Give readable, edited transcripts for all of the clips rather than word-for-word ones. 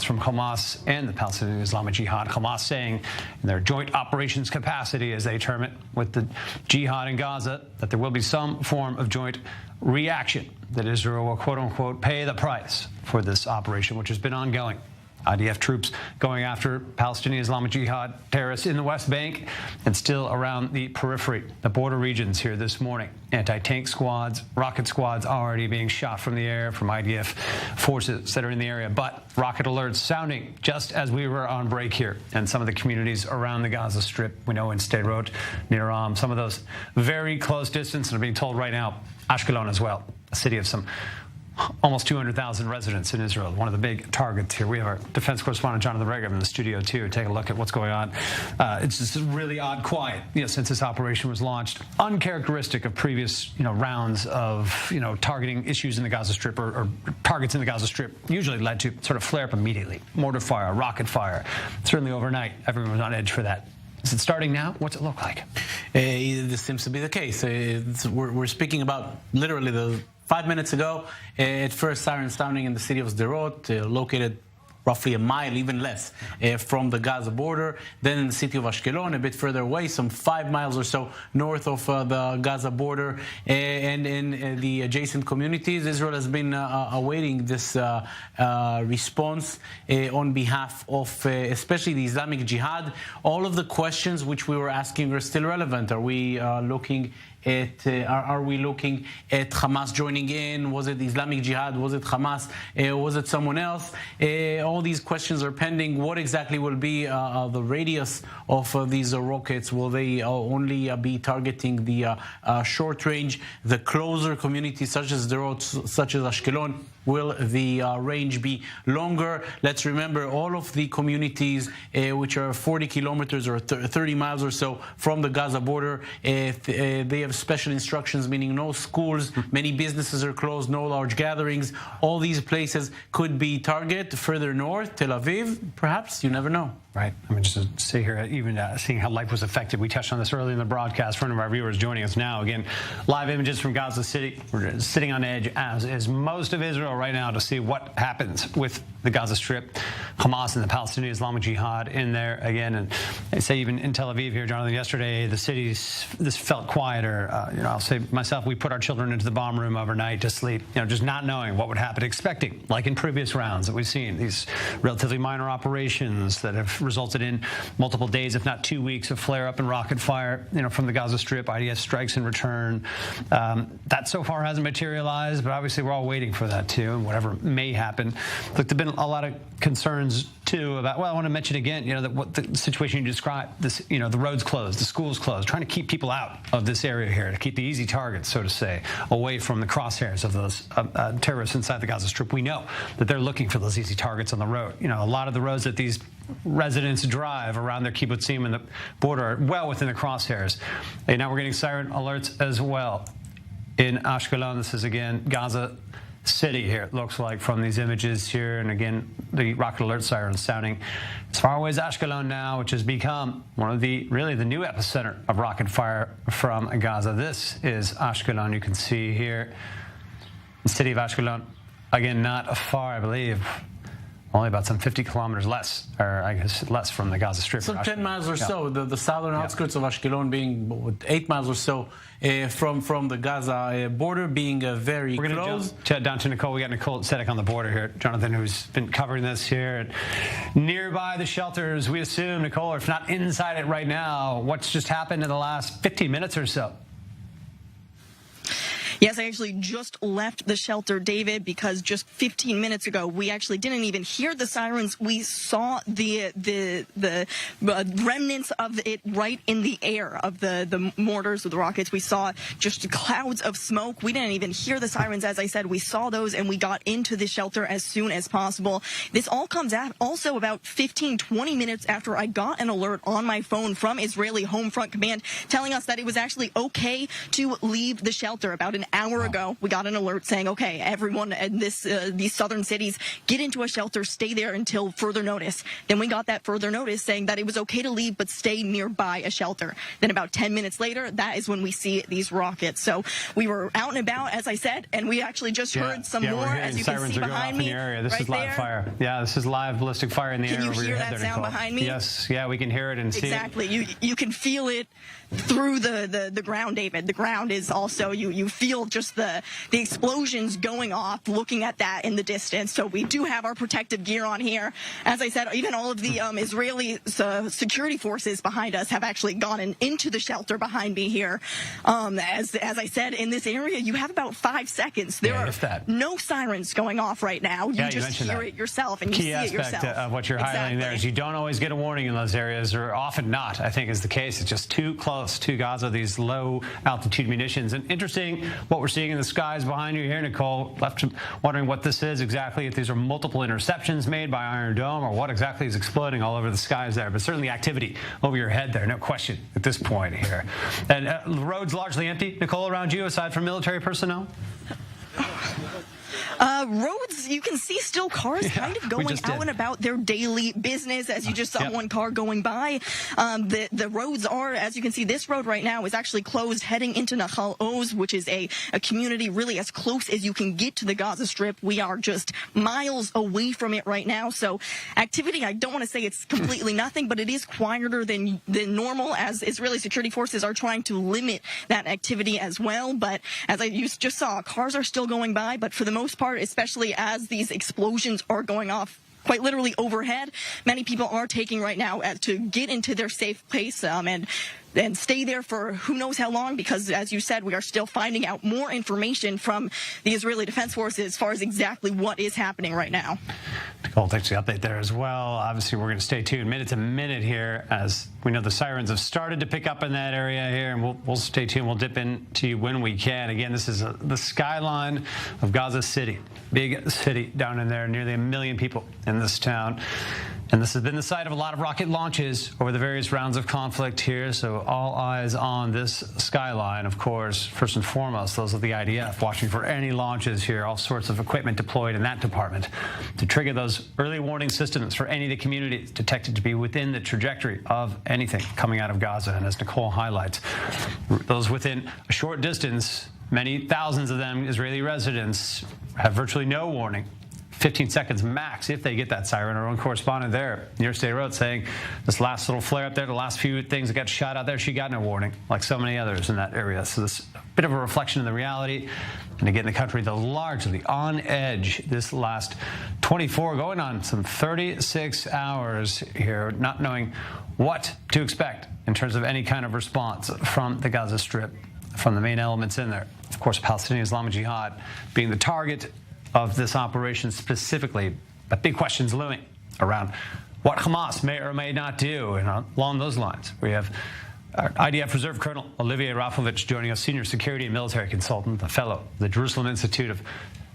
response from Hamas and the Palestinian Islamic Jihad. Hamas saying in their joint operations capacity, as they term it, with the Jihad in Gaza, that there will be some form of joint reaction, that Israel will, quote-unquote, pay the price for this operation, which has been ongoing. IDF troops going after Palestinian Islamic Jihad terrorists in the West Bank and still around the periphery, the border regions here this morning. Anti-tank squads, rocket squads already being shot from the air from IDF forces that are in the area. But rocket alerts sounding just as we were on break here. And some of the communities around the Gaza Strip, we know in Sderot, near some of those very close distance, and are being told right now, Ashkelon as well, a city of some almost 200,000 residents in Israel, one of the big targets here. We have our defense correspondent, Jonathan Regem, in the studio, too. Take a look at what's going on. It's just really odd quiet, since this operation was launched. Uncharacteristic of previous, rounds of, targeting issues in the Gaza Strip or targets in the Gaza Strip usually led to sort of flare up immediately. Mortar fire, rocket fire. Certainly overnight, everyone was on edge for that. Is it starting now? What's it look like? This seems to be the case. We're speaking about literally 5 minutes ago, at first siren sounding in the city of Sderot, located roughly a mile, even less, from the Gaza border. Then in the city of Ashkelon, a bit further away, some 5 miles or so north of the Gaza border. And in the adjacent communities, Israel has been awaiting this response on behalf of especially the Islamic Jihad. All of the questions which we were asking are still relevant. Are we looking at Hamas joining in? Was it Islamic Jihad? Was it Hamas? Was it someone else? All these questions are pending. What exactly will be the radius of these rockets? Will they only be targeting the short range, the closer communities such as Sderot, such as Ashkelon? Will the range be longer? Let's remember all of the communities which are 40 kilometers or 30 miles or so from the Gaza border, they have special instructions, meaning no schools, many businesses are closed, no large gatherings. All these places could be target. Further north, Tel Aviv, perhaps, you never know. Right. I mean, just to see here, even seeing how life was affected. We touched on this earlier in the broadcast. For one of our viewers joining us now, again, live images from Gaza City. We're sitting on edge, as is most of Israel right now, to see what happens with the Gaza Strip, Hamas and the Palestinian Islamic Jihad in there again. And they say even in Tel Aviv here, Jonathan, yesterday, this felt quieter. I'll say myself, we put our children into the bomb room overnight to sleep, just not knowing what would happen, expecting, like in previous rounds that we've seen, these relatively minor operations that have resulted in multiple days, if not 2 weeks, of flare-up and rocket fire, from the Gaza Strip, IDF strikes in return. That so far hasn't materialized, but obviously we're all waiting for that too, and whatever may happen. Look, there've been a lot of concerns too about, I want to mention again, that what the situation you described, this, the roads closed, the schools closed, trying to keep people out of this area here, to keep the easy targets, so to say, away from the crosshairs of those terrorists inside the Gaza Strip. We know that they're looking for those easy targets on the road. A lot of the roads that these residents drive around their kibbutzim and the border are well within the crosshairs. And now we're getting siren alerts as well in Ashkelon. This is again Gaza City here, it looks like, from these images here. And again, the rocket alert sirens sounding as far away as Ashkelon now, which has become one of the new epicenter of rocket fire from Gaza. This is Ashkelon. You can see here the city of Ashkelon. Again, not far, I believe, only about some 50 kilometers less, or I guess less, from the Gaza Strip. So 10 miles or so, the southern outskirts of Ashkelon being 8 miles or so from the Gaza border, being very close. We're going to jump down to Nicole. We got Nicole Tzedek on the border here, Jonathan, who's been covering this here. Nearby the shelters, we assume, Nicole, or if not inside it right now, what's just happened in the last 15 minutes or so? Yes, I actually just left the shelter, David, because just 15 minutes ago, we actually didn't even hear the sirens. We saw the remnants of it right in the air, of the mortars, of the rockets. We saw just clouds of smoke. We didn't even hear the sirens. As I said, we saw those and we got into the shelter as soon as possible. This all comes out also about 15, 20 minutes after I got an alert on my phone from Israeli Home Front Command telling us that it was actually okay to leave the shelter. About an hour ago, we got an alert saying, okay, everyone in these southern cities, get into a shelter, stay there until further notice. Then we got that further notice saying that it was okay to leave, but stay nearby a shelter. Then about 10 minutes later, that is when we see these rockets. So we were out and about, as I said, and we actually just heard some more, as you can see behind me. This is live fire. Yeah, this is live ballistic fire in the air over your head. Can you hear that sound behind me? Yes, yeah, we can hear it and see it. Exactly. You can feel it through the ground, David. The ground is also, you feel just the explosions going off, looking at that in the distance. So we do have our protective gear on here. As I said, even all of the Israeli security forces behind us have actually gone into the shelter behind me here. As I said, in this area, you have about 5 seconds. There are no sirens going off right now. You just hear it yourself and you see it yourself. Key aspect of what you're highlighting there is you don't always get a warning in those areas, or often not, I think is the case. It's just too close to Gaza, these low altitude munitions. And interesting what we're seeing in the skies behind you here, Nicole. Left wondering what this is exactly, if these are multiple interceptions made by Iron Dome or what exactly is exploding all over the skies there. But certainly activity over your head there, no question at this point here. And the roads largely empty, Nicole, around you, aside from military personnel? Roads, you can see still cars kind of going out and about their daily business, as you just saw one car going by. The roads are, as you can see, this road right now is actually closed heading into Nahal Oz, which is a community really as close as you can get to the Gaza Strip. We are just miles away from it right now. So activity, I don't want to say it's completely nothing, but it is quieter than normal, as Israeli security forces are trying to limit that activity as well. But as you just saw, cars are still going by, but for the most part, especially as these explosions are going off quite literally overhead, many people are taking right now to get into their safe place and stay there for who knows how long, because, as you said, we are still finding out more information from the Israeli Defense Forces as far as exactly what is happening right now. Nicole, thanks for the update there as well. Obviously, we're going to stay tuned minute to minute here, as we know the sirens have started to pick up in that area here, and we'll stay tuned. We'll dip into you when we can. Again, this is the skyline of Gaza City, big city down in there, nearly 1 million people in this town. And this has been the site of a lot of rocket launches over the various rounds of conflict here. So all eyes on this skyline, of course, first and foremost, those of the IDF watching for any launches here, all sorts of equipment deployed in that department to trigger those early warning systems for any of the communities detected to be within the trajectory of anything coming out of Gaza. And as Nicole highlights, those within a short distance, many thousands of them Israeli residents, have virtually no warning. 15 seconds max if they get that siren. Our own correspondent there near State Road saying this last little flare up there, the last few things that got shot out there, she got no warning, like so many others in that area. So this bit of a reflection of the reality. And again, the country, though, largely on edge this last 24, going on some 36 hours here, not knowing what to expect in terms of any kind of response from the Gaza Strip, from the main elements in there. Of course, Palestinian Islamic Jihad being the target of this operation specifically, but big questions looming around what Hamas may or may not do. And along those lines, we have our IDF Reserve Colonel Olivier Rafovich joining us, senior security and military consultant, a fellow of the Jerusalem Institute of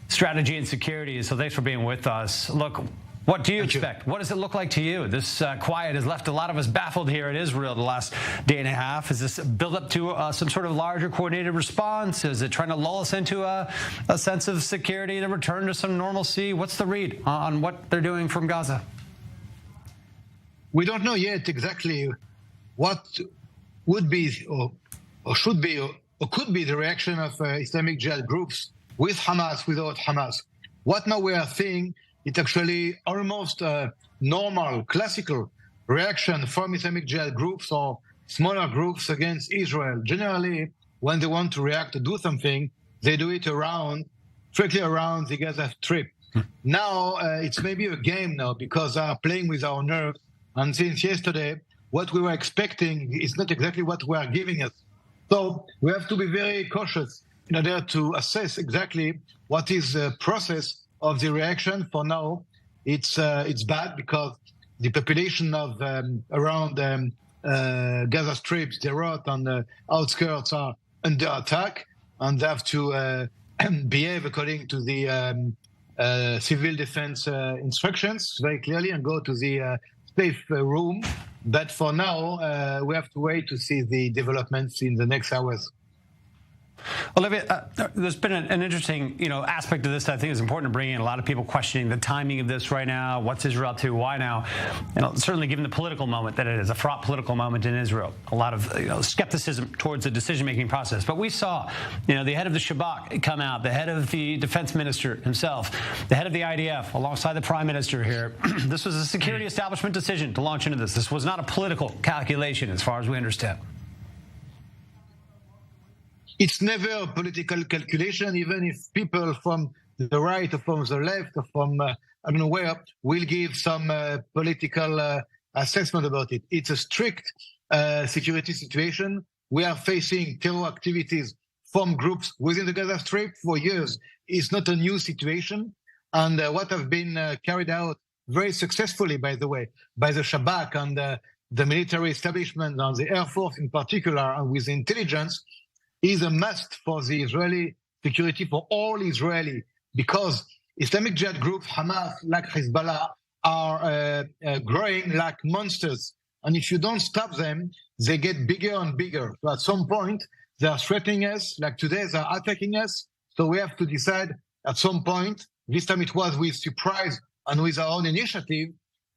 Strategy and Security. So thanks for being with us. Look, what do you expect? What does it look like to you? This quiet has left a lot of us baffled here in Israel the last day and a half. Is this build up to some sort of larger coordinated response? Is it trying to lull us into a sense of security and a return to some normalcy? What's the read on what they're doing from Gaza? We don't know yet exactly what would be or should be or could be the reaction of Islamic Jihad groups with Hamas, without Hamas. What now we are seeing, it's actually almost a normal, classical reaction from Islamic Jihad groups or smaller groups against Israel. Generally, when they want to react to do something, they do it strictly around the Gaza Strip. Now, it's maybe a game now, because they are playing with our nerves. And since yesterday, what we were expecting is not exactly what we are giving us. So we have to be very cautious in order to assess exactly what is the process of the reaction. For now, it's bad, because the population of around Gaza Strip, Sderot, and the outskirts are under attack, and they have to behave according to the civil defense instructions very clearly and go to the safe room. But for now, we have to wait to see the developments in the next hours. Olivia, there's been an interesting, aspect of this that I think is important to bring in. A lot of people questioning the timing of this right now. What's Israel up to? Why now? Certainly given the political moment that it is, a fraught political moment in Israel. A lot of skepticism towards the decision-making process. But we saw, the head of the Shabak come out, the head of the defense minister himself, the head of the IDF, alongside the prime minister here. This was a security establishment decision to launch into this. This was not a political calculation, as far as we understand. It's never a political calculation, even if people from the right or from the left or from, I don't know where, will give some political assessment about it. It's a strict security situation. We are facing terror activities from groups within the Gaza Strip for years. It's not a new situation. And what have been carried out very successfully, by the way, by the Shabak and the military establishment and the Air Force in particular, and with intelligence, is a must for the Israeli security, for all Israeli, because Islamic Jihad groups, Hamas, like Hezbollah, are growing like monsters. And if you don't stop them, they get bigger and bigger. So at some point, they are threatening us, like today, they are attacking us. So we have to decide at some point, this time it was with surprise and with our own initiative,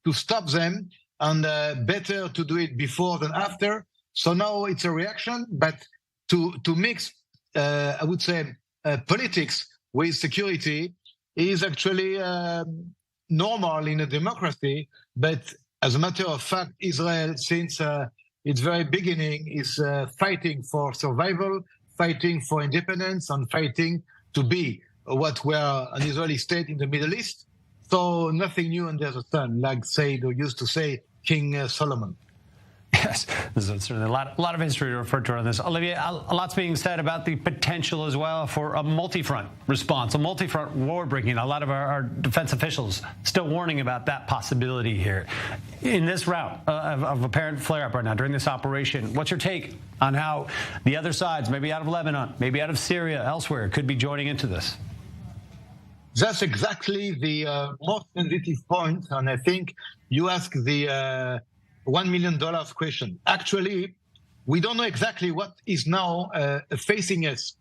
to stop them, and better to do it before than after. So now it's a reaction, but to mix, I would say, politics with security is actually normal in a democracy. But as a matter of fact, Israel, since its very beginning, is fighting for survival, fighting for independence, and fighting to be what we are, an Israeli state in the Middle East. So nothing new under the sun, like used to say King Solomon. Yes, there's certainly a lot of history to refer to on this. Olivia, a lot's being said about the potential as well for a multi-front response, a multi-front war breaking. A lot of our defense officials still warning about that possibility here. In this route of apparent flare-up right now during this operation, what's your take on how the other sides, maybe out of Lebanon, maybe out of Syria, elsewhere, could be joining into this? That's exactly the most sensitive point, and I think you ask the $1 million question. Actually, we don't know exactly what is now facing us.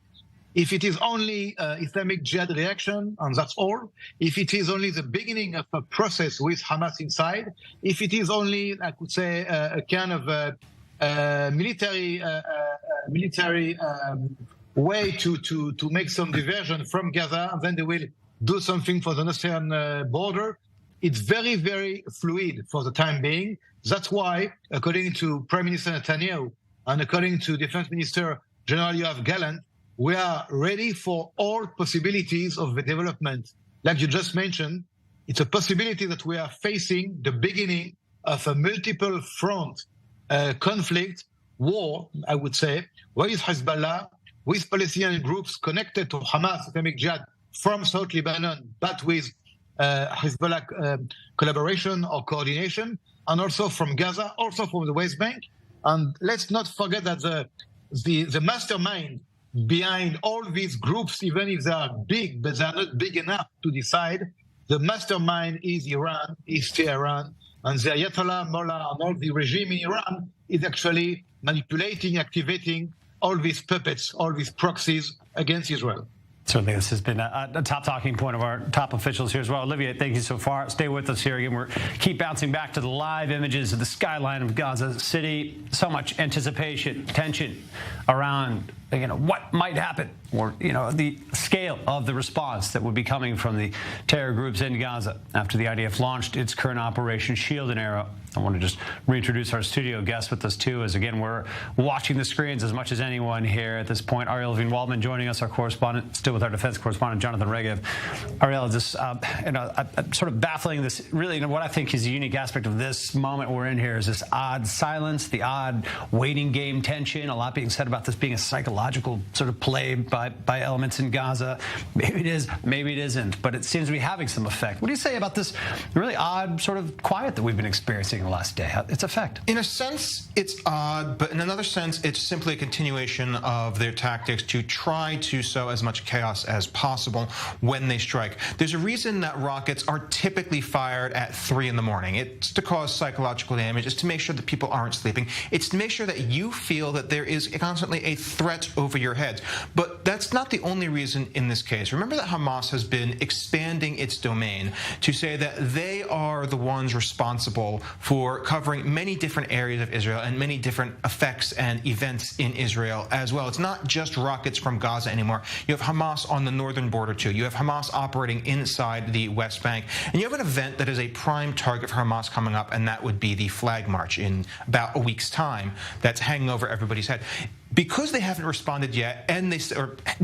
If it is only Islamic Jihad reaction, and that's all. If it is only the beginning of a process with Hamas inside. If it is only, I could say, a kind of military way to make some diversion from Gaza, and then they will do something for the northern border. It's very, very fluid for the time being. That's why, according to Prime Minister Netanyahu and according to Defense Minister General Yoav Gallant, we are ready for all possibilities of the development. Like you just mentioned, it's a possibility that we are facing the beginning of a multiple front conflict, war, I would say, with Hezbollah, with Palestinian groups connected to Hamas, Islamic Jihad, from South Lebanon, but with Hezbollah collaboration or coordination, and also from Gaza, also from the West Bank. And let's not forget that the mastermind behind all these groups, even if they are big, but they are not big enough to decide, the mastermind is Iran, is Tehran, and the Ayatollah, Mullah, and all the regime in Iran is actually manipulating, activating all these puppets, all these proxies against Israel. Certainly, this has been a top talking point of our top officials here as well. Olivia, thank you so far. Stay with us here again. We're keep bouncing back to the live images of the skyline of Gaza City. So much anticipation, tension around what might happen, or the scale of the response that would be coming from the terror groups in Gaza after the IDF launched its current Operation Shield and Arrow. I want to just reintroduce our studio guest with us too, as again we're watching the screens as much as anyone here at this point. Ariel Levine-Waldman joining us, our correspondent, still with our defense correspondent Jonathan Regev. Ariel, just sort of baffling this. Really, what I think is a unique aspect of this moment we're in here is this odd silence, the odd waiting game tension. A lot being said about this being a psychological sort of play by elements in Gaza. Maybe it is, maybe it isn't, but it seems to be having some effect. What do you say about this really odd sort of quiet that we've been experiencing the last day? Its effect? In a sense, it's odd, but in another sense, it's simply a continuation of their tactics to try to sow as much chaos as possible when they strike. There's a reason that rockets are typically fired at 3 in the morning. It's to cause psychological damage. It's to make sure that people aren't sleeping. It's to make sure that you feel that there is constantly a threat just over your heads. But that's not the only reason in this case. Remember that Hamas has been expanding its domain to say that they are the ones responsible for covering many different areas of Israel and many different effects and events in Israel as well. It's not just rockets from Gaza anymore. You have Hamas on the northern border too. You have Hamas operating inside the West Bank. And you have an event that is a prime target for Hamas coming up, and that would be the Flag March in about a week's time that's hanging over everybody's head. Because they haven't responded yet, and they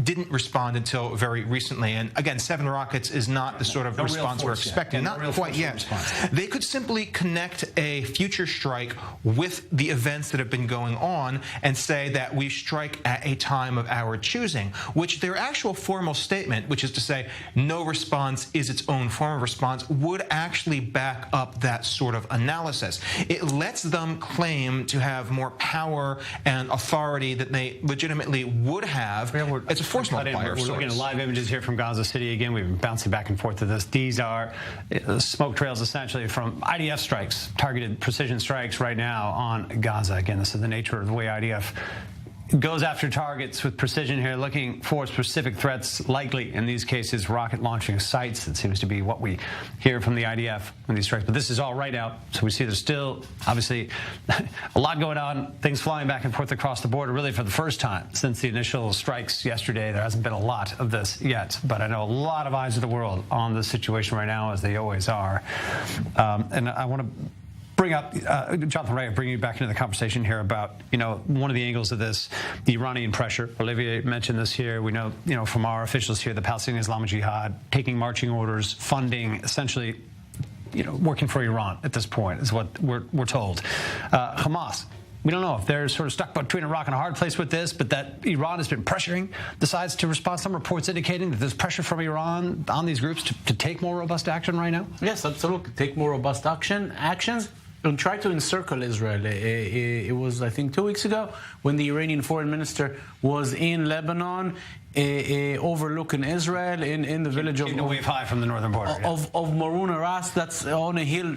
didn't respond until very recently, and again, 7 rockets is not the sort of response we're expecting, not quite yet. They could simply connect a future strike with the events that have been going on and say that we strike at a time of our choosing, which their actual formal statement, which is to say no response is its own form of response, would actually back up that sort of analysis. It lets them claim to have more power and authority that they legitimately would have. It's a force multiplier. We're looking at live images here from Gaza City. Again, we've been bouncing back and forth to this. These are smoke trails essentially from IDF strikes, targeted precision strikes right now on Gaza. Again, this is the nature of the way IDF goes after targets with precision here, looking for specific threats, likely in these cases rocket launching sites. That seems to be what we hear from the IDF when these strikes. But this is all right out, so we see there's still obviously a lot going on, things flying back and forth across the border really for the first time since the initial strikes yesterday. There hasn't been a lot of this yet, but I know a lot of eyes of the world on this situation right now, as they always are. And I want to bring up, Jonathan Wright, bring you back into the conversation here about, one of the angles of this, the Iranian pressure. Olivier mentioned this here. We know, from our officials here, the Palestinian Islamic Jihad taking marching orders, funding, essentially, working for Iran at this point is what we're told. Hamas, we don't know if they're sort of stuck between a rock and a hard place with this, but that Iran has been pressuring the sides to respond. Some reports indicating that there's pressure from Iran on these groups to take more robust action right now? Yes, absolutely. Take more robust actions. And try to encircle Israel. It was, I think, 2 weeks ago when the Iranian foreign minister was in Lebanon, overlooking Israel in the village of wave high from the northern border of Maroun Aras. That's on a hill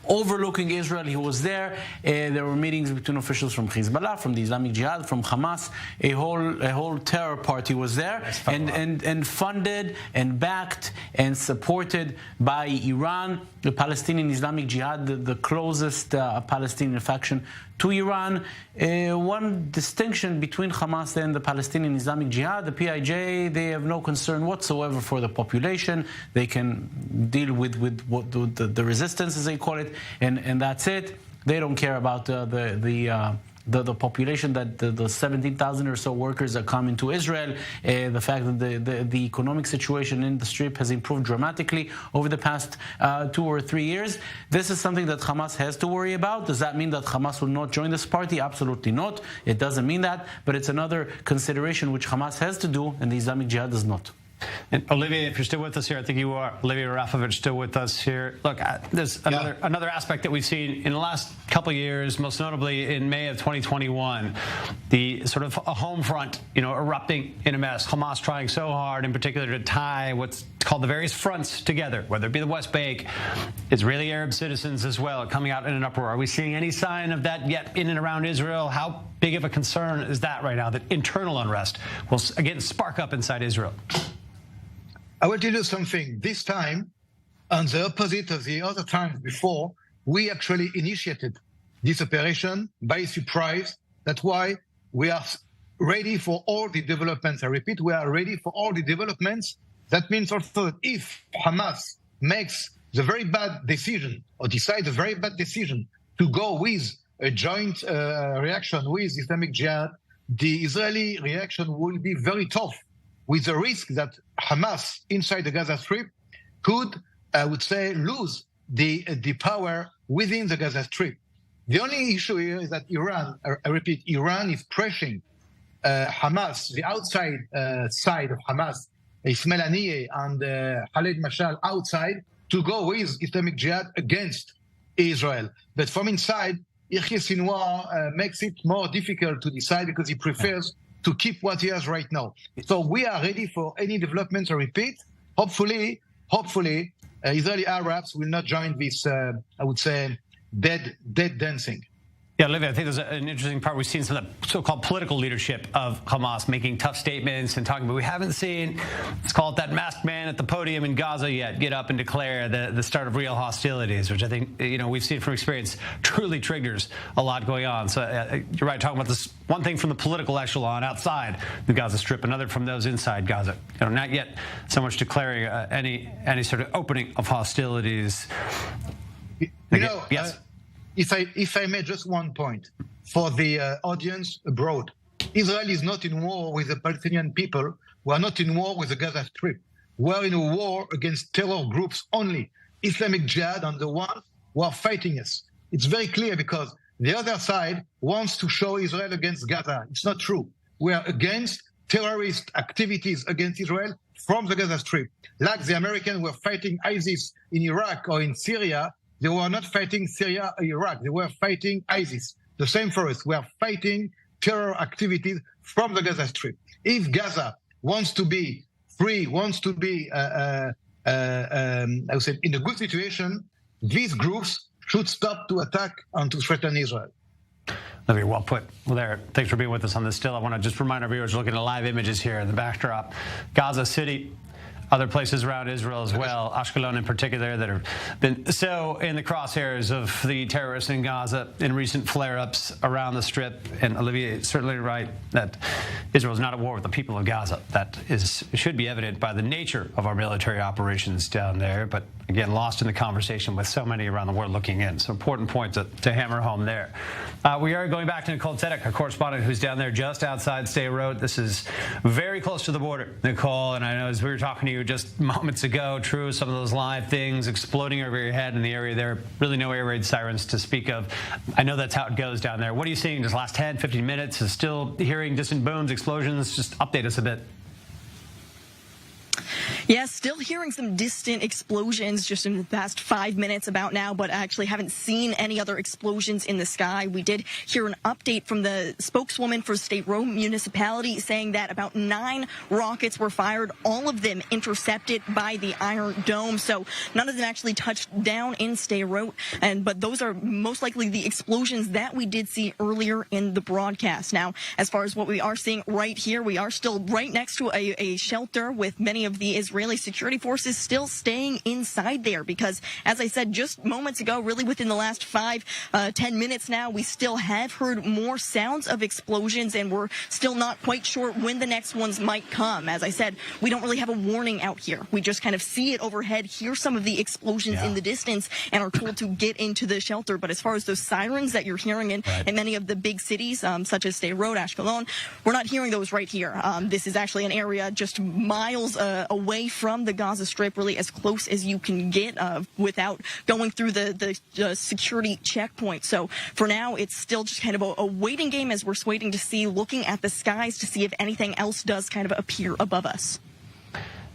overlooking Israel. He was there. There were meetings between officials from Hezbollah, from the Islamic Jihad, from Hamas. A whole terror party was there, and funded and backed and supported by Iran, the Palestinian Islamic Jihad, the closest Palestinian faction to Iran. One distinction between Hamas and the Palestinian Islamic Jihad, the PIJ, they have no concern whatsoever for the population. They can deal with what the resistance, as they call it, and that's it. They don't care about the population, that the 17,000 or so workers that come into Israel, the fact that the economic situation in the Strip has improved dramatically over the past 2 or 3 years. This is something that Hamas has to worry about. Does that mean that Hamas will not join this party? Absolutely not. It doesn't mean that, but it's another consideration which Hamas has to do and the Islamic Jihad does not. And Olivier, if you're still with us here, I think you are. Olivier Rafovich still with us here. Look, there's another aspect that we've seen in the last couple of years, most notably in May of 2021, the sort of a home front, erupting in a mess. Hamas trying so hard, in particular, to tie what's called the various fronts together, whether it be the West Bank, Israeli Arab citizens as well, coming out in an uproar. Are we seeing any sign of that yet in and around Israel? How big of a concern is that right now, that internal unrest will again spark up inside Israel? I will tell you something. This time, on the opposite of the other times before, we actually initiated this operation by surprise. That's why we are ready for all the developments. I repeat, we are ready for all the developments. That means also that if Hamas makes the very bad decision or decides a very bad decision to go with a joint reaction with Islamic Jihad, the Israeli reaction will be very tough, with the risk that Hamas inside the Gaza Strip could, I would say, lose the power within the Gaza Strip. The only issue here is that Iran, I repeat, Iran is pressuring Hamas, the outside side of Hamas, Ismail Haniyeh and Khaled Mashal outside, to go with Islamic Jihad against Israel. But from inside, Yahya Sinwar makes it more difficult to decide because he prefers to keep what he has right now. So we are ready for any developments. I repeat, hopefully, Israeli Arabs will not join this, I would say, dead dancing. Yeah, Olivia, I think there's an interesting part. We've seen some of the so-called political leadership of Hamas making tough statements and talking, but we haven't seen, let's call it that masked man at the podium in Gaza yet, get up and declare the start of real hostilities, which I think, we've seen from experience truly triggers a lot going on. So you're right, talking about this one thing from the political echelon outside the Gaza Strip, another from those inside Gaza. Not yet so much declaring any sort of opening of hostilities. Yes. If I may, just one point for the audience abroad. Israel is not in war with the Palestinian people. We are not in war with the Gaza Strip. We are in a war against terror groups only. Islamic Jihad and the ones who are fighting us. It's very clear because the other side wants to show Israel against Gaza. It's not true. We are against terrorist activities against Israel from the Gaza Strip. Like the Americans were fighting ISIS in Iraq or in Syria, they were not fighting Syria or Iraq. They were fighting ISIS. The same for us. We are fighting terror activities from the Gaza Strip. If Gaza wants to be free, wants to be, I would say, in a good situation, these groups should stop to attack and to threaten Israel. Very well put. Well, there. Thanks for being with us on this still. I want to just remind our viewers, looking at live images here in the backdrop. Gaza City, other places around Israel as well, Ashkelon in particular, that have been so in the crosshairs of the terrorists in Gaza in recent flare-ups around the Strip. And Olivier is certainly right that Israel is not at war with the people of Gaza. That should be evident by the nature of our military operations down there. But again, lost in the conversation with so many around the world looking in. So important point to hammer home there. We are going back to Nicole Tzedek, our correspondent who's down there just outside Stay Road. This is very close to the border, Nicole. And I know as we were talking to you just moments ago, true, some of those live things exploding over your head in the area there, really no air raid sirens to speak of. I know that's how it goes down there. What are you seeing this last 10, 15 minutes? Is still hearing distant booms, explosions? Just update us a bit. Yeah, still hearing some distant explosions just in the past 5 minutes about now, but actually haven't seen any other explosions in the sky. We did hear an update from the spokeswoman for State Road Municipality saying that about 9 rockets were fired, all of them intercepted by the Iron Dome. So none of them actually touched down in State Road. But those are most likely the explosions that we did see earlier in the broadcast. Now, as far as what we are seeing right here, we are still right next to a shelter with many of the Israeli security forces still staying inside there because, as I said just moments ago, really within the last 5-10 minutes now, we still have heard more sounds of explosions, and we're still not quite sure when the next ones might come. As I said, we don't really have a warning out here. We just kind of see it overhead, hear some of the explosions in the distance, and are told to get into the shelter. But as far as those sirens that you're hearing in many of the big cities, such as Sde Road, Ashkelon, we're not hearing those right here. This is actually an area just miles away from the Gaza Strip, really as close as you can get without going through the security checkpoint. So for now, it's still just kind of a waiting game as we're waiting to see, looking at the skies to see if anything else does kind of appear above us.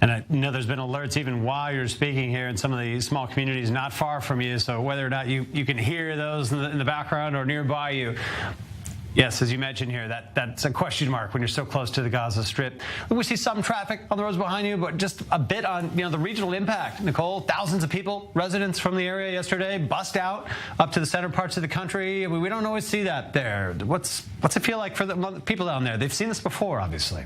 And I know there's been alerts even while you're speaking here in some of the small communities not far from you. So whether or not you can hear those in the background or nearby you, yes, as you mentioned here, that's a question mark when you're so close to the Gaza Strip. We see some traffic on the roads behind you, but just a bit on the regional impact. Nicole, thousands of people, residents from the area yesterday, bust out up to the center parts of the country. We don't always see that there. What's it feel like for the people down there? They've seen this before, obviously.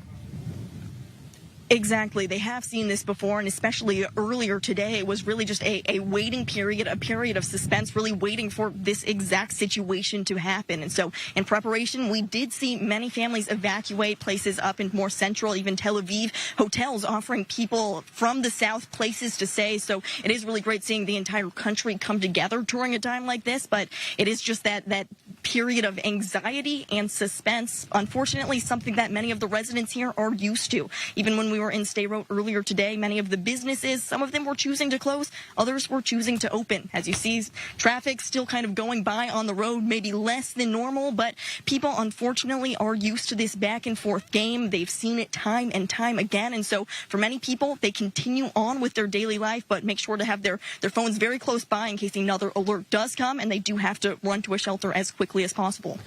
Exactly. They have seen this before, and especially earlier today, it was really just a waiting period, a period of suspense, really waiting for this exact situation to happen. And so in preparation, we did see many families evacuate places up in more central, even Tel Aviv, hotels offering people from the south places to stay. So it is really great seeing the entire country come together during a time like this, but it is just that period of anxiety and suspense, unfortunately, something that many of the residents here are used to. Even when we were in Stay Road earlier today, many of the businesses, some of them were choosing to close, others were choosing to open. As you see, traffic still kind of going by on the road, maybe less than normal, but people unfortunately are used to this back and forth game. They've seen it time and time again, and so for many people, they continue on with their daily life, but make sure to have their phones very close by in case another alert does come and they do have to run to a shelter as quickly as possible.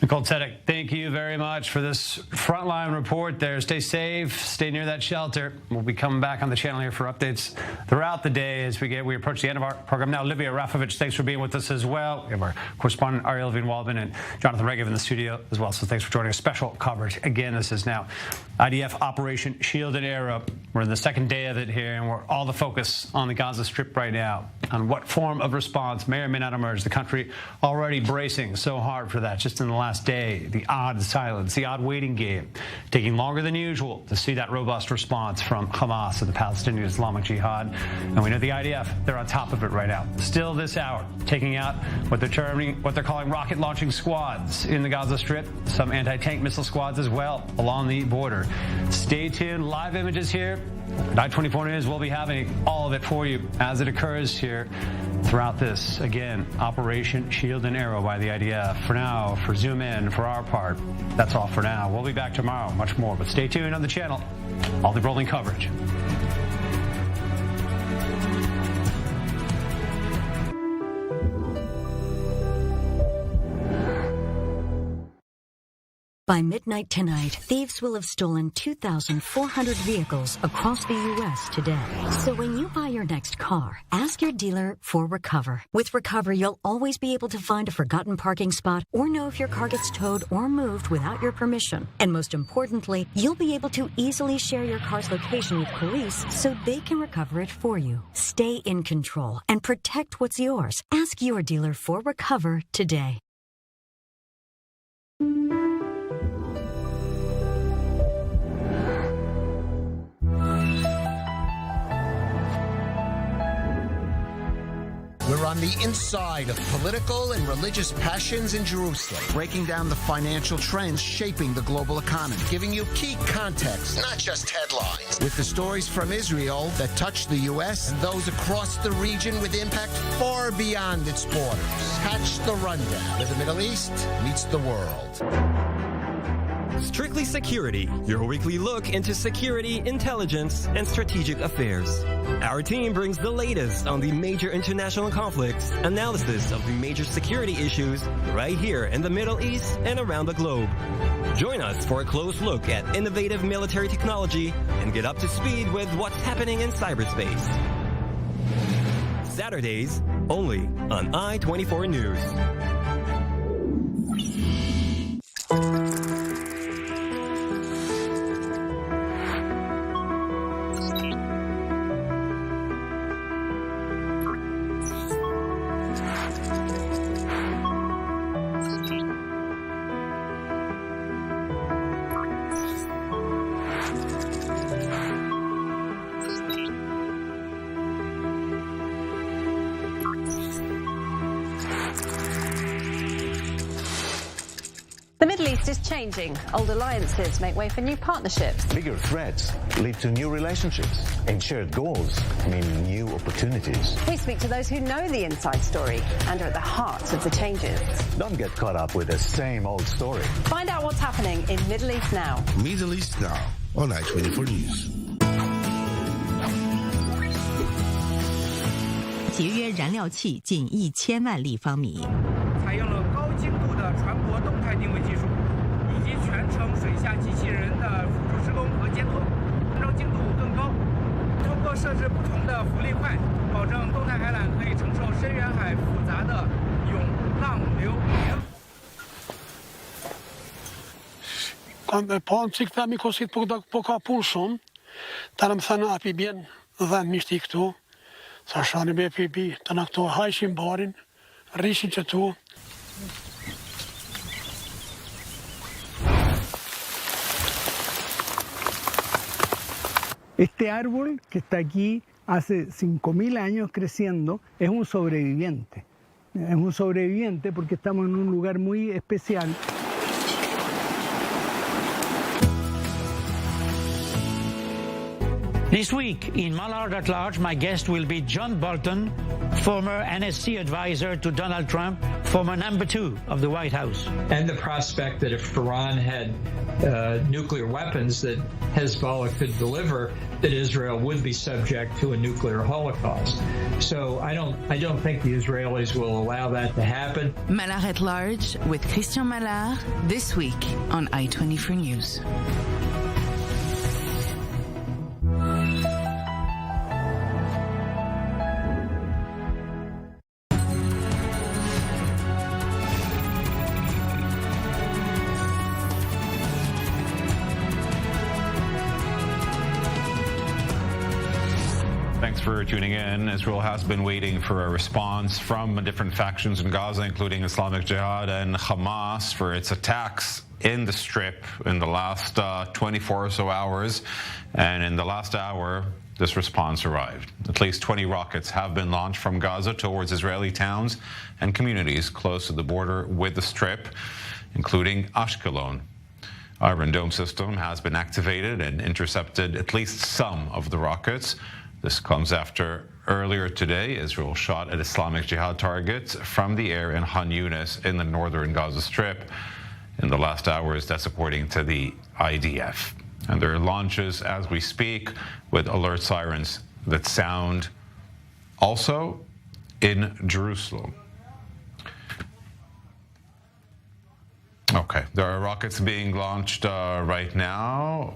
Nicole Tzedek, thank you very much for this frontline report there. Stay safe, stay near that shelter. We'll be coming back on the channel here for updates throughout the day as we approach the end of our program. Now, Olivia Rafovich, thanks for being with us as well. We have our correspondent, Ariel Levine-Waldman, and Jonathan Regev in the studio as well. So thanks for joining us. Special coverage. Again, this is now IDF Operation Shield and Arrow. We're in the second day of it here, and we're all the focus on the Gaza Strip right now, on what form of response may or may not emerge. The country already bracing so hard for that just in the last day. The odd silence, the odd waiting game, taking longer than usual to see that robust response from Hamas and the Palestinian Islamic Jihad. And we know the IDF, they're on top of it right now. Still this hour, taking out what they're calling rocket launching squads in the Gaza Strip, some anti-tank missile squads as well along the border. Stay tuned. Live images here. 924 News will be having all of it for you as it occurs here throughout this, again, Operation Shield and Arrow by the IDF. For now, for Zoom In, for our part, that's all for now. We'll be back tomorrow, much more, but stay tuned on the channel. All the rolling coverage. By midnight tonight, thieves will have stolen 2,400 vehicles across the U.S. today. So when you buy your next car, ask your dealer for Recover. With Recover, you'll always be able to find a forgotten parking spot or know if your car gets towed or moved without your permission. And most importantly, you'll be able to easily share your car's location with police so they can recover it for you. Stay in control and protect what's yours. Ask your dealer for Recover today. We're on the inside of political and religious passions in Jerusalem, breaking down the financial trends shaping the global economy, giving you key context, not just headlines, with the stories from Israel that touch the U.S. and those across the region with impact far beyond its borders. Catch the rundown where the Middle East meets the world. Strictly Security, your weekly look into security, intelligence, and strategic affairs. Our team brings the latest on the major international conflicts, analysis of the major security issues right here in the Middle East and around the globe. Join us for a close look at innovative military technology and get up to speed with what's happening in cyberspace. Saturdays, only on I-24 News. The Middle East is changing. Old alliances make way for new partnerships. Bigger threats lead to new relationships, and shared goals mean new opportunities. We speak to those who know the inside story and are at the heart of the changes. Don't get caught up with the same old story. Find out what's happening in Middle East Now. Middle East Now on I-24 News. 节约燃料气近1000万立方米。采用了高精度的船舶动态定位技术，以及全程水下机器人的辅助施工和监控，让精度更高。通过设置不同的浮力块，保证动态海缆可以承受深远海复杂的涌浪流流。 Po ansikta mi kosit po ka pulshon, ta në më thënë api bjen dhe mishti këtu, sa shani me pipi, të në këto hajshin barin, rishin që tu. Este árbol que está aquí hace 5.000 años creciendo es un sobreviviente. Es un sobreviviente porque estamos en un lugar muy especial. This week, in Mallard at Large, my guest will be John Bolton, former NSC advisor to Donald Trump, former number 2 of the White House. And the prospect that if Iran had nuclear weapons that Hezbollah could deliver, that Israel would be subject to a nuclear holocaust. So I don't think the Israelis will allow that to happen. Mallard at Large with Christian Mallard this week on I-24 News. Thanks for tuning in. Israel has been waiting for a response from different factions in Gaza, including Islamic Jihad and Hamas, for its attacks in the Strip in the last 24 or so hours. And in the last hour, this response arrived. At least 20 rockets have been launched from Gaza towards Israeli towns and communities close to the border with the Strip, including Ashkelon. Iron Dome system has been activated and intercepted at least some of the rockets. This comes after earlier today, Israel shot at Islamic Jihad targets from the air in Han Yunis in the northern Gaza Strip. In the last hours, that's according to the IDF. And there are launches as we speak with alert sirens that sound also in Jerusalem. Okay, there are rockets being launched right now.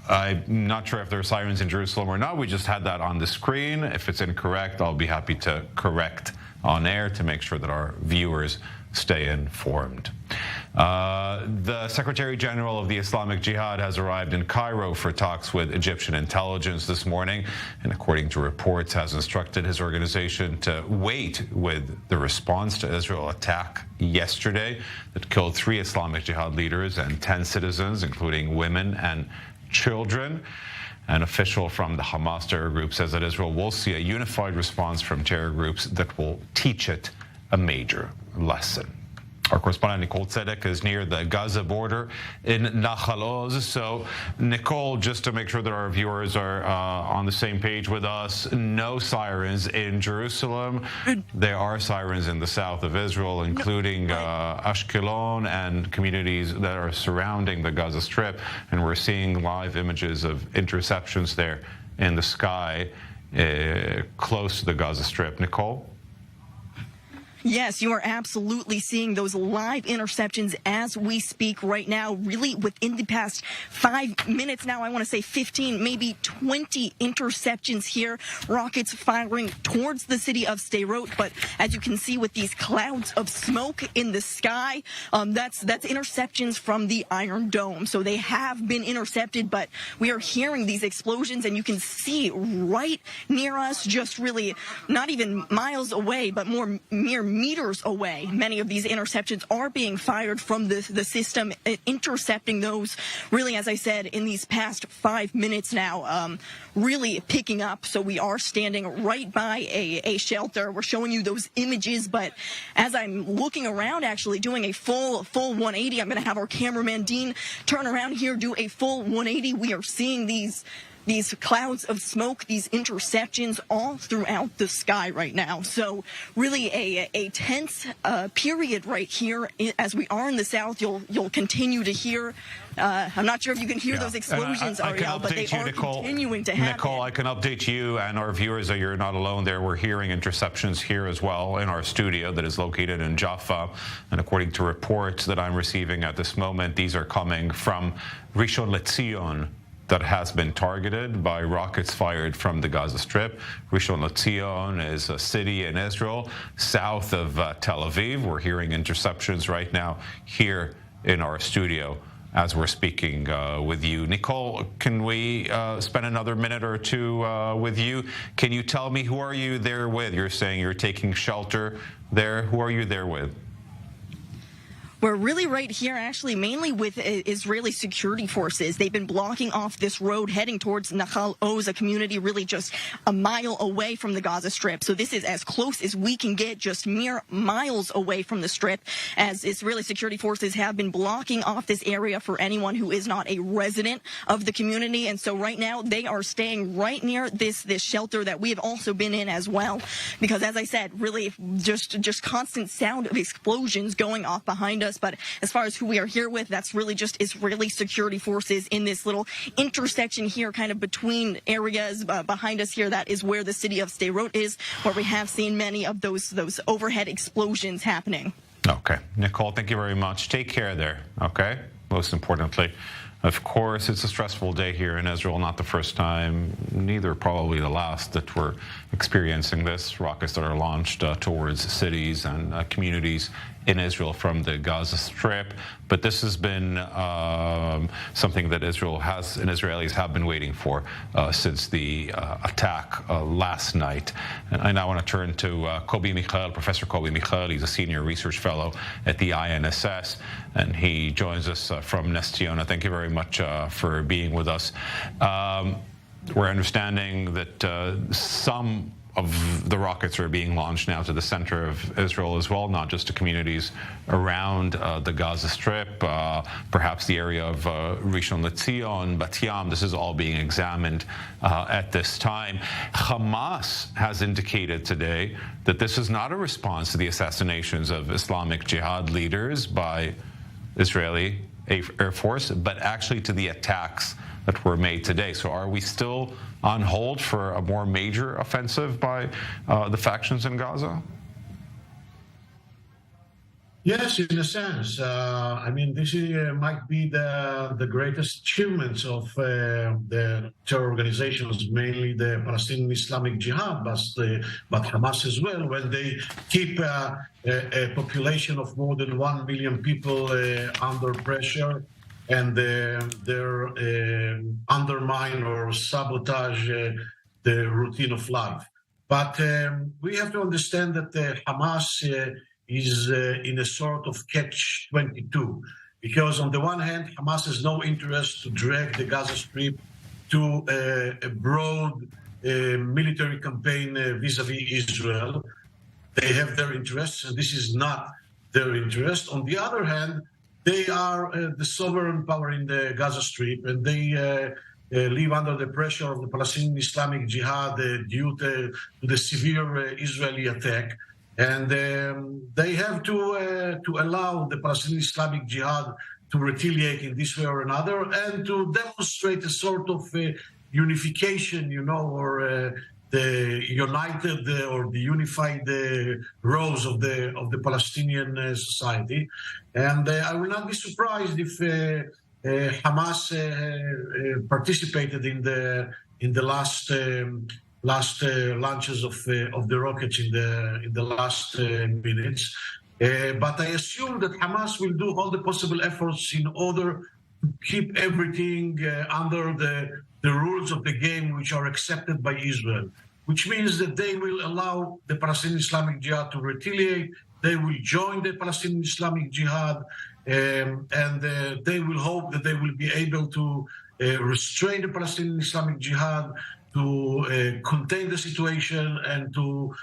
I'm not sure if there are sirens in Jerusalem or not. We just had that on the screen. If it's incorrect, I'll be happy to correct on air to make sure that our viewers stay informed. The Secretary General of the Islamic Jihad has arrived in Cairo for talks with Egyptian intelligence this morning, and according to reports, has instructed his organization to wait with the response to Israel's attack yesterday that killed 3 Islamic Jihad leaders and 10 citizens, including women and children. An official from the Hamas terror group says that Israel will see a unified response from terror groups that will teach it a major lesson. Our correspondent Nicole Tzedek is near the Gaza border in Nahal Oz. So, Nicole, just to make sure that our viewers are on the same page with us, no sirens in Jerusalem. There are sirens in the south of Israel, including Ashkelon and communities that are surrounding the Gaza Strip. And we're seeing live images of interceptions there in the sky close to the Gaza Strip. Nicole? Yes, you are absolutely seeing those live interceptions as we speak right now. Really, within the past 5 minutes now, I want to say 15, maybe 20 interceptions here. Rockets firing towards the city of Sderot. But as you can see with these clouds of smoke in the sky, that's interceptions from the Iron Dome. So they have been intercepted, but we are hearing these explosions, and you can see right near us, just really not even miles away, but more mere meters away. Many of these interceptions are being fired from the system, intercepting those, really, as I said, in these past 5 minutes now, really picking up. So we are standing right by a shelter. We're showing you those images, but as I'm looking around, actually doing a full 180, I'm going to have our cameraman Dean turn around here, do a full 180. We are seeing these clouds of smoke, these interceptions all throughout the sky right now. So really a tense period right here as we are in the south. You'll continue to hear. I'm not sure if you can hear those explosions, Ariel, but they are continuing to happen. Nicole, I can update you and our viewers that you're not alone there. We're hearing interceptions here as well in our studio that is located in Jaffa. And according to reports that I'm receiving at this moment, these are coming from Rishon LeZion, that has been targeted by rockets fired from the Gaza Strip. Rishon LeZion is a city in Israel, south of Tel Aviv. We're hearing interceptions right now here in our studio as we're speaking with you. Nicole, can we spend another minute or two with you? Can you tell me, who are you there with? You're saying you're taking shelter there. Who are you there with? We're really right here, actually, mainly with Israeli security forces. They've been blocking off this road heading towards Nahal Oz, a community really just a mile away from the Gaza Strip. So this is as close as we can get, just mere miles away from the Strip, as Israeli security forces have been blocking off this area for anyone who is not a resident of the community. And so right now they are staying right near this shelter that we have also been in as well, because as I said, really just constant sound of explosions going off behind us. But as far as who we are here with, that's really just Israeli security forces in this little intersection here, kind of between areas behind us here. That is where the city of Sderot is, where we have seen many of those overhead explosions happening. Okay. Nicole, thank you very much. Take care there, okay? Most importantly. Of course, it's a stressful day here in Israel, not the first time, neither probably the last, that we're experiencing this. Rockets that are launched towards cities and communities in Israel from the Gaza Strip. But this has been something that Israelis have been waiting for since the attack last night. And I now want to turn to Professor Kobi Michael. He's a senior research fellow at the INSS, and he joins us from Nes Ziona. Thank you very much for being with us. We're understanding that some of the rockets are being launched now to the center of Israel as well, not just to communities around the Gaza Strip, perhaps the area of Rishon LeZion, Bat Yam. This is all being examined at this time. Hamas has indicated today that this is not a response to the assassinations of Islamic Jihad leaders by Israeli Air Force, but actually to the attacks that were made today. So are we still on hold for a more major offensive by the factions in Gaza? Yes, in a sense. I mean, this might be the greatest achievements of the terror organizations, mainly the Palestinian Islamic Jihad, but Hamas as well, when they keep a population of more than 1 million people under pressure, and they undermine or sabotage the routine of life. But we have to understand that Hamas is in a sort of catch-22, because on the one hand, Hamas has no interest to drag the Gaza Strip to a broad military campaign vis-a-vis Israel. They have their interests, and this is not their interest. On the other hand, they are the sovereign power in the Gaza Strip, and they live under the pressure of the Palestinian Islamic Jihad due to the severe Israeli attack. And they have to allow the Palestinian Islamic Jihad to retaliate in this way or another, and to demonstrate a sort of unification, or the united or the unified rose of the Palestinian society. And I will not be surprised if Hamas participated in the last launches of the rockets in the last minutes. But I assume that Hamas will do all the possible efforts in order to keep everything under the rules of the game, which are accepted by Israel, which means that they will allow the Palestinian Islamic Jihad to retaliate. They will join the Palestinian Islamic Jihad, and they will hope that they will be able to restrain the Palestinian Islamic Jihad, to contain the situation, and to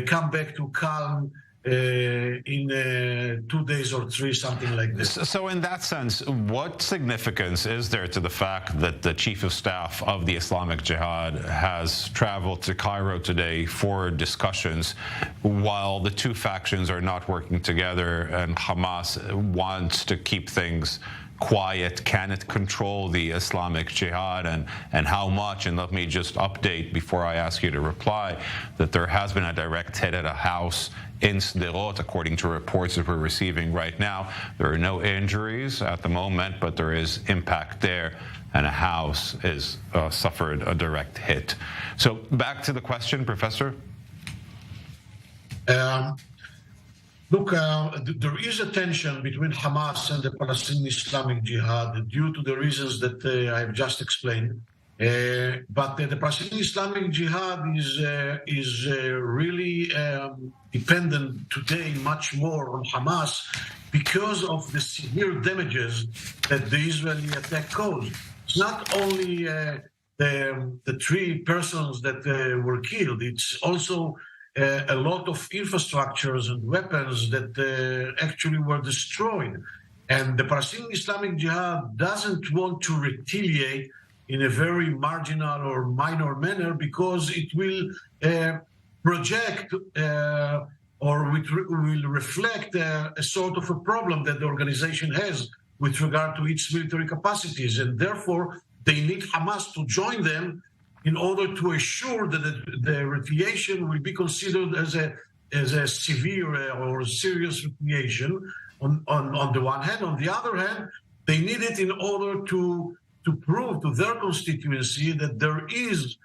come back to calm in 2 days or 3, something like this. So in that sense, what significance is there to the fact that the chief of staff of the Islamic Jihad has traveled to Cairo today for discussions, while the two factions are not working together and Hamas wants to keep things quiet? Can it control the Islamic Jihad, and how much? And let me just update before I ask you to reply that there has been a direct hit at a house in Sderot, according to reports that we're receiving right now. There are no injuries at the moment, but there is impact there, and a house is suffered a direct hit. So back to the question, Professor. Look, there is a tension between Hamas and the Palestinian Islamic Jihad due to the reasons that I've just explained. But the Palestinian Islamic Jihad is really dependent today much more on Hamas because of the severe damages that the Israeli attack caused. It's not only the 3 persons that were killed, it's also a lot of infrastructures and weapons that actually were destroyed. And the Palestinian Islamic Jihad doesn't want to retaliate in a very marginal or minor manner because it will project or will reflect a sort of a problem that the organization has with regard to its military capacities. And therefore, they need Hamas to join them in order to assure that the retaliation will be considered as a severe or serious retaliation on the one hand. On the other hand, they need it in order to prove to their constituency that there is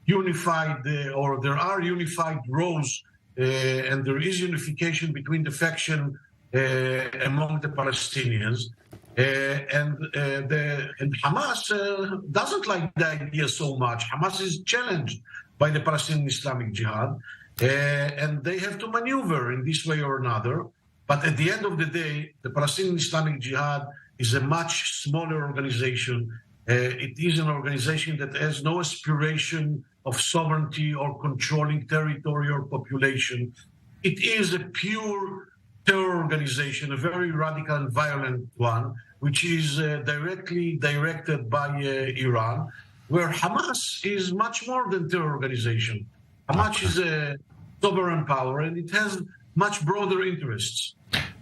unified or there are unified roles and there is unification between the faction among the Palestinians. And Hamas doesn't like the idea so much. Hamas is challenged by the Palestinian Islamic Jihad, and they have to maneuver in this way or another. But at the end of the day, the Palestinian Islamic Jihad is a much smaller organization. It is an organization that has no aspiration of sovereignty or controlling territory or population. It is a pure terror organization, a very radical and violent one, which is directly directed by Iran, where Hamas is much more than terror organization. Hamas is a sovereign power, and it has much broader interests.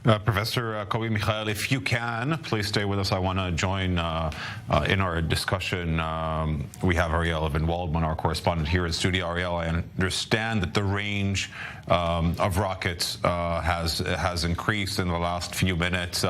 Professor Kobi Michael, if you can, please stay with us. I want to join in our discussion. We have Ariel Evan Waldman, our correspondent here in studio. Ariel, I understand that the range of rockets has increased in the last few minutes.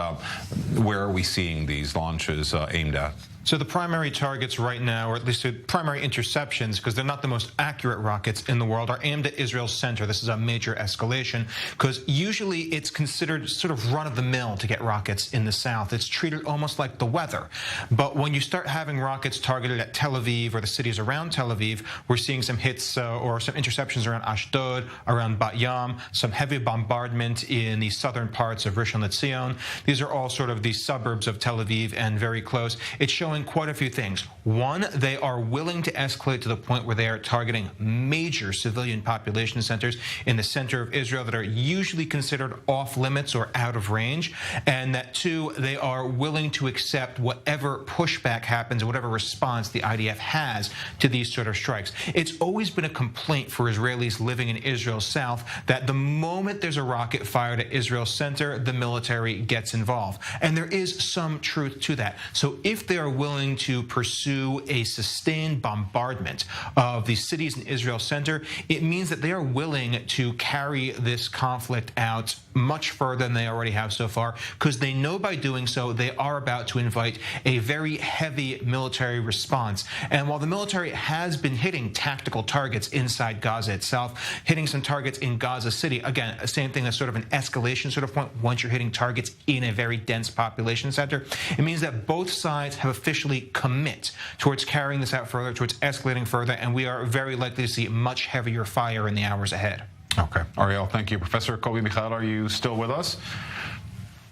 Where are we seeing these launches aimed at? So the primary targets right now, or at least the primary interceptions, because they're not the most accurate rockets in the world, are aimed at Israel's center. This is a major escalation, because usually it's considered sort of run-of-the-mill to get rockets in the south. It's treated almost like the weather. But when you start having rockets targeted at Tel Aviv or the cities around Tel Aviv, we're seeing some hits or some interceptions around Ashdod, around Bat Yam, some heavy bombardment in the southern parts of Rishon LeZion. These are all sort of the suburbs of Tel Aviv and very close. It's showing quite a few things. One, they are willing to escalate to the point where they are targeting major civilian population centers in the center of Israel that are usually considered off limits or out of range. And that, two, they are willing to accept whatever pushback happens, whatever response the IDF has to these sort of strikes. It's always been a complaint for Israelis living in Israel's south that the moment there's a rocket fired at Israel's center, the military gets involved. And there is some truth to that. So if they are willing to pursue a sustained bombardment of the cities in Israel's center, it means that they are willing to carry this conflict out much further than they already have so far, because they know by doing so they are about to invite a very heavy military response. And while the military has been hitting tactical targets inside Gaza itself, hitting some targets in Gaza City, again, same thing as sort of an escalation sort of point once you're hitting targets in a very dense population center, it means that both sides have officially commit towards carrying this out further, towards escalating further, and we are very likely to see much heavier fire in the hours ahead. Okay. Ariel, thank you. Professor Kobi Michael, are you still with us?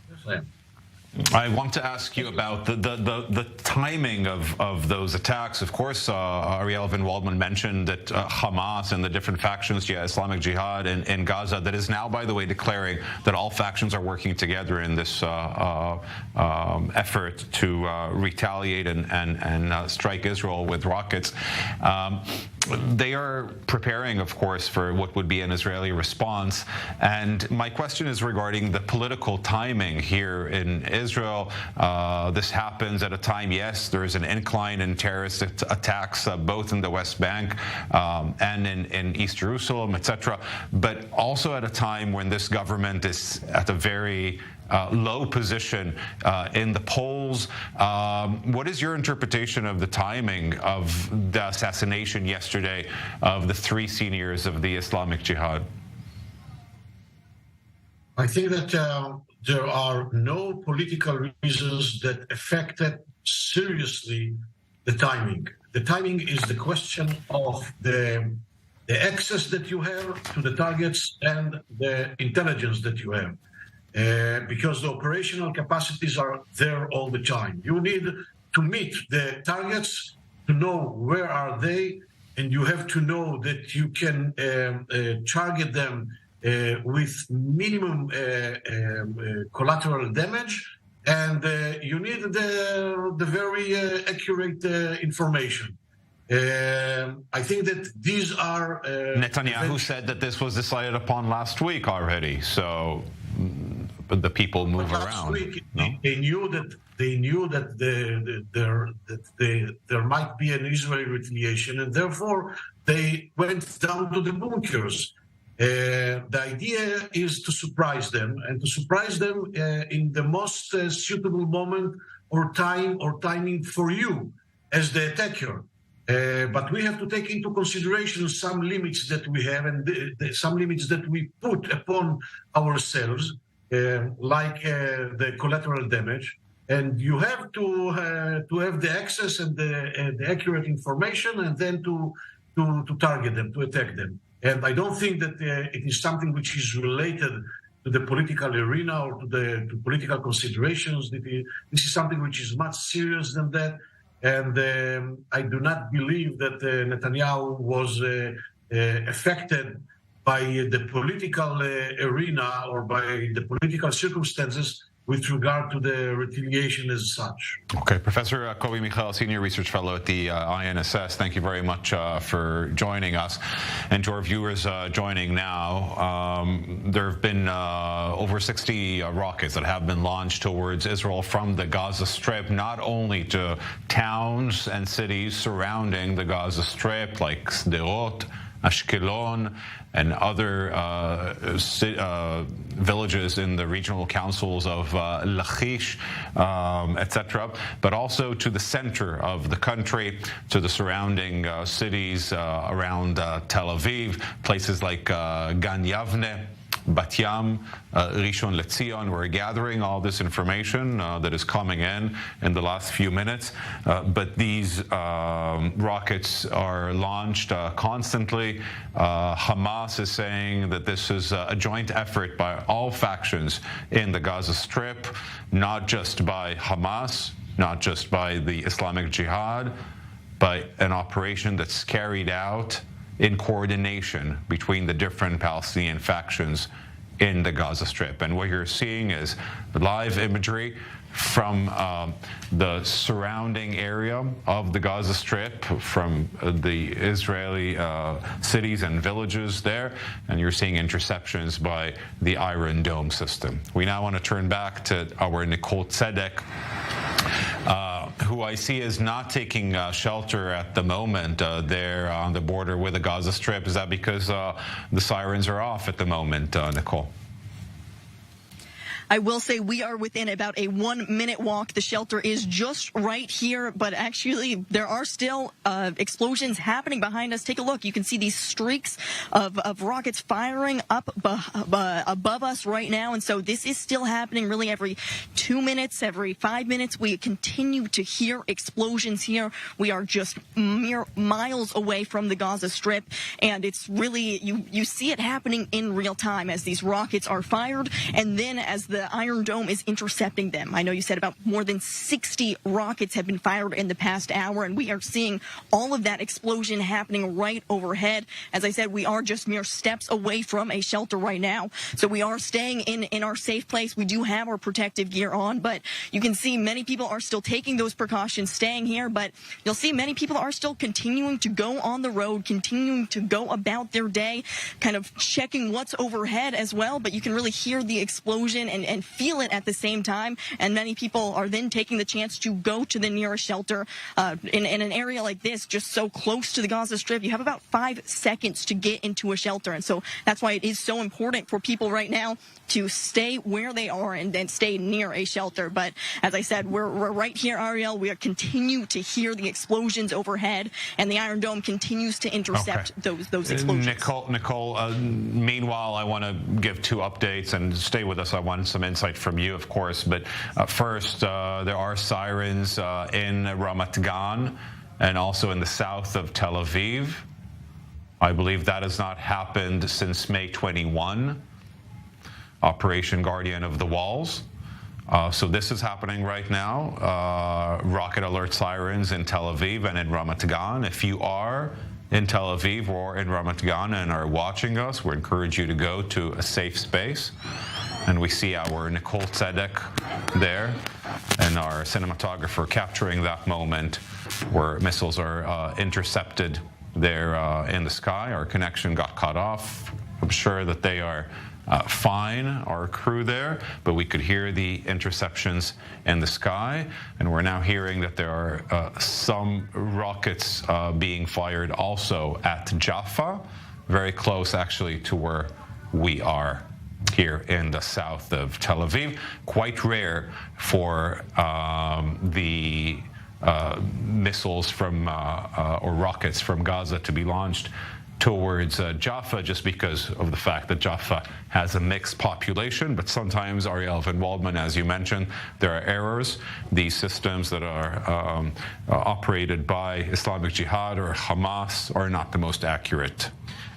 Yes, I am. I want to ask you about the timing of those attacks. Of course, Ariel Evan Waldman mentioned that Hamas and the different factions, Islamic Jihad in Gaza, that is now, by the way, declaring that all factions are working together in this effort to retaliate and strike Israel with rockets. They are preparing, of course, for what would be an Israeli response. And my question is regarding the political timing here in Israel. This happens at a time, yes, there is an incline in terrorist attacks, both in the West Bank and in East Jerusalem, etc., but also at a time when this government is at a very low position in the polls. What is your interpretation of the timing of the assassination yesterday of the 3 seniors of the Islamic Jihad? I think that there are no political reasons that affected seriously the timing. The timing is the question of the access that you have to the targets and the intelligence that you have. because the operational capacities are there all the time. You need to meet the targets, to know where are they, and you have to know that you can target them with minimum collateral damage, and you need the very accurate information. I think that these are... Netanyahu said that this was decided upon last week already, so the people move around. Last week, they knew that there might be an Israeli retaliation, and therefore they went down to the bunkers. The idea is to surprise them, and to surprise them in the most suitable moment or timing for you as the attacker. But we have to take into consideration some limits that we have, and some limits that we put upon ourselves, like the collateral damage. And you have to have the access and the accurate information, and then to target them, to attack them. And I don't think that it is something which is related to the political arena or to political considerations. This is something which is much serious than that. And I do not believe that Netanyahu was affected by the political arena or by the political circumstances with regard to the retaliation as such. Okay, Professor Kobi Michael, Senior Research Fellow at the INSS, thank you very much for joining us. And to our viewers joining now, there have been over 60 rockets that have been launched towards Israel from the Gaza Strip, not only to towns and cities surrounding the Gaza Strip like Sderot, Ashkelon, and other villages in the regional councils of Lachish, etc., but also to the center of the country, to the surrounding cities around Tel Aviv, places like Gan Yavne, Bat Yam, Rishon LeZion. We're gathering all this information that is coming in the last few minutes. But these rockets are launched constantly. Hamas is saying that this is a joint effort by all factions in the Gaza Strip, not just by Hamas, not just by the Islamic Jihad, but an operation that's carried out in coordination between the different Palestinian factions in the Gaza Strip. And what you're seeing is live imagery from the surrounding area of the Gaza Strip, from the Israeli cities and villages there, and you're seeing interceptions by the Iron Dome system. We now want to turn back to our Nicole Tzedek, who I see is not taking shelter at the moment there on the border with the Gaza Strip. Is that because the sirens are off at the moment, Nicole? I will say we are within about a 1-minute walk. The shelter is just right here, but actually there are still explosions happening behind us. Take a look. You can see these streaks of rockets firing up above us right now. And so this is still happening really every 2 minutes, every 5 minutes. We continue to hear explosions here. We are just mere miles away from the Gaza Strip. And it's really, you see it happening in real time as these rockets are fired. And then as the Iron Dome is intercepting them. I know you said about more than 60 rockets have been fired in the past hour, and we are seeing all of that explosion happening right overhead. As I said, we are just mere steps away from a shelter right now. So we are staying in our safe place. We do have our protective gear on, but you can see many people are still taking those precautions, staying here, but you'll see many people are still continuing to go on the road, continuing to go about their day, kind of checking what's overhead as well, but you can really hear the explosion and feel it at the same time. And many people are then taking the chance to go to the nearest shelter in an area like this, just so close to the Gaza Strip. You have about 5 seconds to get into a shelter. And so that's why it is so important for people right now to stay where they are and stay near a shelter. But as I said, we're right here, Ariel. We continue to hear the explosions overhead, and the Iron Dome continues to intercept those explosions. Nicole, meanwhile, I want to give 2 updates, and stay with us. I want some insight from you, of course. But first, there are sirens in Ramat Gan and also in the south of Tel Aviv. I believe that has not happened since May 21. Operation Guardian of the Walls. So this is happening right now. Rocket alert sirens in Tel Aviv and in Ramat Gan. If you are in Tel Aviv or in Ramat Gan and are watching us, we encourage you to go to a safe space. And we see our Nicole Tzedek there and our cinematographer capturing that moment where missiles are intercepted there in the sky. Our connection got cut off. I'm sure that they are fine, our crew there, but we could hear the interceptions in the sky, and we're now hearing that there are some rockets being fired also at Jaffa, very close actually to where we are here in the south of Tel Aviv. Quite rare for the missiles from or rockets from Gaza to be launched towards Jaffa, just because of the fact that Jaffa has a mixed population. But sometimes, Ariel Van Waldman, as you mentioned, there are errors. These systems that are operated by Islamic Jihad or Hamas are not the most accurate.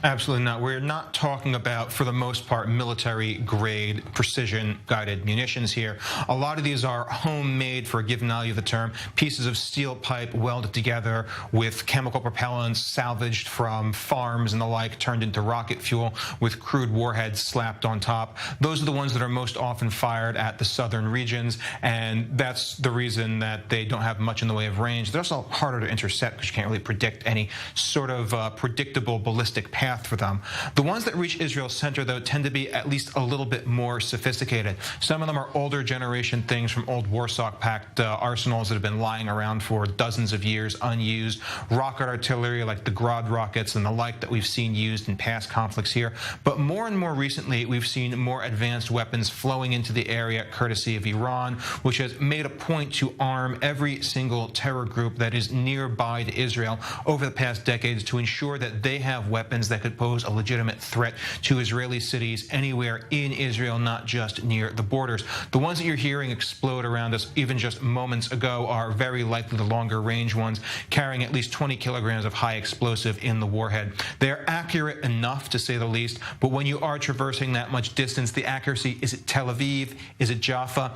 Absolutely not. We're not talking about, for the most part, military-grade, precision-guided munitions here. A lot of these are homemade, for a given value of the term, pieces of steel pipe welded together with chemical propellants salvaged from farms and the like, turned into rocket fuel with crude warheads slapped on top. Those are the ones that are most often fired at the southern regions, and that's the reason that they don't have much in the way of range. They're also harder to intercept because you can't really predict any sort of predictable ballistic path for them. The ones that reach Israel's center, though, tend to be at least a little bit more sophisticated. Some of them are older generation things from old Warsaw Pact arsenals that have been lying around for dozens of years unused. Rocket artillery like the Grad rockets and the like that we've seen used in past conflicts here. But more and more recently, we've seen more advanced weapons flowing into the area courtesy of Iran, which has made a point to arm every single terror group that is nearby to Israel over the past decades to ensure that they have weapons that could pose a legitimate threat to Israeli cities anywhere in Israel, not just near the borders. The ones that you're hearing explode around us even just moments ago are very likely the longer range ones, carrying at least 20 kilograms of high explosive in the warhead. They're accurate enough, to say the least, but when you are traversing that much distance, the accuracy, is it Tel Aviv? Is it Jaffa?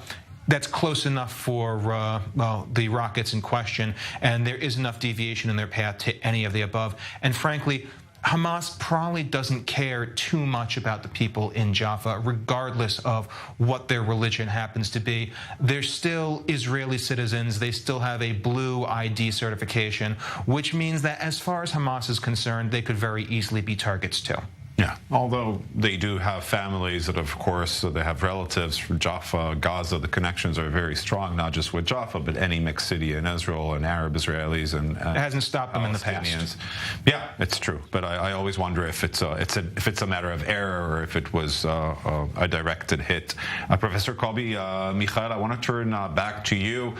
That's close enough for well, the rockets in question, and there is enough deviation in their path to any of the above. And frankly, Hamas probably doesn't care too much about the people in Jaffa, regardless of what their religion happens to be. They're still Israeli citizens. They still have a blue ID certification, which means that as far as Hamas is concerned, they could very easily be targets too. Yeah, although they do have families that, of course, they have relatives from Jaffa, Gaza. The connections are very strong, not just with Jaffa, but any mixed city in Israel and Arab Israelis and it hasn't stopped them in the past. Yeah, it's true, but I always wonder if it's a matter of error or if it was a directed hit. Professor Kobi Michael, I want to turn back to you.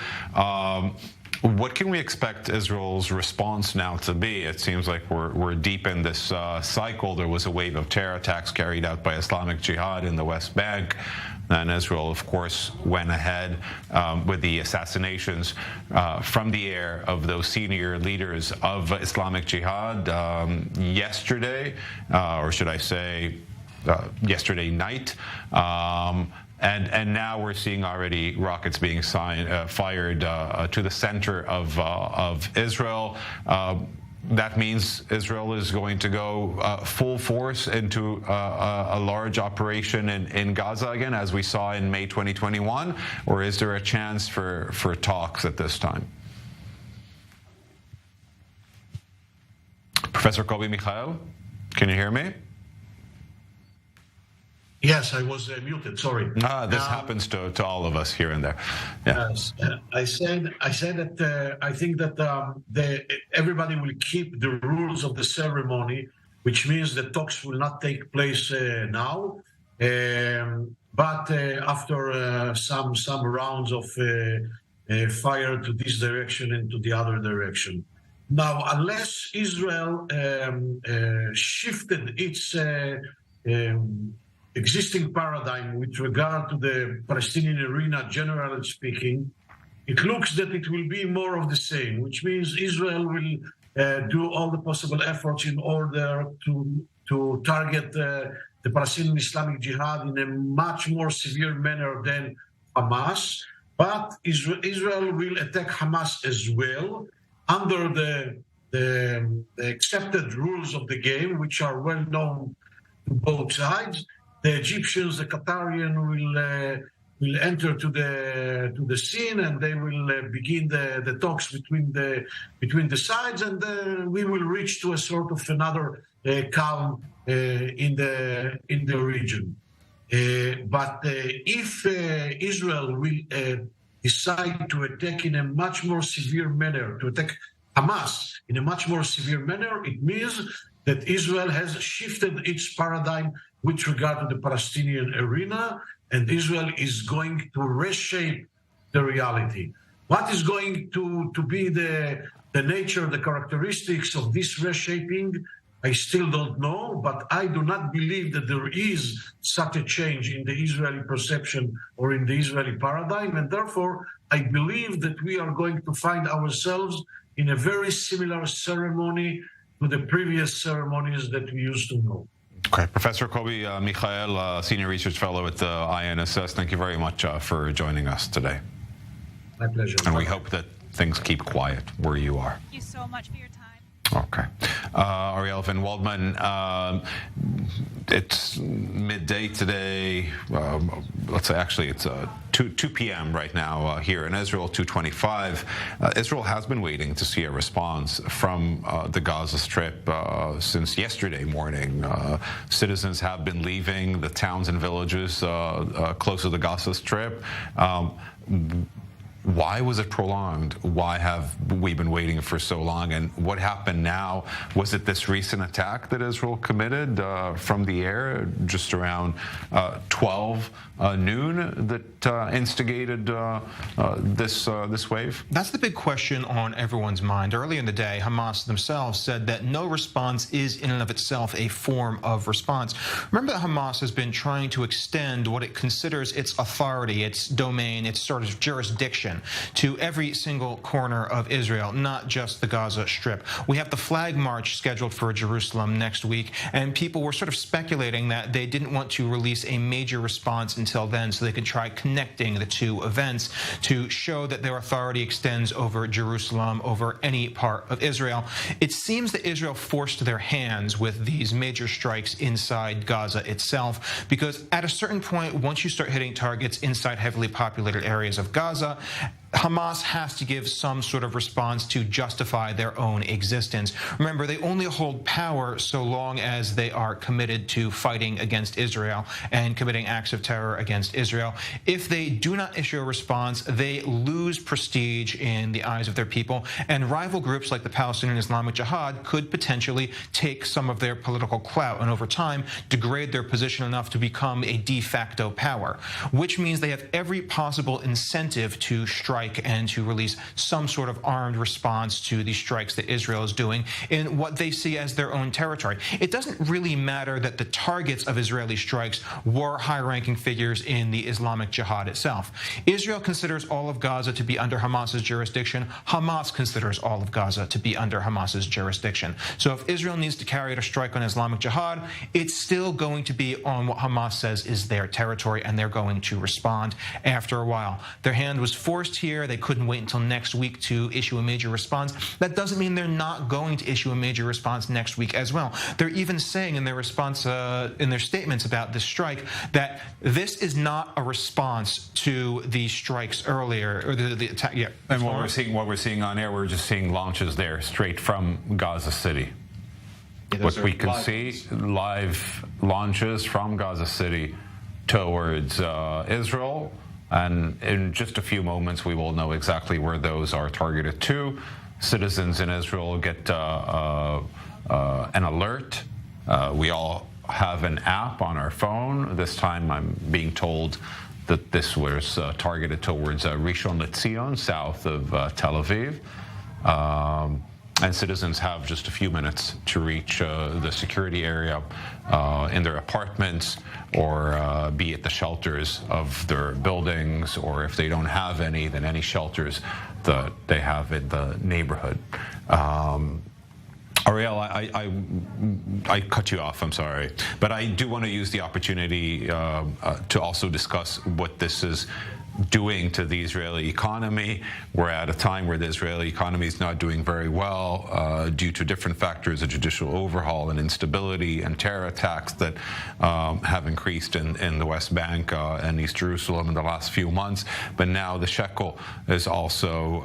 What can we expect Israel's response now to be? It seems like we're deep in this cycle. There was a wave of terror attacks carried out by Islamic Jihad in the West Bank. And Israel, of course, went ahead with the assassinations from the air of those senior leaders of Islamic Jihad yesterday, or should I say yesterday night. And now we're seeing already rockets being fired to the center of Israel. That means Israel is going to go full force into a large operation in Gaza again, as we saw in May 2021? Or is there a chance for talks at this time? Professor Kobi Michael, can you hear me? Yes, I was muted. Sorry. This happens to all of us here and there. Yeah. I said that I think that everybody will keep the rules of the ceremony, which means the talks will not take place now, but after some rounds of fire to this direction and to the other direction. Now, unless Israel shifted its existing paradigm with regard to the Palestinian arena, generally speaking, it looks that it will be more of the same, which means Israel will do all the possible efforts in order to target the Palestinian Islamic Jihad in a much more severe manner than Hamas. But Israel will attack Hamas as well under the accepted rules of the game, which are well known to both sides. The Egyptians, the Qatarian will enter to the scene, and they will begin the talks between the sides, and we will reach to a sort of another calm in the region. But if Israel will decide to attack in a much more severe manner, to attack Hamas in a much more severe manner, it means that Israel has shifted its paradigm with regard to the Palestinian arena, and Israel is going to reshape the reality. What is going to be the nature, the characteristics of this reshaping, I still don't know, but I do not believe that there is such a change in the Israeli perception or in the Israeli paradigm, and therefore I believe that we are going to find ourselves in a very similar ceremony to the previous ceremonies that we used to know. Okay, Professor Kobi Michael, Senior Research Fellow at the INSS, thank you very much for joining us today. My pleasure. And we hope that things keep quiet where you are. Thank you so much for your time. Okay. Ariel Van Waldman, it's midday today. Let's say actually it's 2 p.m. right now here in Israel, 2:25. Israel has been waiting to see a response from the Gaza Strip since yesterday morning. Citizens have been leaving the towns and villages close to the Gaza Strip. Why was it prolonged? Why have we been waiting for so long? And what happened now? Was it this recent attack that Israel committed from the air just around 12 noon that instigated this wave? That's the big question on everyone's mind. Early in the day, Hamas themselves said that no response is in and of itself a form of response. Remember that Hamas has been trying to extend what it considers its authority, its domain, its sort of jurisdiction to every single corner of Israel, not just the Gaza Strip. We have the flag march scheduled for Jerusalem next week, and people were sort of speculating that they didn't want to release a major response until then so they could try connecting the two events to show that their authority extends over Jerusalem, over any part of Israel. It seems that Israel forced their hands with these major strikes inside Gaza itself, because at a certain point, once you start hitting targets inside heavily populated areas of Gaza, Hamas has to give some sort of response to justify their own existence. Remember, they only hold power so long as they are committed to fighting against Israel and committing acts of terror against Israel. If they do not issue a response, they lose prestige in the eyes of their people, and rival groups like the Palestinian Islamic Jihad could potentially take some of their political clout and over time degrade their position enough to become a de facto power, which means they have every possible incentive to strike and to release some sort of armed response to the strikes that Israel is doing in what they see as their own territory. It doesn't really matter that the targets of Israeli strikes were high-ranking figures in the Islamic Jihad itself. Israel considers all of Gaza to be under Hamas's jurisdiction. Hamas considers all of Gaza to be under Hamas's jurisdiction. So if Israel needs to carry out a strike on Islamic Jihad, it's still going to be on what Hamas says is their territory, and they're going to respond after a while. Their hand was forced here. They couldn't wait until next week to issue a major response. That doesn't mean they're not going to issue a major response next week as well. They're even saying in their response, in their statements about this strike, that this is not a response to the strikes earlier, or the attack. Yeah. And what we're seeing on air, we're just seeing launches there straight from Gaza City. What we can see, live launches from Gaza City towards Israel. And in just a few moments, we will know exactly where those are targeted to. Citizens in Israel get an alert. We all have an app on our phone. This time I'm being told that this was targeted towards Rishon LeZion, south of Tel Aviv. And citizens have just a few minutes to reach the security area in their apartments, or be at the shelters of their buildings, or if they don't have any, then any shelters that they have in the neighborhood. Ariel, I cut you off, I'm sorry. But I do want to use the opportunity to also discuss what this is doing to the Israeli economy. We're at a time where the Israeli economy is not doing very well due to different factors, a judicial overhaul and instability and terror attacks that have increased in the West Bank and East Jerusalem in the last few months. But now the shekel is also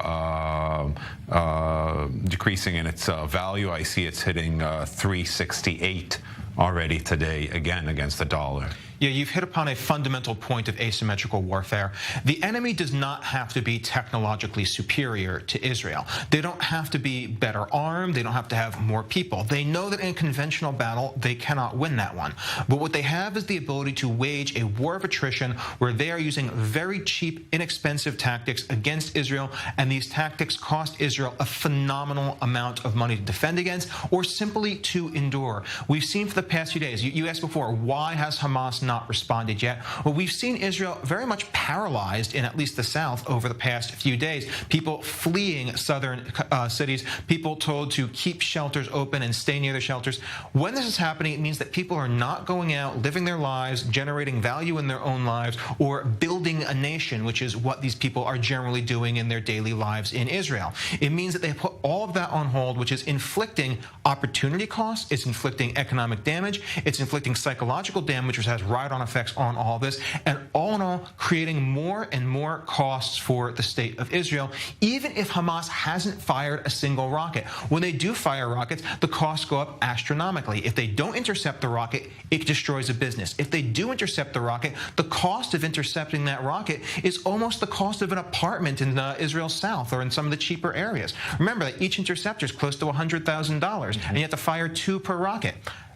decreasing in its value. I see it's hitting 368 already today, again, against the dollar. Yeah, you've hit upon a fundamental point of asymmetrical warfare. The enemy does not have to be technologically superior to Israel. They don't have to be better armed. They don't have to have more people. They know that in a conventional battle, they cannot win that one. But what they have is the ability to wage a war of attrition where they are using very cheap, inexpensive tactics against Israel, and these tactics cost Israel a phenomenal amount of money to defend against or simply to endure. We've seen for the past few days, you asked before, why has Hamas not responded yet? Well, we've seen Israel very much paralyzed in at least the south over the past few days. People fleeing southern cities, people told to keep shelters open and stay near their shelters. When this is happening, it means that people are not going out, living their lives, generating value in their own lives, or building a nation, which is what these people are generally doing in their daily lives in Israel. It means that they put all of that on hold, which is inflicting opportunity costs, it's inflicting economic damage, it's inflicting psychological damage, which has ride-on effects on all this, and all in all, creating more and more costs for the state of Israel, even if Hamas hasn't fired a single rocket. When they do fire rockets, the costs go up astronomically. If they don't intercept the rocket, it destroys a business. If they do intercept the rocket, the cost of intercepting that rocket is almost the cost of an apartment in Israel's south or in some of the cheaper areas. Remember that each interceptor is close to $100,000, and you have to fire 2 per rocket.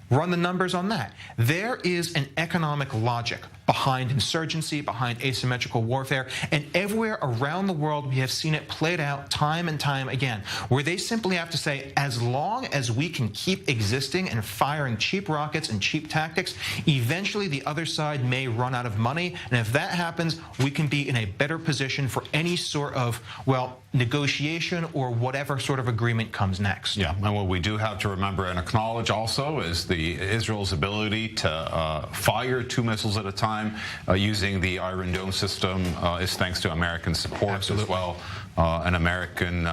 Run the numbers on that. There is an economic logic behind insurgency, behind asymmetrical warfare, and everywhere around the world we have seen it played out time and time again, where they simply have to say, as long as we can keep existing and firing cheap rockets and cheap tactics, eventually the other side may run out of money, and if that happens, we can be in a better position for any sort of, well, negotiation or whatever sort of agreement comes next. Yeah, and what we do have to remember and acknowledge also is Israel's ability to fire 2 missiles at a time using the Iron Dome system is thanks to American support as well, and American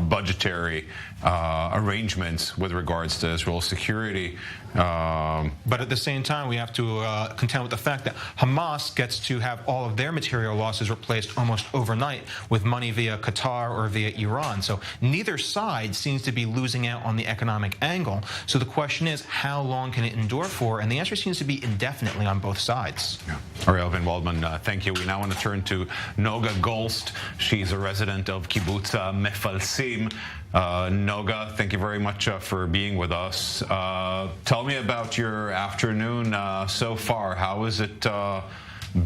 budgetary arrangements with regards to Israel's security. But at the same time, we have to contend with the fact that Hamas gets to have all of their material losses replaced almost overnight with money via Qatar or via Iran. So neither side seems to be losing out on the economic angle. So the question is, how long can it endure for? And the answer seems to be indefinitely on both sides. Yeah. Ariel Van Waldman, thank you. We now want to turn to Noga Golst. She's a resident of Kibbutz Mefalsim. Noga, thank you very much for being with us. Tell me about your afternoon so far. How has it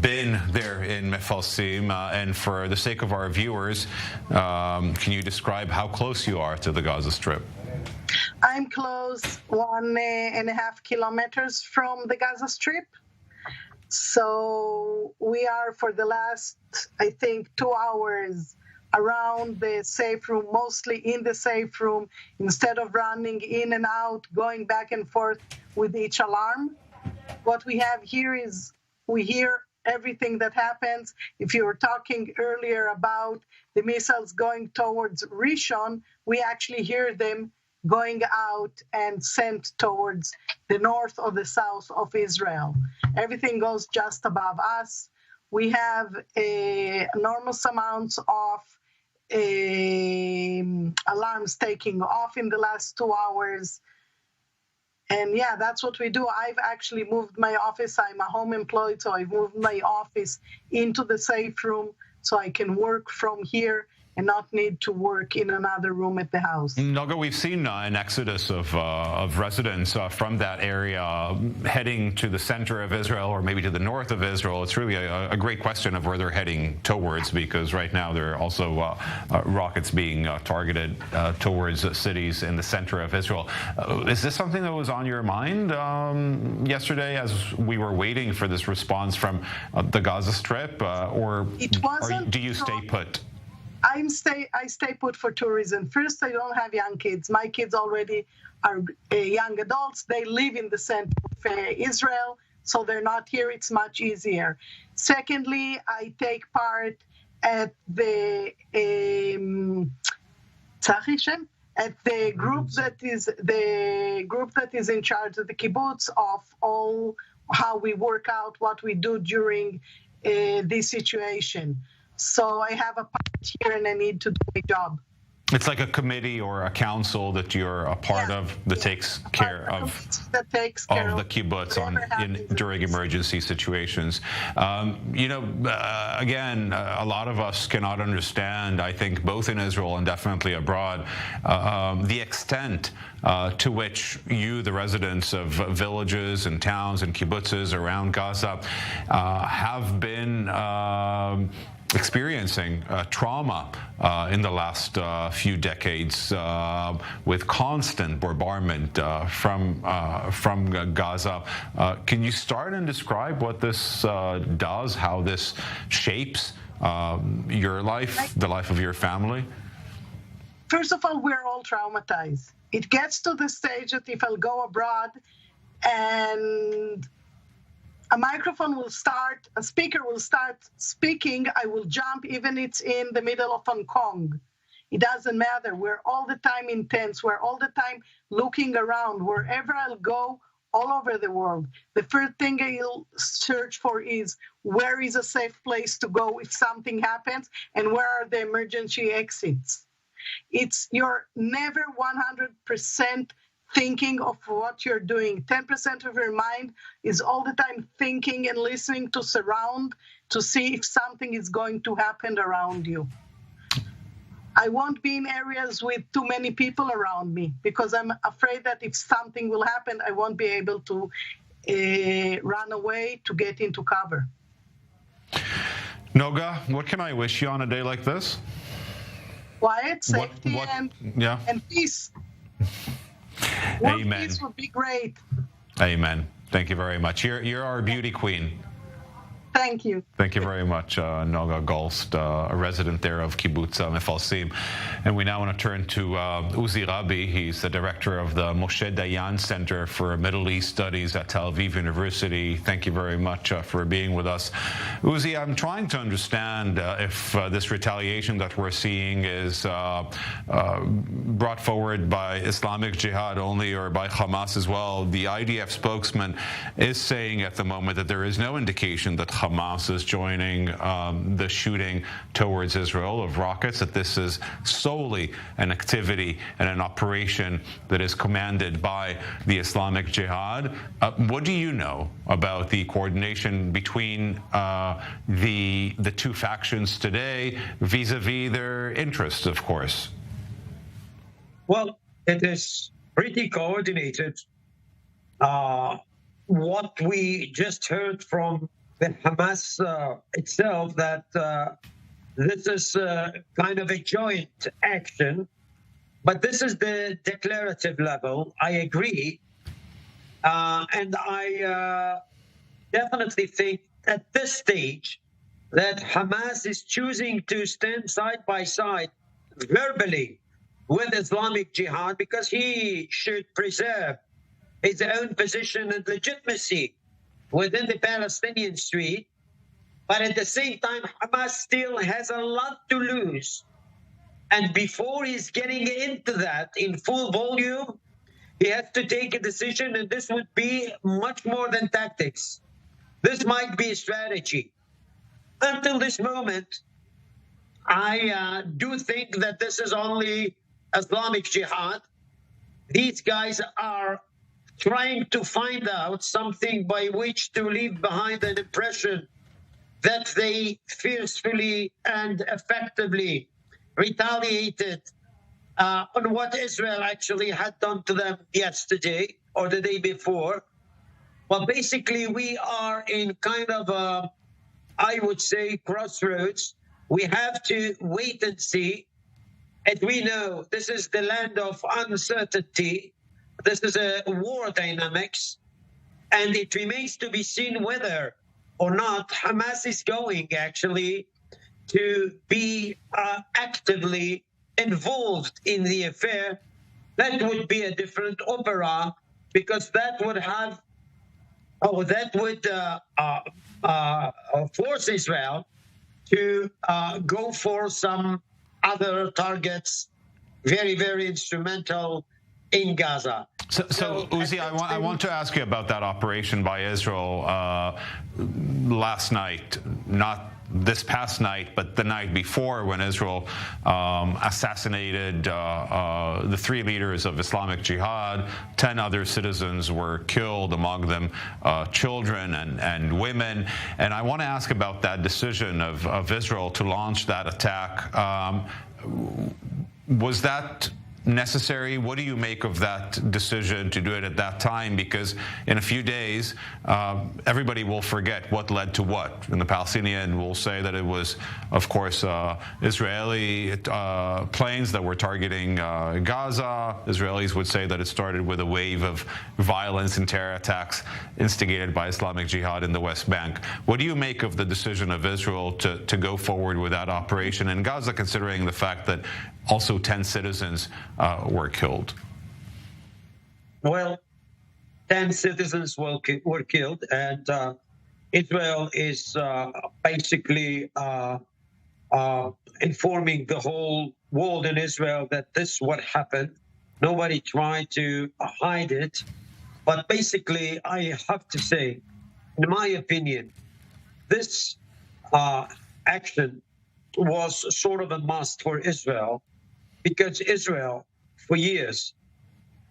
been there in Mefalsim? And for the sake of our viewers, can you describe how close you are to the Gaza Strip? I'm close 1.5 kilometers from the Gaza Strip. So we are for the last, I think, 2 hours around the safe room, mostly in the safe room, instead of running in and out, going back and forth with each alarm. What we have here is we hear everything that happens. If you were talking earlier about the missiles going towards Rishon, we actually hear them going out and sent towards the north or the south of Israel. Everything goes just above us. We have enormous amounts of alarms taking off in the last 2 hours. And yeah, that's what we do. I've actually moved my office. I'm a home employee, so I've moved my office into the safe room so I can work from here and not need to work in another room at the house. Noga, we've seen an exodus of residents from that area heading to the center of Israel or maybe to the north of Israel. It's really a great question of where they're heading towards, because right now there are also rockets being targeted towards cities in the center of Israel. Is this something that was on your mind yesterday as we were waiting for this response from the Gaza Strip, or it wasn't, do you stay put? I stay put for two reasons. First, I don't have young kids. My kids already are young adults. They live in the center of Israel, so they're not here. It's much easier. Secondly, I take part at the group that is in charge of the kibbutz of all how we work out what we do during this situation. So I have a part here and I need to do my job. It's like a committee or a council that you're a part of that takes care of the kibbutz during emergency situations. Again, a lot of us cannot understand, I think, both in Israel and definitely abroad, the extent to which you, the residents of villages and towns and kibbutzes around Gaza, have been experiencing trauma in the last few decades with constant bombardment from Gaza. Can you start and describe what this does, how this shapes your life, the life of your family? First of all, we're all traumatized. It gets to the stage that if I'll go abroad and a speaker will start speaking, I will jump, even it's in the middle of Hong Kong. It doesn't matter. We're all the time intense. We're all the time looking around. Wherever I'll go, all over the world, the first thing I'll search for is where is a safe place to go if something happens, and where are the emergency exits. You're never 100% thinking of what you're doing. 10% of your mind is all the time thinking and listening to surround to see if something is going to happen around you. I won't be in areas with too many people around me because I'm afraid that if something will happen, I won't be able to run away to get into cover. Noga, what can I wish you on a day like this? Quiet, safety, and peace. Amen. Peace would be great. Amen. Thank you very much. You're our beauty queen. Thank you. Thank you very much, Noga Golst, a resident there of Kibbutz Mefalsim. And we now want to turn to Uzi Rabi. He's the director of the Moshe Dayan Center for Middle East Studies at Tel Aviv University. Thank you very much for being with us. Uzi, I'm trying to understand if this retaliation that we're seeing is brought forward by Islamic Jihad only or by Hamas as well. The IDF spokesman is saying at the moment that there is no indication that Hamas is joining the shooting towards Israel of rockets, that this is solely an activity and an operation that is commanded by the Islamic Jihad. What do you know about the coordination between the two factions today vis-a-vis their interests, of course? Well, it is pretty coordinated. What we just heard from the Hamas itself, that this is kind of a joint action, but this is the declarative level. I agree. And I definitely think at this stage that Hamas is choosing to stand side by side verbally with Islamic Jihad because he should preserve his own position and legitimacy within the Palestinian street, but at the same time, Hamas still has a lot to lose. And before he's getting into that in full volume, he has to take a decision, and this would be much more than tactics. This might be a strategy. Until this moment, I do think that this is only Islamic Jihad. These guys are trying to find out something by which to leave behind an impression that they fiercely and effectively retaliated on what Israel actually had done to them yesterday or the day before. Well, basically, we are in kind of a, I would say, crossroads. We have to wait and see. And we know this is the land of uncertainty. This is a war dynamics, and it remains to be seen whether or not Hamas is going actually to be actively involved in the affair, that would be a different opera, because that would have, force Israel to go for some other targets, very, very instrumental in Gaza. So Uzi, I want to ask you about that operation by Israel last night, not this past night, but the night before, when Israel assassinated the 3 leaders of Islamic Jihad. 10 other citizens were killed, among them children and women. And I want to ask about that decision of Israel to launch that attack. Was that necessary? What do you make of that decision to do it at that time? Because in a few days, everybody will forget what led to what. And the Palestinian will say that it was, of course, Israeli planes that were targeting Gaza. Israelis would say that it started with a wave of violence and terror attacks instigated by Islamic Jihad in the West Bank. What do you make of the decision of Israel to go forward with that operation in Gaza, considering the fact that also 10 citizens were killed? Well, 10 citizens were killed, and Israel is basically informing the whole world in Israel that this is what happened. Nobody tried to hide it. But basically, I have to say, in my opinion, this action was sort of a must for Israel, because Israel, for years,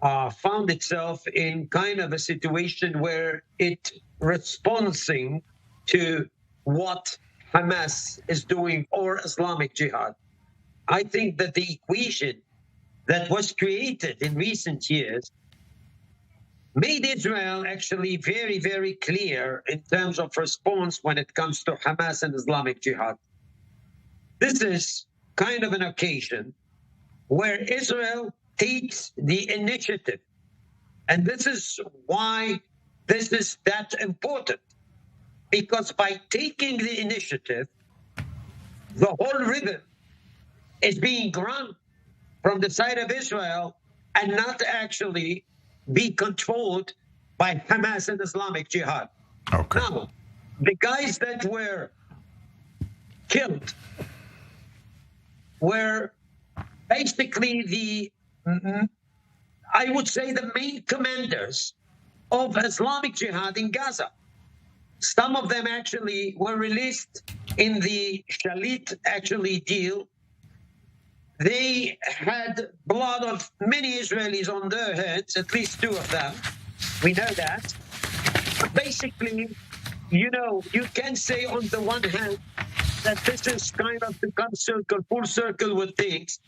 found itself in kind of a situation where it responding to what Hamas is doing or Islamic Jihad. I think that the equation that was created in recent years made Israel actually very, very clear in terms of response when it comes to Hamas and Islamic Jihad. This is kind of an occasion where Israel takes the initiative. And this is why this is that important. Because by taking the initiative, the whole rhythm is being run from the side of Israel and not actually be controlled by Hamas and Islamic Jihad. Okay. Now, the guys that were killed were basically I would say, the main commanders of Islamic Jihad in Gaza. Some of them actually were released in the Shalit deal. They had blood of many Israelis on their heads, at least 2 of them. We know that. But basically, you can say on the one hand that this is kind of to come full circle with things.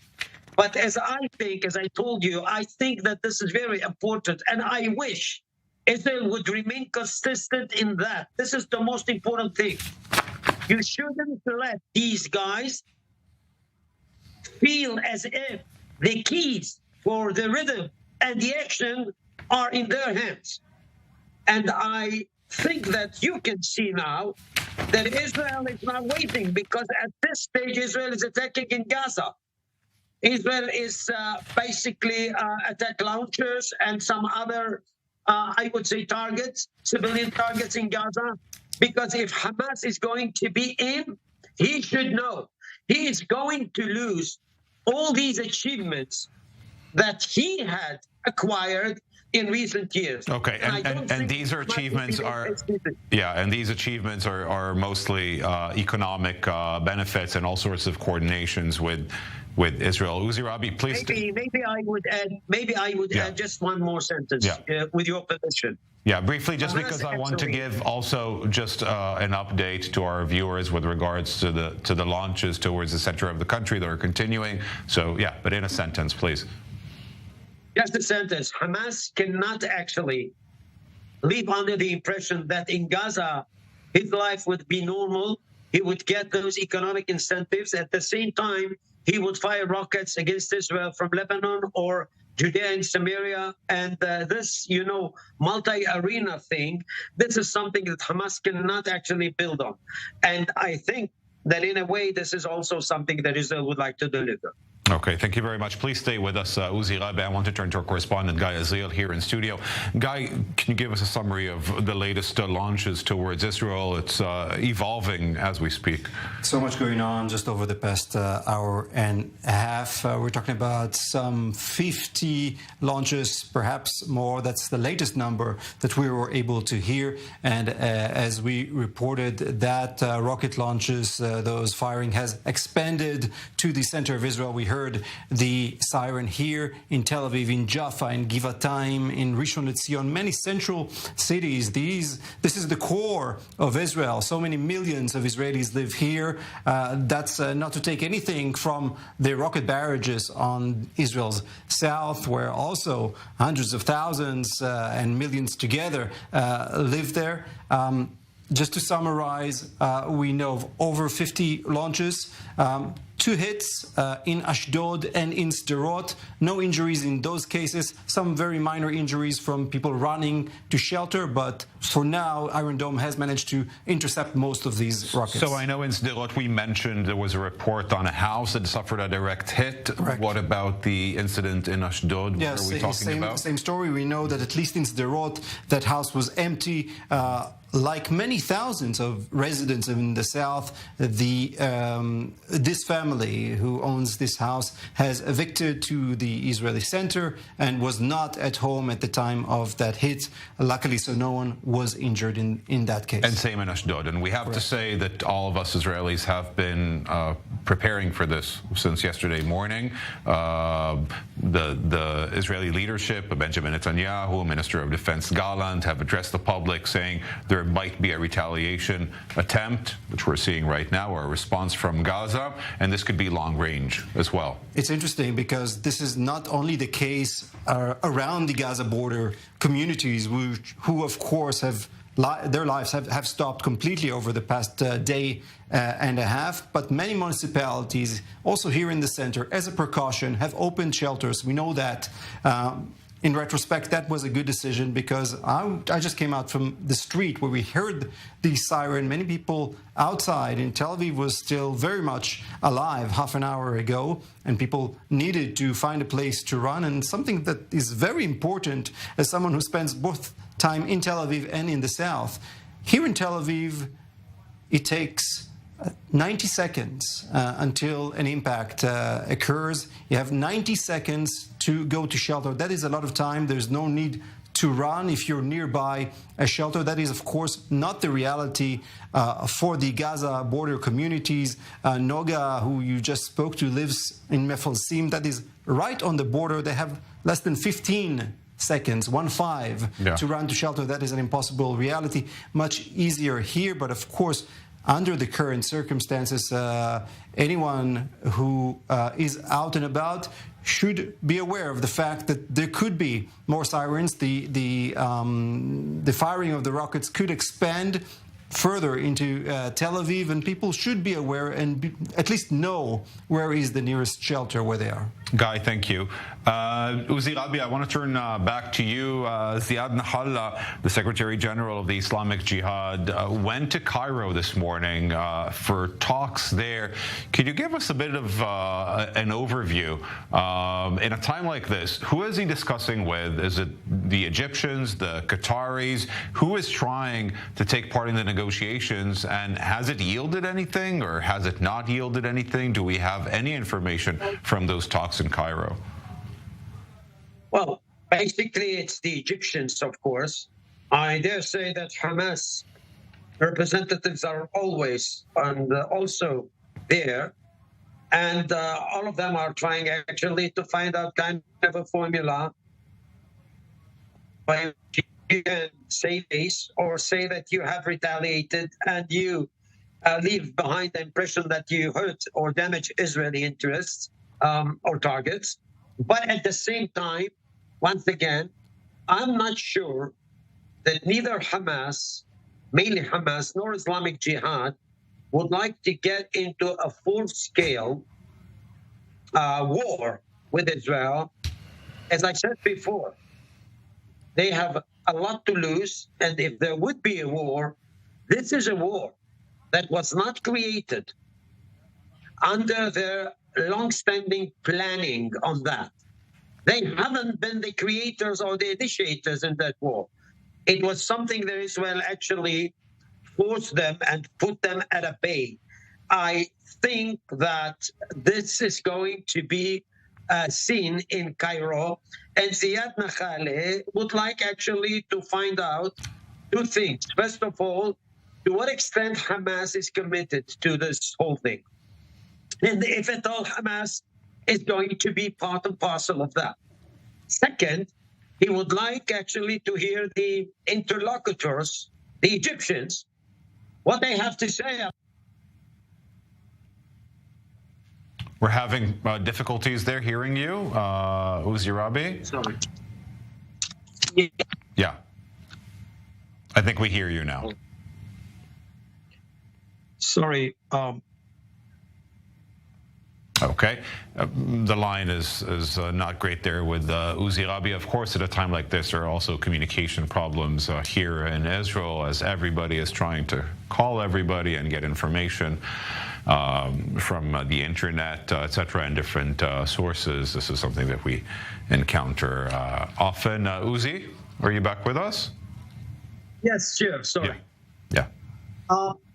But as I told you, I think that this is very important. And I wish Israel would remain consistent in that. This is the most important thing. You shouldn't let these guys feel as if the keys for the rhythm and the action are in their hands. And I think that you can see now that Israel is not waiting, because at this stage, Israel is attacking in Gaza. Israel is basically attack launchers and some other, I would say, targets, civilian targets in Gaza. Because if Hamas is going to be in, he should know he is going to lose all these achievements that he had acquired in recent years. Okay, and these are achievements are mostly economic benefits and all sorts of coordinations with Israel. Uzi Rabi, please. Maybe I would add just one more sentence with your permission. Yeah, briefly, just because I want to give also just an update to our viewers with regards to the launches towards the center of the country that are continuing. So yeah, but in a sentence, please. Just a sentence. Hamas cannot actually live under the impression that in Gaza his life would be normal. He would get those economic incentives. At the same time, he would fire rockets against Israel from Lebanon or Judea and Samaria. And this, multi-arena thing, this is something that Hamas cannot actually build on. And I think that in a way, this is also something that Israel would like to deliver. Okay, thank you very much. Please stay with us, Uzi Rabi. I want to turn to our correspondent, Guy Azil, here in studio. Guy, can you give us a summary of the latest launches towards Israel? It's evolving as we speak. So much going on just over the past hour and a half. We're talking about some 50 launches, perhaps more. That's the latest number that we were able to hear. And as we reported, that rocket launches, those firing has expanded to the center of Israel. We heard the siren here in Tel Aviv, in Jaffa, in Givatayim, in Rishon LeZion, many central cities. This is the core of Israel. So many millions of Israelis live here. That's not to take anything from the rocket barrages on Israel's south, where also hundreds of thousands and millions together live there. Just to summarize, we know of over 50 launches, 2 hits in Ashdod and in Sderot. No injuries in those cases. Some very minor injuries from people running to shelter, but for now, Iron Dome has managed to intercept most of these rockets. So I know in Sderot we mentioned there was a report on a house that suffered a direct hit. Correct. What about the incident in Ashdod? Yes, what are we talking about? Same story. We know that at least in Sderot, that house was empty. Like many thousands of residents in the south, this family who owns this house has evicted to the Israeli center and was not at home at the time of that hit. Luckily, so no one was injured in that case. And same in Ashdod. And we have to say that all of us Israelis have been preparing for this since yesterday morning. The Israeli leadership, Benjamin Netanyahu, Minister of Defense Gallant, have addressed the public saying there might be a retaliation attempt, which we're seeing right now, or a response from Gaza, and this could be long range as well. It's interesting because this is not only the case around the Gaza border communities, who of course have their lives have stopped completely over the past day and a half, but many municipalities also here in the center, as a precaution, have opened shelters. We know that. In retrospect, that was a good decision because I just came out from the street where we heard the siren. Many people outside in Tel Aviv was still very much alive half an hour ago, and people needed to find a place to run. And something that is very important as someone who spends both time in Tel Aviv and in the south. Here in Tel Aviv, it takes 90 seconds until an impact occurs. You have 90 seconds to go to shelter. That is a lot of time. There's no need to run if you're nearby a shelter. That is, of course, not the reality for the Gaza border communities. Noga, who you just spoke to, lives in Mefalsim. That is right on the border. They have less than 15 seconds, 15, to run to shelter. That is an impossible reality. Much easier here, but of course, under the current circumstances, anyone who is out and about should be aware of the fact that there could be more sirens. The firing of the rockets could expand further into Tel Aviv, and people should be aware and at least know where is the nearest shelter where they are. Guy, thank you. Uzi Rabi, I want to turn back to you. Ziad Nahalla, the Secretary General of the Islamic Jihad, went to Cairo this morning for talks there. Could you give us a bit of an overview? In a time like this, who is he discussing with? Is it the Egyptians, the Qataris? Who is trying to take part in the negotiations, and has it yielded anything, or has it not yielded anything? Do we have any information from those talks in Cairo? Well, basically, it's the Egyptians, of course. I dare say that Hamas representatives are always and also there, and all of them are trying actually to find out kind of a formula by you can say this or say that you have retaliated and you leave behind the impression that you hurt or damage Israeli interests or targets. But at the same time, once again, I'm not sure that neither Hamas, mainly Hamas, nor Islamic Jihad would like to get into a full-scale war with Israel. As I said before, they have a lot to lose, and if there would be a war, this is a war that was not created under their long-standing planning on that. They haven't been the creators or the initiators in that war. It was something that Israel actually forced them and put them at a bay. I think that this is going to be seen in Cairo, and Ziad Nakhaleh would like actually to find out two things. First of all, to what extent Hamas is committed to this whole thing. And if at all Hamas is going to be part and parcel of that. Second, he would like actually to hear the interlocutors, the Egyptians, what they have to say. We're having difficulties there hearing you, Uzi Rabi. Sorry. Yeah. I think we hear you now. Sorry. Okay. The line is not great there with Uzi Rabi. Of course, at a time like this, there are also communication problems here in Israel, as everybody is trying to call everybody and get information from the internet, etc., and different sources. This is something that we encounter often. Uzi, are you back with us? Yes, sure. Sorry. Yeah.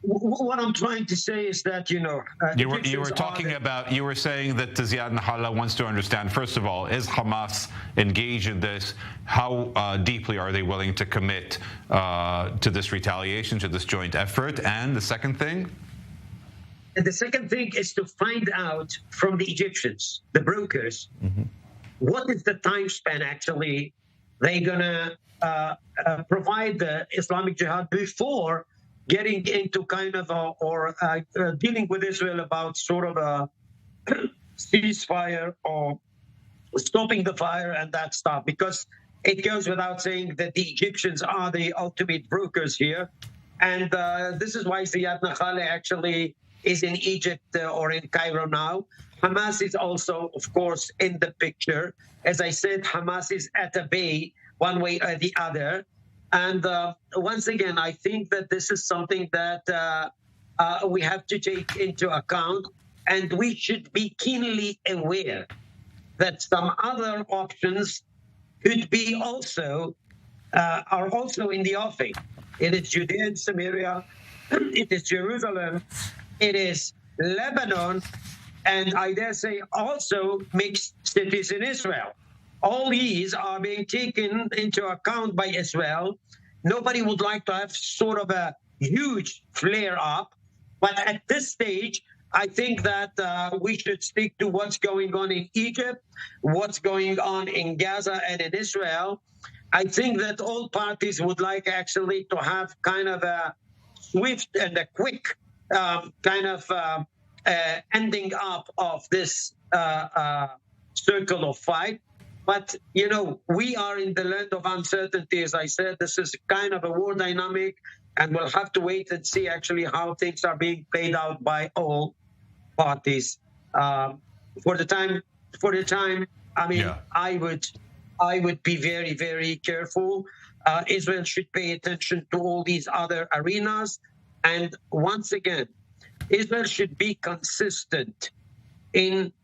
What I'm trying to say is that, you were talking about, you were saying that Ziad Nakhaleh wants to understand, first of all, is Hamas engaged in this? How deeply are they willing to commit to this retaliation, to this joint effort? And the second thing? And the second thing is to find out from the Egyptians, the brokers, what is the time span actually they're going to provide the Islamic Jihad before getting into kind of dealing with Israel about sort of a ceasefire or stopping the fire and that stuff, because it goes without saying that the Egyptians are the ultimate brokers here. And this is why Ziad Nakhaleh actually is in Egypt or in Cairo now. Hamas is also, of course, in the picture. As I said, Hamas is at a bay one way or the other. And once again, I think that this is something that we have to take into account, and we should be keenly aware that some other options could be also are also in the offing. It is Judea and Samaria, it is Jerusalem, it is Lebanon, and I dare say also mixed cities in Israel. All these are being taken into account by Israel. Nobody would like to have sort of a huge flare-up, but at this stage, I think that we should stick to what's going on in Egypt, what's going on in Gaza and in Israel. I think that all parties would like actually to have kind of a swift and a quick kind of ending up of this circle of fight. But, we are in the land of uncertainty. As I said, this is kind of a war dynamic, and we'll have to wait and see actually how things are being played out by all parties. For the time, I mean, yeah. I would be very, very careful. Israel should pay attention to all these other arenas. And once again, Israel should be consistent in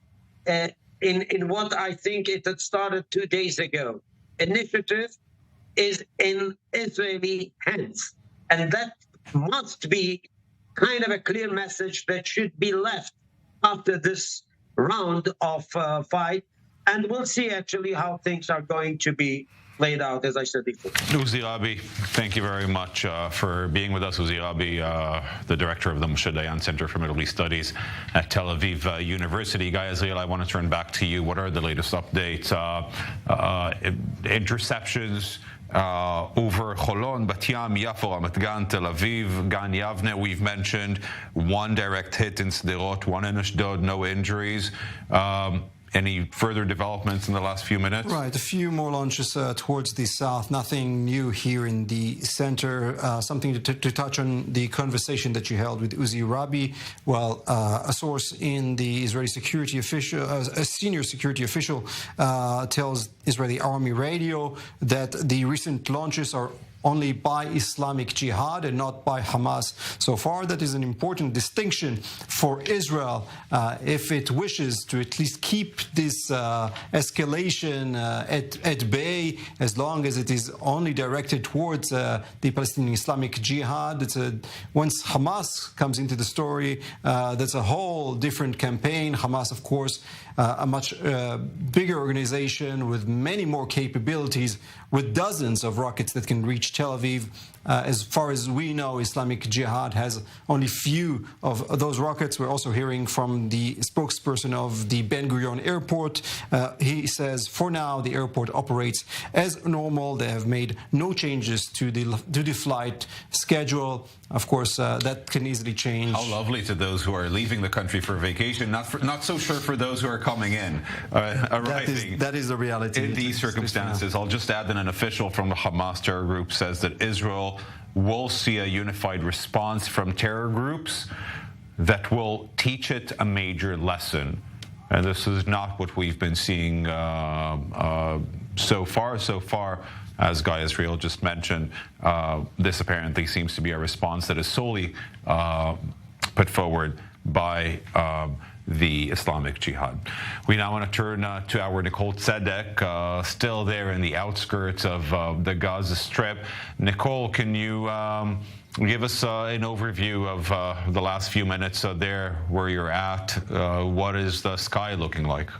what I think it had started 2 days ago. Initiative is in Israeli hands. And that must be kind of a clear message that should be left after this round of fight. And we'll see actually how things are going to be played out, as I said before. Uzi Rabi, thank you very much for being with us. Uzi Rabi, the director of the Moshe Dayan Center for Middle East Studies at Tel Aviv University. Guy Azriel, I want to turn back to you. What are the latest updates? Interceptions over Cholon, Bat Yam, Yafo, Ramat Gan, Tel Aviv, Gan Yavne. We've mentioned one direct hit in Sderot, one in Ashdod, no injuries. Any further developments in the last few minutes? Right, a few more launches towards the south. Nothing new here in the center. Something to touch on the conversation that you held with Uzi Rabi. Well, a source in the Israeli security official, a senior security official, tells Israeli Army radio that the recent launches are only by Islamic Jihad and not by Hamas so far. That is an important distinction for Israel if it wishes to at least keep this escalation at bay, as long as it is only directed towards the Palestinian Islamic Jihad. Once Hamas comes into the story, that's a whole different campaign. Hamas, of course, a much bigger organization with many more capabilities, with dozens of rockets that can reach Tel Aviv. As far as we know, Islamic Jihad has only few of those rockets. We're also hearing from the spokesperson of the Ben Gurion airport. He says, for now, the airport operates as normal. They have made no changes to the flight schedule. Of course, that can easily change. How lovely to those who are leaving the country for vacation. Not so sure for those who are coming in, arriving. That is the reality. In these circumstances, I'll just add that an official from the Hamas terror group says that Israel will see a unified response from terror groups that will teach it a major lesson. And this is not what we've been seeing so far. So far, as Guy Israel just mentioned, this apparently seems to be a response that is solely put forward by the Islamic Jihad. We now want to turn to our Nicole Tzedek, still there in the outskirts of the Gaza Strip. Nicole, can you give us an overview of the last few minutes there, where you're at? What is the sky looking like?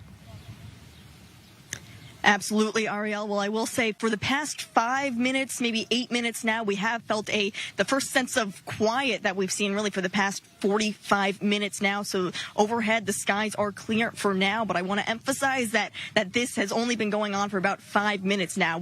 Absolutely, Ariel. Well, I will say for the past 5 minutes, maybe 8 minutes now, we have felt the first sense of quiet that we've seen really for the past 45 minutes now. So overhead, the skies are clear for now. But I want to emphasize that this has only been going on for about 5 minutes now,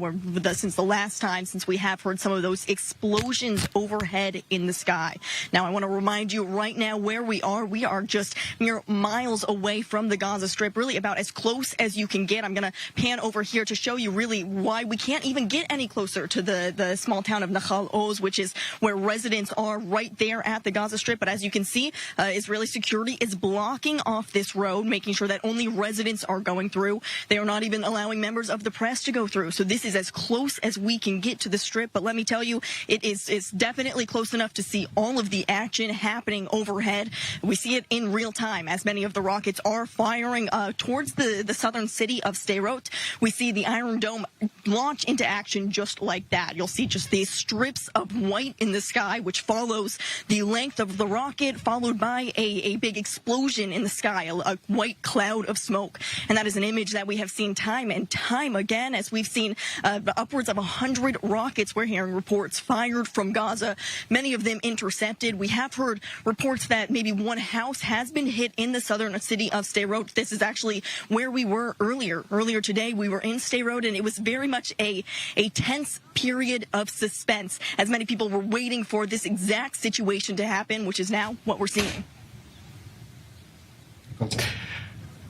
since the last time, since we have heard some of those explosions overhead in the sky. Now, I want to remind you right now where we are. We are just mere miles away from the Gaza Strip, really about as close as you can get. I'm going to pan over here to show you really why we can't even get any closer to the small town of Nahal Oz, which is where residents are right there at the Gaza Strip. But as you can see, Israeli security is blocking off this road, making sure that only residents are going through. They are not even allowing members of the press to go through. So this is as close as we can get to the Strip. But let me tell you, it's definitely close enough to see all of the action happening overhead. We see it in real time as many of the rockets are firing towards the southern city of Sderot. We see the Iron Dome launch into action just like that. You'll see just these strips of white in the sky, which follows the length of the rocket, followed by a big explosion in the sky, a white cloud of smoke. And that is an image that we have seen time and time again, as we've seen upwards of 100 rockets. We're hearing reports fired from Gaza, many of them intercepted. We have heard reports that maybe one house has been hit in the southern city of Sderot. This is actually where we were earlier. Earlier today, we were in Sderot, and it was very much a tense period of suspense as many people were waiting for this exact situation to happen, which is now what we're seeing.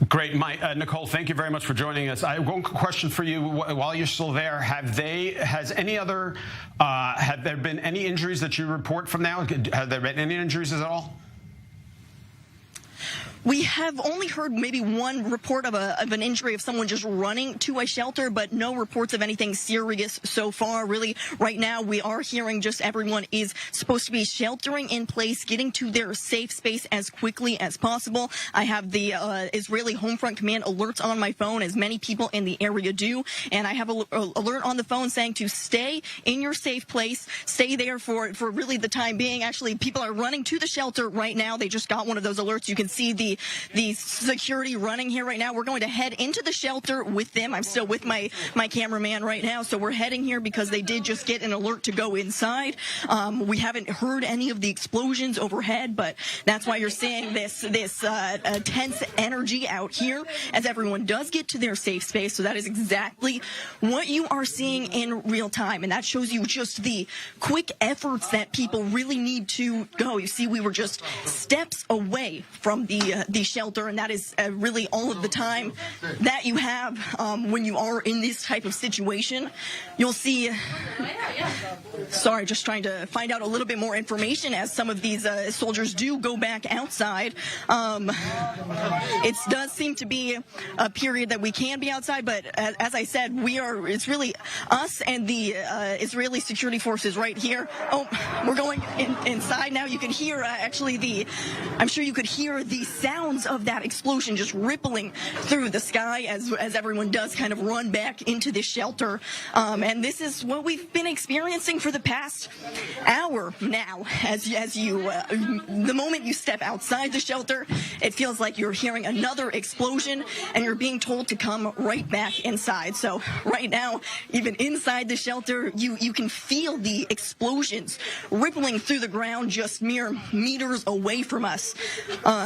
Great. Nicole, thank you very much for joining us. I have one question for you while you're still there. Have there been any injuries that you report from now? Have there been any injuries at all? We have only heard maybe one report of an injury of someone just running to a shelter, but no reports of anything serious so far. Really, right now, we are hearing just everyone is supposed to be sheltering in place, getting to their safe space as quickly as possible. I have the Israeli Homefront Command alerts on my phone, as many people in the area do, and I have an alert on the phone saying to stay in your safe place, stay there for really the time being. Actually, people are running to the shelter right now. They just got one of those alerts. You can see the security running here right now. We're going to head into the shelter with them. I'm still with my cameraman right now, so we're heading here because they did just get an alert to go inside. We haven't heard any of the explosions overhead, but that's why you're seeing this tense energy out here as everyone does get to their safe space. So that is exactly what you are seeing in real time, and that shows you just the quick efforts that people really need to go. You see, we were just steps away from the the shelter, and that is really all of the time that you have when you are in this type of situation. You'll see, sorry, just trying to find out a little bit more information as some of these soldiers do go back outside. It does seem to be a period that we can be outside, but as I said, it's really us and the Israeli security forces right here. Oh, we're going inside now. You can hear I'm sure you could hear the sounds of that explosion just rippling through the sky as everyone does kind of run back into this shelter. And this is what we've been experiencing for the past hour now. As you, the moment you step outside the shelter, it feels like you're hearing another explosion and you're being told to come right back inside. So right now, even inside the shelter, you can feel the explosions rippling through the ground just mere meters away from us.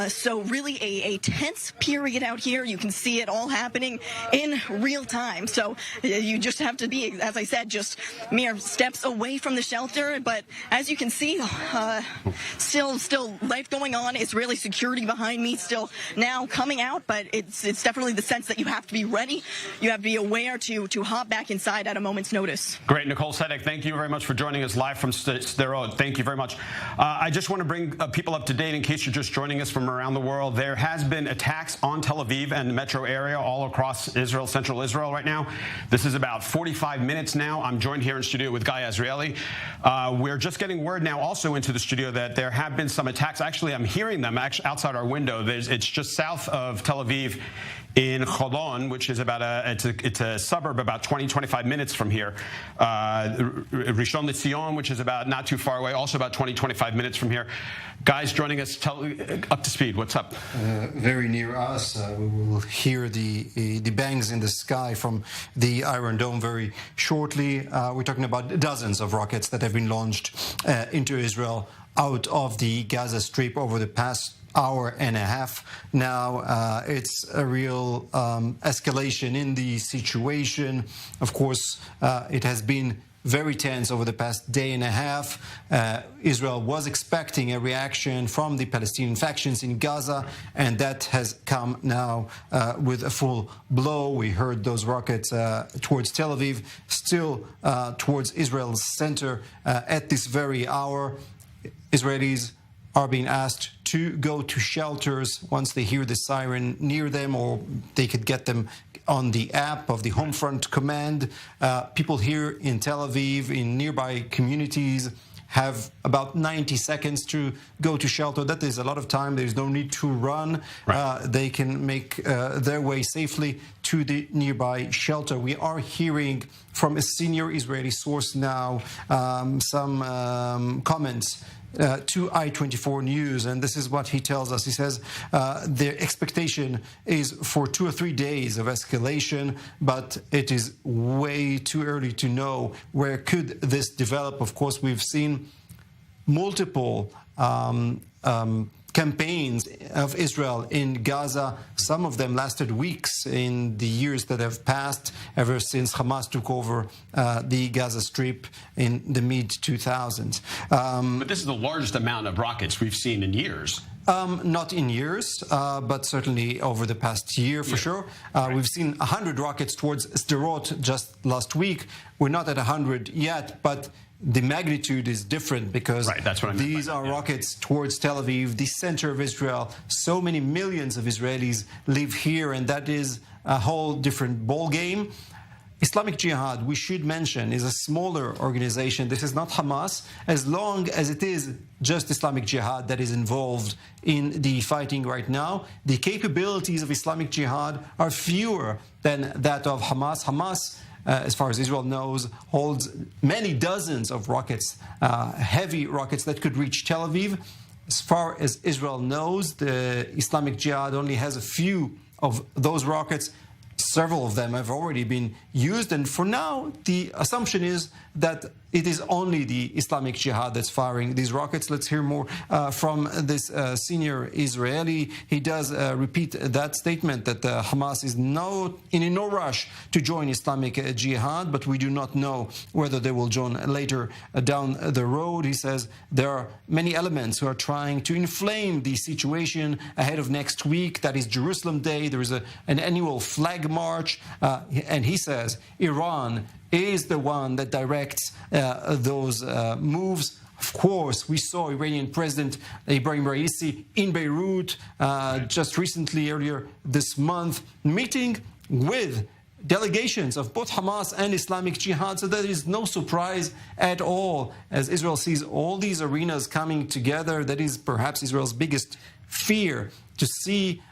So really a tense period out here. You can see it all happening in real time. So you just have to be, as I said, just mere steps away from the shelter. But as you can see, still life going on. Israeli security behind me still now coming out, but it's definitely the sense that you have to be ready. You have to be aware to hop back inside at a moment's notice. Great. Nicole Sedek, thank you very much for joining us live from Sderot. Thank you very much. I just want to bring people up to date in case you're just joining us from around the world. There has been attacks on Tel Aviv and the metro area all across Israel, central Israel right now. This is about 45 minutes now. I'm joined here in studio with Guy Azrieli. We're just getting word now also into the studio that there have been some attacks. Actually, I'm hearing them outside our window. It's just south of Tel Aviv in Holon, which is about it's a suburb about 20-25 minutes from here. Rishon LeZion, which is about not too far away, also about 20-25 minutes from here. Guys joining us, up to speed. What's up? Very near us, we will hear the bangs in the sky from the Iron Dome very shortly. We're talking about dozens of rockets that have been launched into Israel out of the Gaza Strip over the past hour and a half. Now it's a real escalation in the situation. Of course, it has been very tense over the past day and a half. Israel was expecting a reaction from the Palestinian factions in Gaza, and that has come now with a full blow. We heard those rockets towards Tel Aviv, still towards Israel's center at this very hour. Israelis are being asked to go to shelters once they hear the siren near them, or they could get them on the app of the Homefront Command. People here in Tel Aviv, in nearby communities, have about 90 seconds to go to shelter. That is a lot of time. There's no need to run. Right. They can make their way safely to the nearby shelter. We are hearing from a senior Israeli source now some comments to I-24 News, and this is what he tells us. He says their expectation is for 2 or 3 days of escalation, but it is way too early to know where could this develop. Of course, we've seen multiple campaigns of Israel in Gaza. Some of them lasted weeks in the years that have passed ever since Hamas took over the Gaza Strip in the mid-2000s. But this is the largest amount of rockets we've seen in years. Not in years, but certainly over the past year for sure. We've seen 100 rockets towards Sderot just last week. We're not at 100 yet, but the magnitude is different because these are rockets towards Tel Aviv, the center of Israel. So many millions of Israelis live here, and that is a whole different ball game. Islamic Jihad, we should mention, is a smaller organization. This is not Hamas, as long as it is just Islamic Jihad that is involved in the fighting right now. The capabilities of Islamic Jihad are fewer than that of Hamas. Hamas, as far as Israel knows, holds many dozens of rockets, heavy rockets that could reach Tel Aviv. As far as Israel knows, the Islamic Jihad only has a few of those rockets. Several of them have already been used, and for now, the assumption is that it is only the Islamic Jihad that's firing these rockets. Let's hear more from this senior Israeli. He does repeat that statement that Hamas is in no rush to join Islamic Jihad, but we do not know whether they will join later down the road. He says there are many elements who are trying to inflame the situation ahead of next week. That is Jerusalem Day. There is an annual flag march. And he says Iran is the one that directs those moves. Of course, we saw Iranian President Ibrahim Raisi in Beirut just recently, earlier this month, meeting with delegations of both Hamas and Islamic Jihad. So there is no surprise at all as Israel sees all these arenas coming together. That is perhaps Israel's biggest fear, to see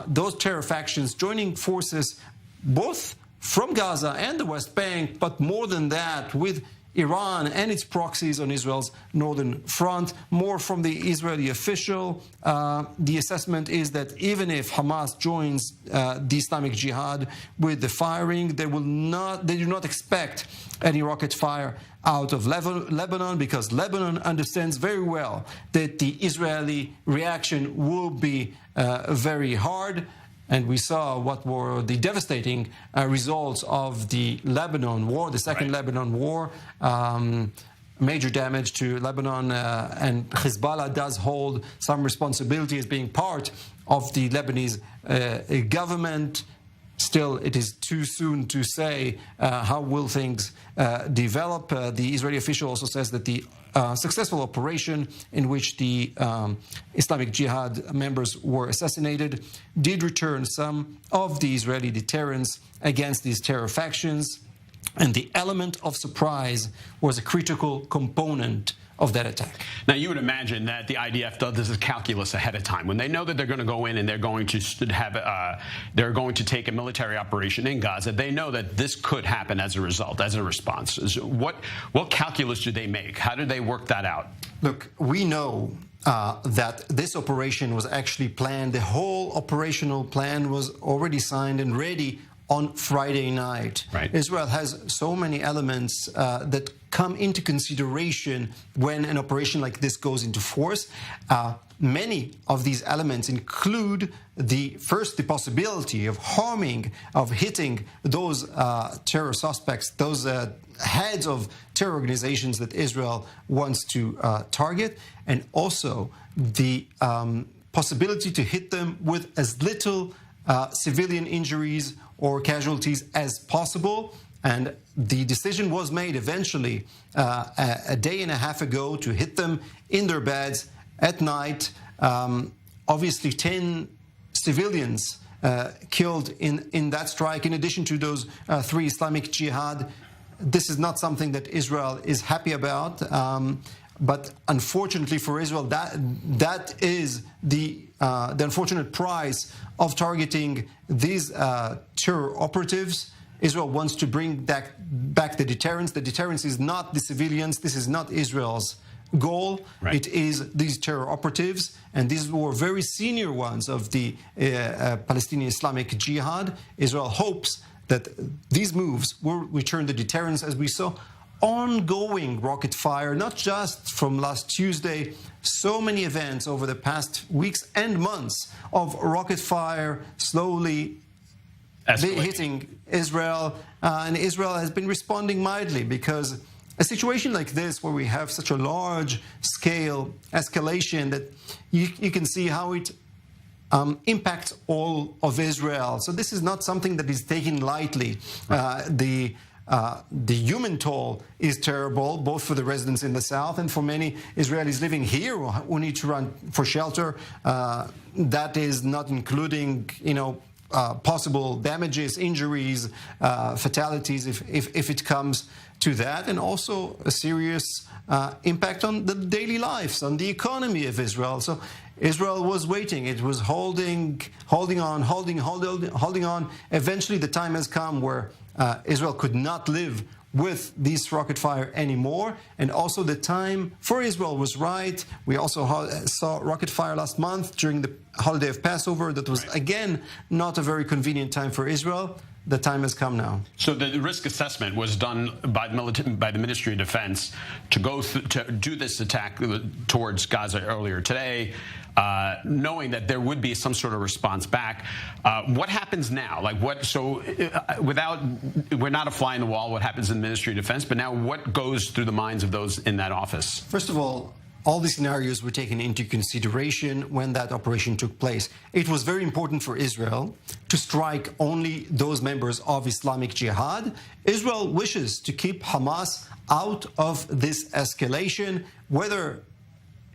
those terror factions joining forces both from Gaza and the West Bank, but more than that, with Iran and its proxies on Israel's northern front. More from the Israeli official. The assessment is that even if Hamas joins the Islamic Jihad with the firing, they do not expect any rocket fire out of Lebanon, because Lebanon understands very well that the Israeli reaction will be very hard. And we saw what were the devastating results of the Lebanon war, the second Lebanon war. Major damage to Lebanon, and Hezbollah does hold some responsibility as being part of the Lebanese government. Still, it is too soon to say how will things develop. The Israeli official also says that the successful operation in which the Islamic Jihad members were assassinated did return some of the Israeli deterrence against these terror factions, and the element of surprise was a critical component of that attack. Now, you would imagine that the IDF does this calculus ahead of time. When they know that they're going to go in and they're going to take a military operation in Gaza, they know that this could happen as a result, as a response. What calculus do they make? How do they work that out? Look, we know that this operation was actually planned. The whole operational plan was already signed and ready on Friday night. Right. Israel has so many elements that come into consideration when an operation like this goes into force. Many of these elements include the possibility of hitting those terror suspects, those heads of terror organizations that Israel wants to target, and also the possibility to hit them with as little civilian injuries or casualties as possible. And the decision was made eventually a day and a half ago to hit them in their beds at night. Obviously, 10 civilians killed in that strike, in addition to those 3 Islamic Jihad. This is not something that Israel is happy about. But unfortunately for Israel, that is the unfortunate price of targeting these terror operatives. Israel wants to bring back the deterrence. The deterrence is not the civilians. This is not Israel's goal. Right. It is these terror operatives, and these were very senior ones of the Palestinian Islamic Jihad. Israel hopes that these moves will return the deterrence, as we saw ongoing rocket fire, not just from last Tuesday, so many events over the past weeks and months of rocket fire slowly hitting Israel, and Israel has been responding mildly, because a situation like this, where we have such a large scale escalation, that you can see how it impacts all of Israel. So this is not something that is taken lightly. The human toll is terrible, both for the residents in the south and for many Israelis living here who need to run for shelter. That is not including, possible damages, injuries, fatalities, if it comes to that, and also a serious impact on the daily lives, on the economy of Israel. So Israel was waiting. It was holding on. Eventually, the time has come where Israel could not live with this rocket fire anymore, and also the time for Israel was right. We also saw rocket fire last month during the holiday of Passover. That was, again, not a very convenient time for Israel. the time has come now. So the risk assessment was done by the Ministry of Defense to do this attack towards Gaza earlier today, knowing that there would be some sort of response back. What happens now? Like what? So we're not a fly in the wall. What happens in the Ministry of Defense? But now, what goes through the minds of those in that office? First of all these scenarios were taken into consideration when that operation took place. It was very important for Israel to strike only those members of Islamic Jihad. Israel wishes to keep Hamas out of this escalation. Whether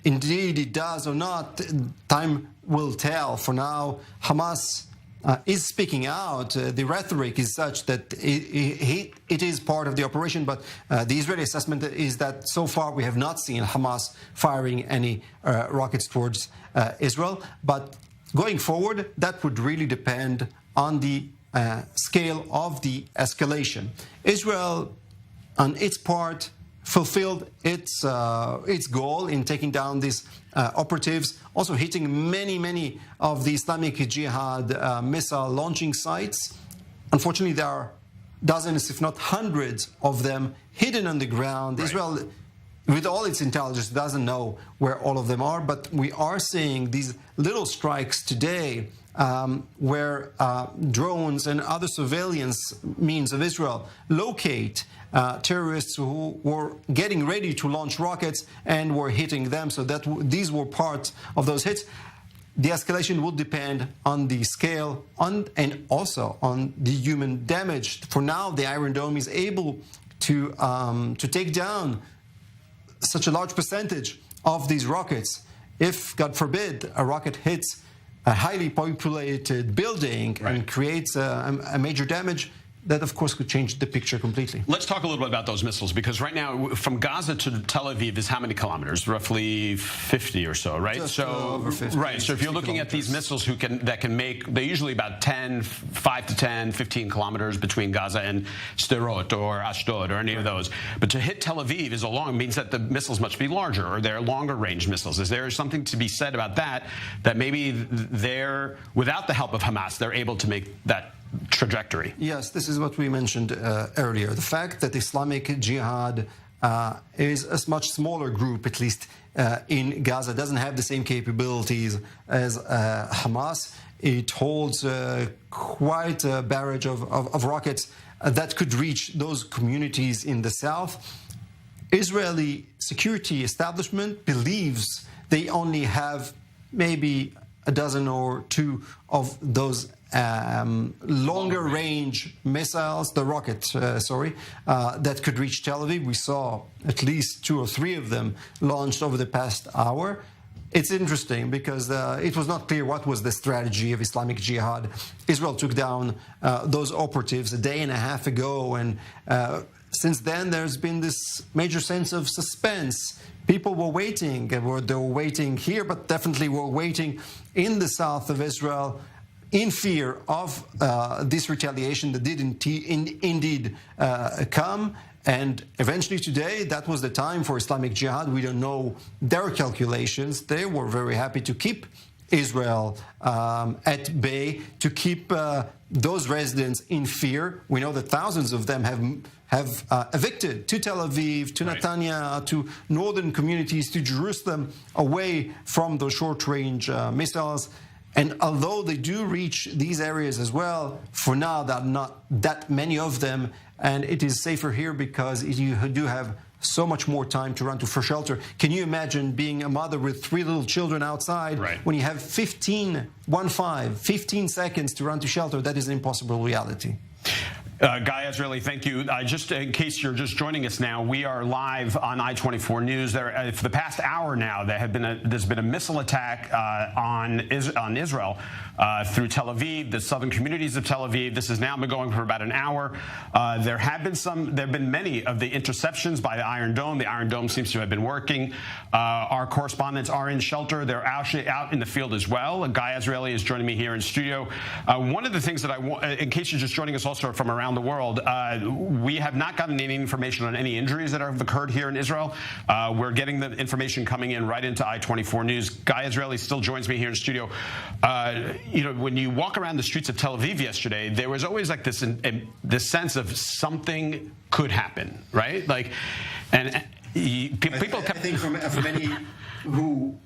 indeed it does or not, time will tell. For now, Hamas is speaking out. The rhetoric is such that it is part of the operation, but the Israeli assessment is that so far we have not seen Hamas firing any rockets towards Israel. But going forward, that would really depend on the scale of the escalation. Israel, on its part, fulfilled its goal in taking down these operatives, also hitting many of the Islamic Jihad missile launching sites. Unfortunately, there are dozens, if not hundreds, of them hidden on the ground. Right. Israel, with all its intelligence, doesn't know where all of them are, but we are seeing these little strikes today where drones and other surveillance means of Israel locate terrorists who were getting ready to launch rockets and were hitting them. So that these were part of those hits. The escalation will depend on the scale and also on the human damage. For now, the Iron Dome is able to take down such a large percentage of these rockets. If, God forbid, a rocket hits a highly populated building and creates a major damage, that, of course, could change the picture completely. Let's talk a little bit about those missiles, because right now, from Gaza to Tel Aviv is how many kilometers? Roughly 50 or so, right? Just over 50. Right. So if you're looking at these missiles that can make, they're usually about 5 to 10, 15 kilometers between Gaza and Sderot or Ashdod or any of those. But to hit Tel Aviv is means that the missiles must be larger, or they're longer range missiles. Is there something to be said about that maybe without the help of Hamas, they're able to make that trajectory? Yes, this is what we mentioned earlier. The fact that Islamic Jihad is a much smaller group, at least in Gaza, doesn't have the same capabilities as Hamas. It holds quite a barrage of rockets that could reach those communities in the south. Israeli security establishment believes they only have maybe a dozen or two of those longer range missiles, the rockets, that could reach Tel Aviv. We saw at least 2 or 3 of them launched over the past hour. It's interesting because it was not clear what was the strategy of Islamic Jihad. Israel took down those operatives a day and a half ago, and since then there's been this major sense of suspense. People were waiting. They were waiting here, but definitely were waiting in the south of Israel, in fear of this retaliation that did indeed come. And eventually today, that was the time for Islamic Jihad. We don't know their calculations. They were very happy to keep Israel at bay, to keep those residents in fear. We know that thousands of them have evicted to Tel Aviv, to Netanya, to northern communities, to Jerusalem, away from those short-range missiles. And although they do reach these areas as well, for now, there are not that many of them. And it is safer here because you do have so much more time to run for shelter. Can you imagine being a mother with 3 little children outside when you have 15 seconds to run to shelter? That is an impossible reality. Guy Azrieli, thank you. Just in case you're just joining us now, we are live on I-24 News. For the past hour now, there's been a missile attack on Israel through Tel Aviv, the southern communities of Tel Aviv. This has now been going for about an hour. There have been many of the interceptions by the Iron Dome. The Iron Dome seems to have been working. Our correspondents are in shelter. They're actually out in the field as well. Guy Azrieli is joining me here in studio. One of the things that I want, in case you're just joining us also from around around the world. We have not gotten any information on any injuries that have occurred here in Israel. We're getting the information coming in right into I-24 News. Guy Israeli still joins me here in studio. When you walk around the streets of Tel Aviv yesterday, there was always like this sense of something could happen, right? People kept... I think for many who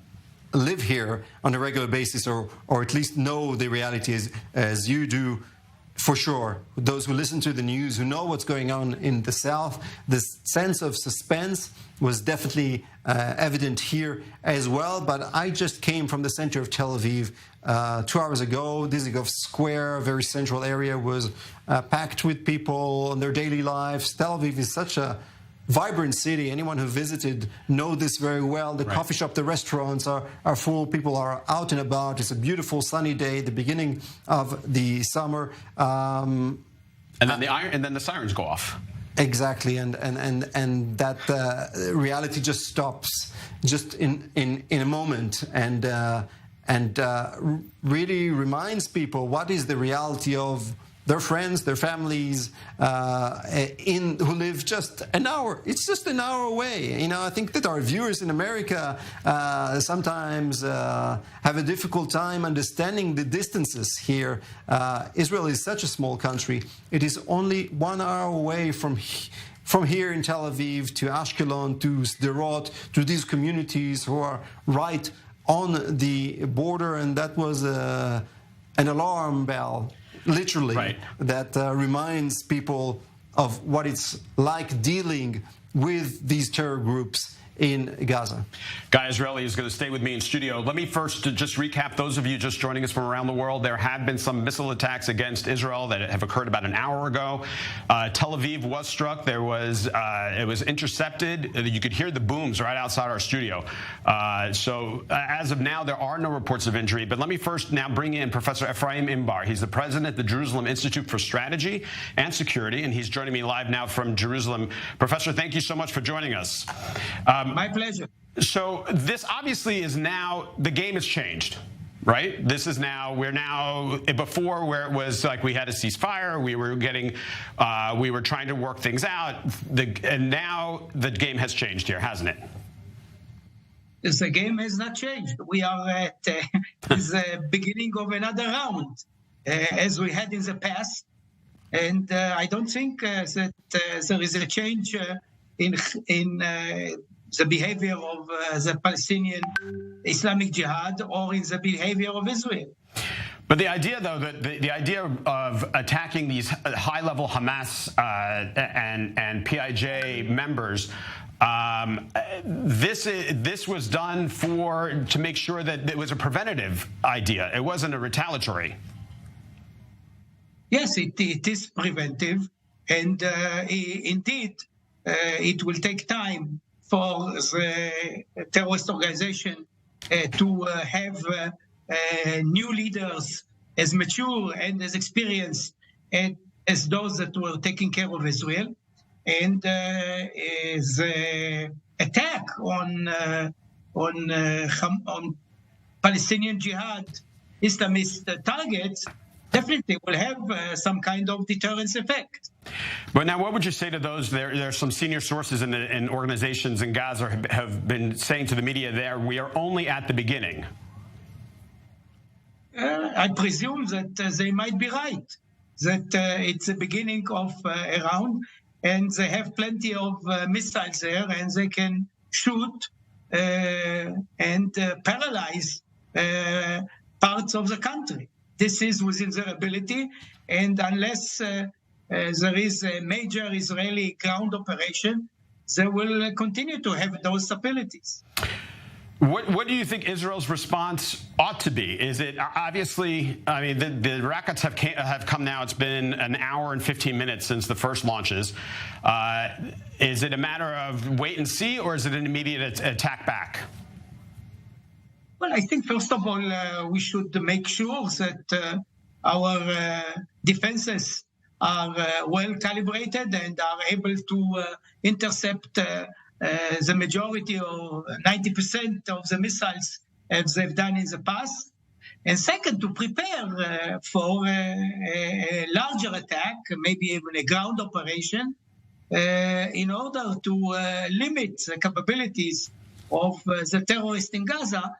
live here on a regular basis, or at least know the reality as you do, for sure, those who listen to the news, who know what's going on in the south, this sense of suspense was definitely evident here as well. But I just came from the center of Tel Aviv 2 hours ago. Dizengoff Square, a very central area, was packed with people on their daily lives. Tel Aviv is such a vibrant city. Anyone who visited know this very well. The coffee shop, the restaurants are full. People are out and about. It's a beautiful sunny day, the beginning of the summer. And then the sirens go off. Exactly, and that reality just stops just in a moment, and really reminds people what is the reality of their friends, their families, who live just an hour. It's just an hour away. I think that our viewers in America sometimes have a difficult time understanding the distances here. Israel is such a small country. It is only 1 hour away from here in Tel Aviv to Ashkelon, to Sderot, to these communities who are right on the border. And that was an alarm bell, literally, that reminds people of what it's like dealing with these terror groups in Gaza. Guy Israeli is going to stay with me in studio. Let me first just recap those of you just joining us from around the world. There have been some missile attacks against Israel that have occurred about an hour ago. Tel Aviv was struck. It was intercepted. You could hear the booms right outside our studio. So as of now, there are no reports of injury. But let me first now bring in Professor Ephraim Imbar. He's the president of the Jerusalem Institute for Strategy and Security, and he's joining me live now from Jerusalem. Professor, thank you so much for joining us. My pleasure. So this obviously is now, the game has changed, right? We're now, before where it was like we had a ceasefire, we were trying to work things out, and now the game has changed here, hasn't it? The game has not changed. We are at the beginning of another round, as we had in the past. And I don't think that there is a change in the behavior of the Palestinian Islamic Jihad or in the behavior of Israel. But the idea, though, that the idea of attacking these high-level Hamas and PIJ members, this was done to make sure that it was a preventative idea. It wasn't a retaliatory. Yes, it is preventive, and indeed, it will take time for the terrorist organization to have new leaders as mature and as experienced as those that were taking care of Israel. And the attack on Palestinian Jihad Islamist targets definitely will have some kind of deterrence effect. But now, what would you say to those? There are some senior sources in organizations in Gaza have been saying to the media there, we are only at the beginning. I presume that they might be right, that it's the beginning of a round, and they have plenty of missiles there, and they can shoot and paralyze parts of the country. This is within their ability, and unless there is a major Israeli ground operation, they will continue to have those abilities. What do you think Israel's response ought to be? Is it obviously, I mean, the rockets have come now. It's been an hour and 15 minutes since the first launches. Is it a matter of wait and see, or is it an immediate attack back? Well, I think, first of all, we should make sure that our defenses are well calibrated and are able to intercept the majority or 90% of the missiles as they've done in the past. And second, to prepare for a larger attack, maybe even a ground operation, in order to limit the capabilities of the terrorists in Gaza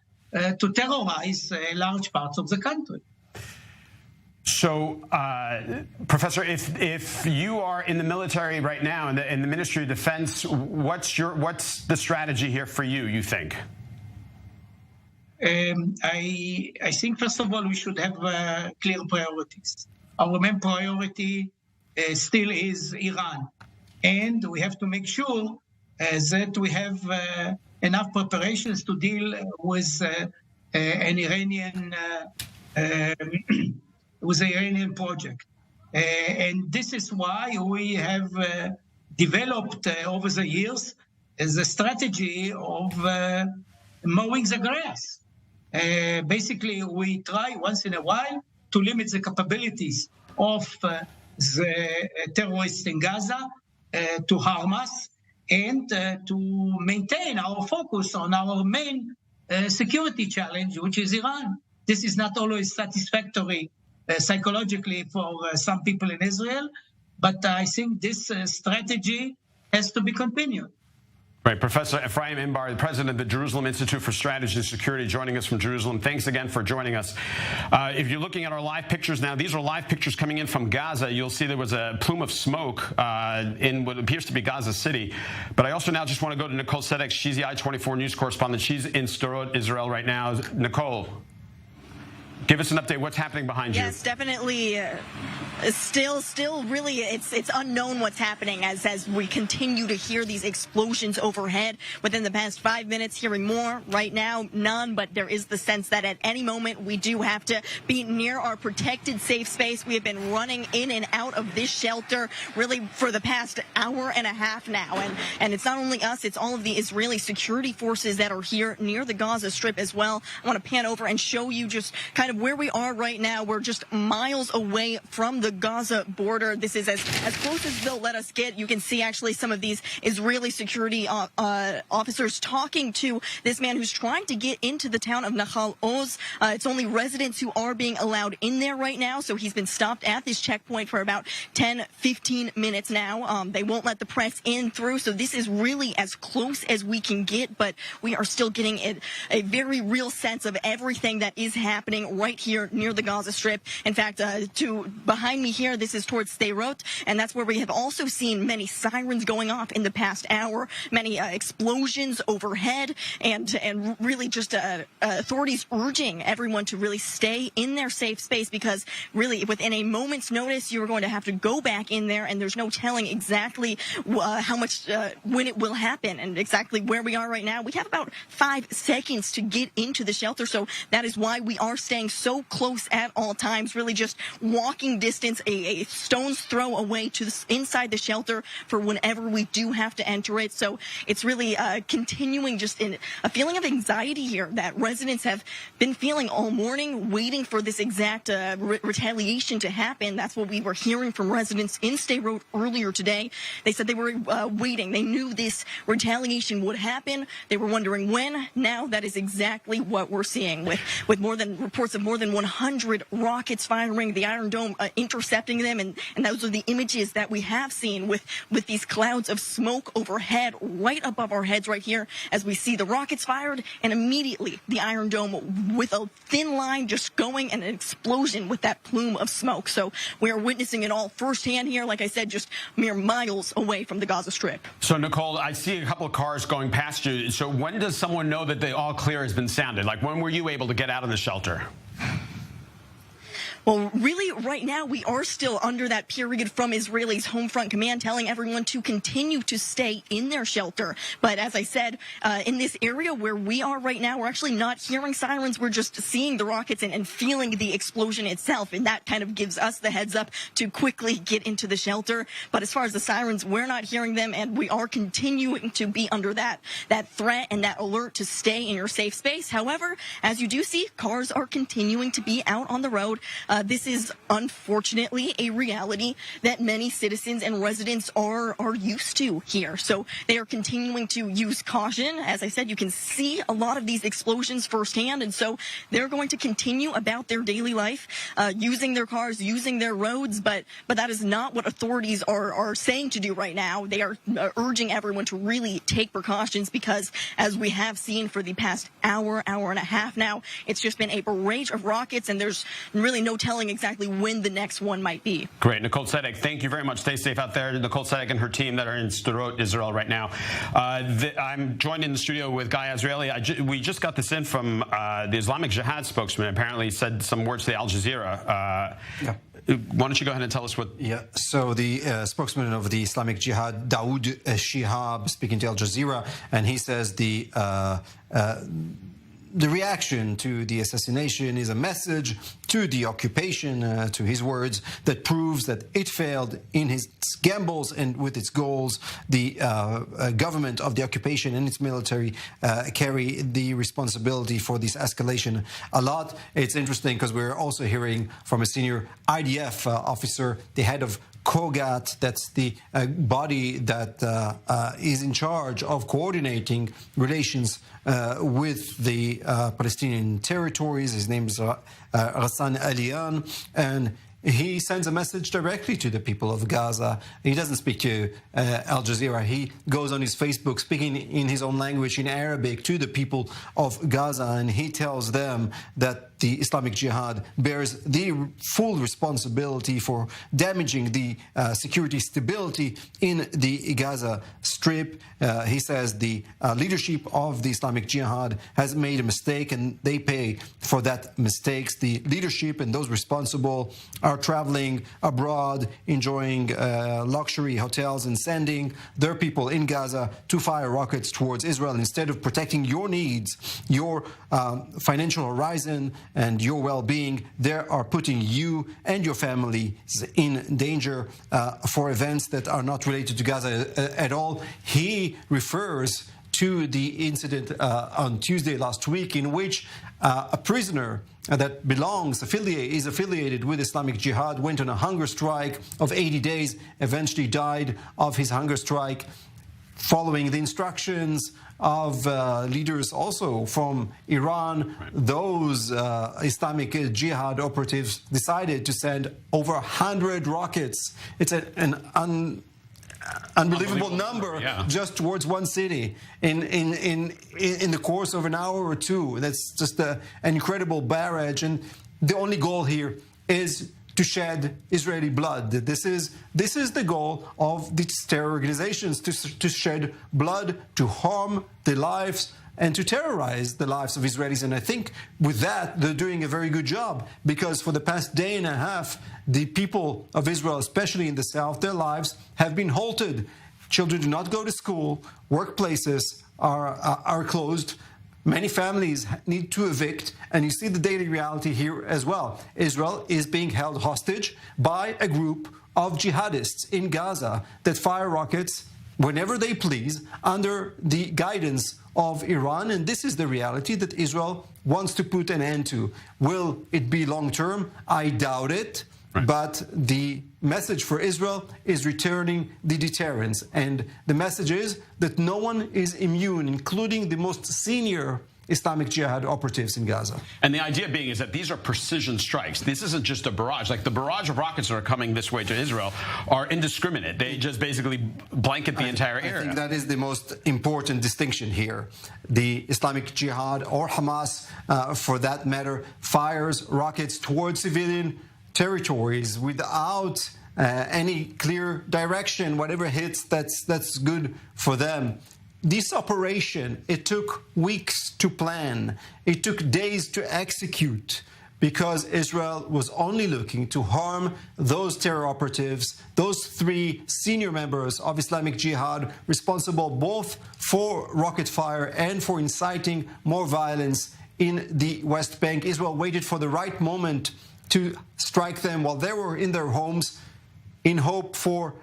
to terrorize large parts of the country. So, Professor, if you are in the military right now, in the Ministry of Defense, what's the strategy here for you, you think? I think, first of all, we should have clear priorities. Our main priority still is Iran. And we have to make sure that we have enough preparations to deal with an Iranian with the Iranian project. And this is why we have developed over the years the strategy of mowing the grass. Basically, we try once in a while to limit the capabilities of the terrorists in Gaza to harm us and to maintain our focus on our main security challenge, which is Iran. This is not always satisfactory psychologically for some people in Israel, but I think this strategy has to be continued. Right. Professor Ephraim Imbar, the president of the Jerusalem Institute for Strategy and Security, joining us from Jerusalem. Thanks again for joining us. If you're looking at our live pictures now, these are live pictures coming in from Gaza. You'll see there was a plume of smoke in what appears to be Gaza City. But I also now just want to go to Nicole Sedek. She's the I-24 news correspondent. She's in Sderot, Israel right now. Nicole, give us an update. What's happening behind you? Yes, definitely. Still really, it's unknown what's happening as we continue to hear these explosions overhead. Within the past 5 minutes, hearing more. Right now, none, but there is the sense that at any moment we do have to be near our protected safe space. We have been running in and out of this shelter really for the past hour and a half now. And it's not only us, it's all of the Israeli security forces that are here near the Gaza Strip as well. I want to pan over and show you just kind of where we are right now. We're just miles away from the Gaza border. This is as close as they'll let us get. You can see actually some of these Israeli security officers talking to this man who's trying to get into the town of Nahal Oz. It's only residents who are being allowed in there right now, so he's been stopped at this checkpoint for about 10-15 minutes now. They won't let the press in through, so this is really as close as we can get, but we are still getting a very real sense of everything that is happening right here near the Gaza Strip. In fact, behind me here, this is towards Sderot, and that's where we have also seen many sirens going off in the past hour, many explosions overhead, and really just authorities urging everyone to really stay in their safe space, because really within a moment's notice you are going to have to go back in there, and there's no telling exactly how much when it will happen and exactly where we are right now. We have about 5 seconds to get into the shelter, so that is why we are staying so close at all times, really just walking distance, a stone's throw away to inside the shelter for whenever we do have to enter it. So it's really continuing just in a feeling of anxiety here that residents have been feeling all morning, waiting for this exact retaliation to happen. That's what we were hearing from residents in Sderot earlier today. They said they were waiting. They knew this retaliation would happen. They were wondering when. Now that is exactly what we're seeing, with more than reports of more than 100 rockets firing, the Iron Dome intercepting them, and those are the images that we have seen with these clouds of smoke overhead right above our heads right here as we see the rockets fired, and immediately the Iron Dome with a thin line just going and an explosion with that plume of smoke. So we are witnessing it all firsthand here, like I said, just mere miles away from the Gaza Strip. So Nicole, I see a couple of cars going past you. So when does someone know that the all clear has been sounded? Like, when were you able to get out of the shelter? Well, really, right now, we are still under that period from Israel's Home Front Command telling everyone to continue to stay in their shelter. But as I said, in this area where we are right now, we're actually not hearing sirens. We're just seeing the rockets and feeling the explosion itself. And that kind of gives us the heads up to quickly get into the shelter. But as far as the sirens, we're not hearing them. And we are continuing to be under that threat and that alert to stay in your safe space. However, as you do see, cars are continuing to be out on the road. This is unfortunately a reality that many citizens and residents are used to here. So they are continuing to use caution. As I said, you can see a lot of these explosions firsthand, and so they're going to continue about their daily life, using their cars, using their roads, but that is not what authorities are saying to do right now. They are urging everyone to really take precautions because, as we have seen for the past hour and a half now, it's just been a barrage of rockets, and there's really no telling exactly when the next one might be. Great. Nicole Sedek, thank you very much. Stay safe out there. Nicole Sedek and her team that are in Sderot, Israel right now. I'm joined in the studio with Guy Azrieli. We just got this in from the Islamic Jihad spokesman. Apparently said some words to Al Jazeera. Why don't you go ahead and tell us what... Yeah, so the spokesman of the Islamic Jihad, Dawood Shihab, speaking to Al Jazeera, and he says the reaction to the assassination is a message to the occupation, to his words, that proves that it failed in its gambles and with its goals. The government of the occupation and its military carry the responsibility for this escalation a lot. It's interesting because we're also hearing from a senior IDF officer, the head of COGAT, that's the body that is in charge of coordinating relations with the Palestinian territories. His name is Ghassan Aliyan, and he sends a message directly to the people of Gaza. He doesn't speak to Al Jazeera. He goes on his Facebook speaking in his own language, in Arabic, to the people of Gaza, and he tells them that the Islamic Jihad bears the full responsibility for damaging the security stability in the Gaza Strip. He says the leadership of the Islamic Jihad has made a mistake, and they pay for that mistakes. The leadership and those responsible are traveling abroad, enjoying luxury hotels, and sending their people in Gaza to fire rockets towards Israel instead of protecting your needs, your financial horizon, and your well-being. They are putting you and your families in danger for events that are not related to Gaza at all. He refers to the incident on Tuesday last week, in which a prisoner that is affiliated with Islamic Jihad, went on a hunger strike of 80 days, eventually died of his hunger strike, following the instructions of leaders also from Iran. Those Islamic Jihad operatives decided to send over 100 rockets. It's an unbelievable number, just towards one city in the course of an hour or two. That's just an incredible barrage, and the only goal here is to shed Israeli blood. This is the goal of these terror organizations, to shed blood, to harm the lives and to terrorize the lives of Israelis. And I think with that, they're doing a very good job, because for the past day and a half, the people of Israel, especially in the south, their lives have been halted. Children do not go to school. Workplaces are closed. Many families need to evict, and you see the daily reality here as well. Israel is being held hostage by a group of jihadists in Gaza that fire rockets whenever they please under the guidance of Iran, and this is the reality that Israel wants to put an end to. Will it be long-term? I doubt it. Right. But the message for Israel is returning the deterrence. And the message is that no one is immune, including the most senior Islamic Jihad operatives in Gaza. And the idea being is that these are precision strikes. This isn't just a barrage. Like the barrage of rockets that are coming this way to Israel are indiscriminate. They just basically blanket the entire area. I think that is the most important distinction here. The Islamic Jihad, or Hamas, for that matter, fires rockets towards civilian territories without any clear direction. Whatever hits, that's good for them. This operation, it took weeks to plan. It took days to execute, because Israel was only looking to harm those terror operatives, those 3 senior members of Islamic Jihad, responsible both for rocket fire and for inciting more violence in the West Bank. Israel waited for the right moment to strike them while they were in their homes, in hope for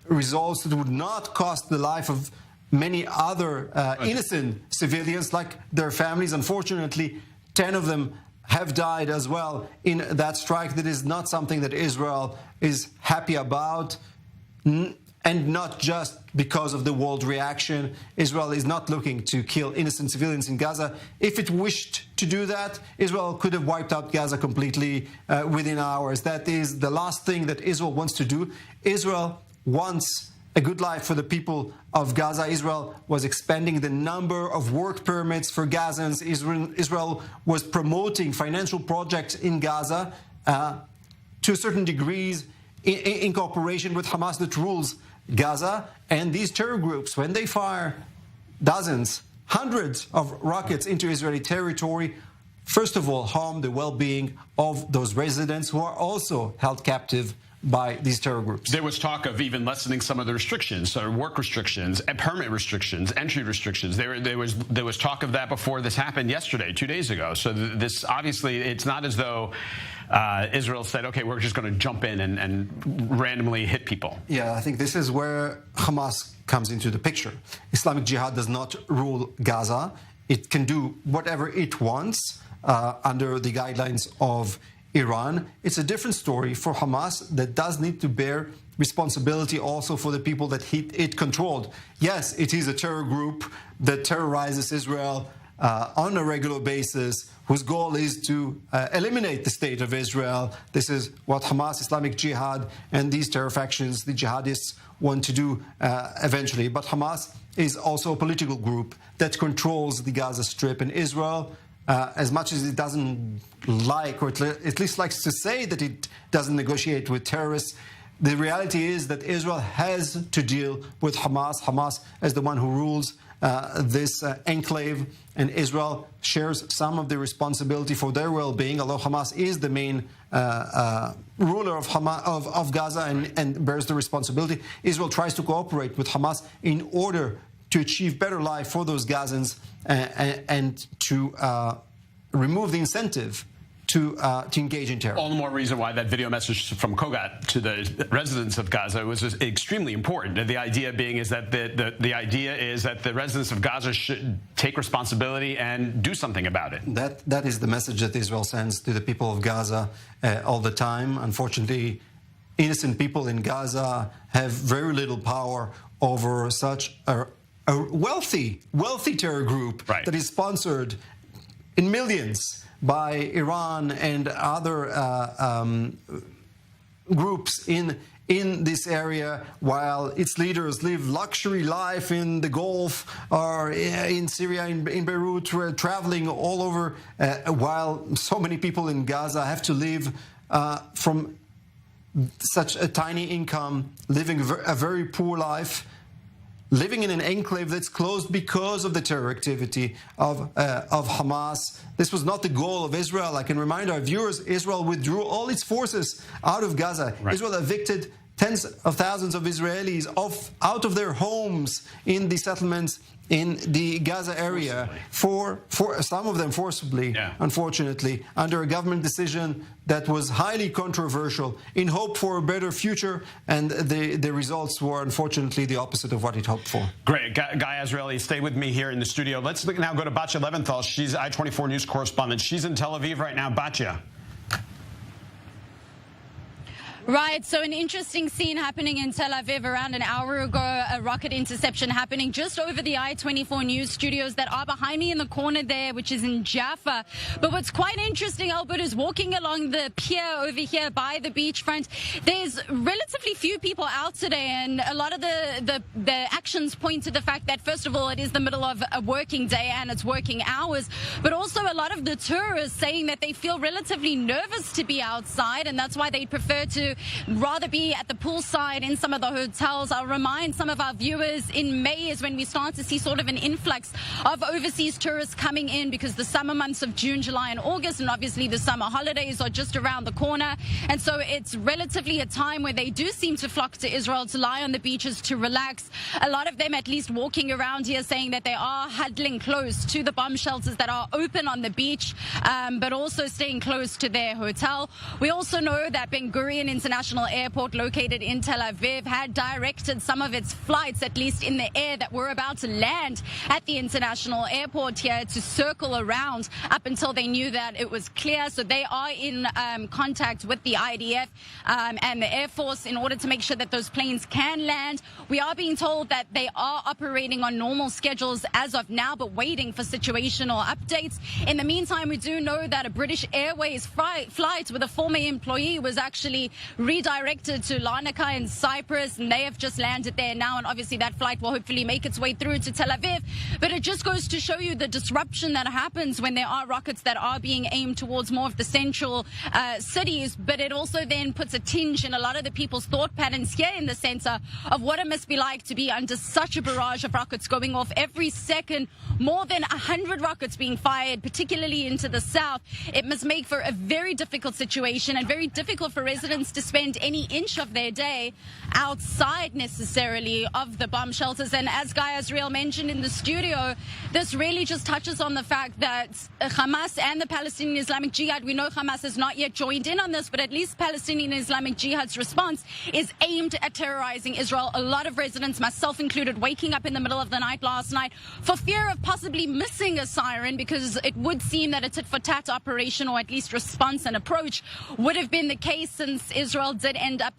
results that would not cost the life of many other innocent civilians, like their families. Unfortunately, 10 of them have died as well in that strike. That is not something that Israel is happy about. And not just because of the world reaction. Israel is not looking to kill innocent civilians in Gaza. If it wished to do that, Israel could have wiped out Gaza completely within hours. That is the last thing that Israel wants to do. Israel wants a good life for the people of Gaza. Israel was expanding the number of work permits for Gazans. Israel was promoting financial projects in Gaza to certain degrees in cooperation with Hamas that rules Gaza. And these terror groups, when they fire dozens, hundreds of rockets into Israeli territory, first of all, harm the well-being of those residents who are also held captive by these terror groups. There was talk of even lessening some of the restrictions, so work restrictions, permit restrictions, entry restrictions. There was talk of that before this happened yesterday, 2 days ago. So this obviously, it's not as though Israel said, okay, we're just going to jump in and randomly hit people. Yeah, I think this is where Hamas comes into the picture. Islamic Jihad does not rule Gaza. It can do whatever it wants under the guidelines of Iran. It's a different story for Hamas that does need to bear responsibility also for the people that it controlled. Yes, it is a terror group that terrorizes Israel on a regular basis, whose goal is to eliminate the state of Israel. This is what Hamas, Islamic Jihad, and these terror factions, the jihadists, want to do eventually. But Hamas is also a political group that controls the Gaza Strip, and Israel, as much as it doesn't like, or at least likes to say that it doesn't negotiate with terrorists, the reality is that Israel has to deal with Hamas. Hamas is the one who rules this enclave, and Israel shares some of the responsibility for their well-being, although Hamas is the main ruler of Gaza and bears the responsibility. Israel tries to cooperate with Hamas in order to achieve better life for those Gazans and to remove the incentive to engage in terror. All the more reason why that video message from Kogat to the residents of Gaza was extremely important. And the idea being is that the idea is that the residents of Gaza should take responsibility and do something about it. That is the message that Israel sends to the people of Gaza all the time. Unfortunately, innocent people in Gaza have very little power over such a wealthy terror group that is sponsored in millions by Iran and other groups in this area, while its leaders live luxury life in the Gulf or in Syria, in Beirut, traveling all over, while so many people in Gaza have to live from such a tiny income, living a very poor life, living in an enclave that's closed because of the terror activity of Hamas. This was not the goal of Israel. I can remind our viewers, Israel withdrew all its forces out of Gaza. Right. Israel evicted tens of thousands of Israelis out of their homes in the settlements in the Gaza area, for some of them forcibly, unfortunately, under a government decision that was highly controversial, in hope for a better future, and the results were unfortunately the opposite of what it hoped for. Great. Guy Azrieli, stay with me here in the studio. Let's now go to Batya Leventhal. She's I-24 News correspondent. She's in Tel Aviv right now. Batya. Right, so an interesting scene happening in Tel Aviv around an hour ago, a rocket interception happening just over the I-24 News studios that are behind me in the corner there, which is in Jaffa. But what's quite interesting, Albert, is walking along the pier over here by the beachfront. There's relatively few people out today, and a lot of the actions point to the fact that, first of all, it is the middle of a working day and it's working hours, but also a lot of the tourists saying that they feel relatively nervous to be outside, and that's why they prefer to rather be at the poolside in some of the hotels. I'll remind some of our viewers, in May is when we start to see sort of an influx of overseas tourists coming in, because the summer months of June, July and August, and obviously the summer holidays are just around the corner. And so it's relatively a time where they do seem to flock to Israel to lie on the beaches to relax. A lot of them at least walking around here saying that they are huddling close to the bomb shelters that are open on the beach, but also staying close to their hotel. We also know that Ben Gurion in International Airport located in Tel Aviv had directed some of its flights, at least in the air, that were about to land at the International Airport here to circle around up until they knew that it was clear. So they are in contact with the IDF and the Air Force in order to make sure that those planes can land. We are being told that they are operating on normal schedules as of now, but waiting for situational updates. In the meantime, we do know that a British Airways flight with a former employee was actually redirected to Larnaca in Cyprus, and they have just landed there now, and obviously that flight will hopefully make its way through to Tel Aviv. But it just goes to show you the disruption that happens when there are rockets that are being aimed towards more of the central cities, but it also then puts a tinge in a lot of the people's thought patterns here in the center of what it must be like to be under such a barrage of rockets going off every second, more than 100 rockets being fired, particularly into the south. It must make for a very difficult situation and very difficult for residents to spend any inch of their day outside necessarily of the bomb shelters. And as Guy Azriel mentioned in the studio, this really just touches on the fact that Hamas and the Palestinian Islamic Jihad, we know Hamas has not yet joined in on this, but at least Palestinian Islamic Jihad's response is aimed at terrorizing Israel. A lot of residents, myself included, waking up in the middle of the night last night for fear of possibly missing a siren, because it would seem that a tit-for-tat operation, or at least response and approach, would have been the case, since Israel did end up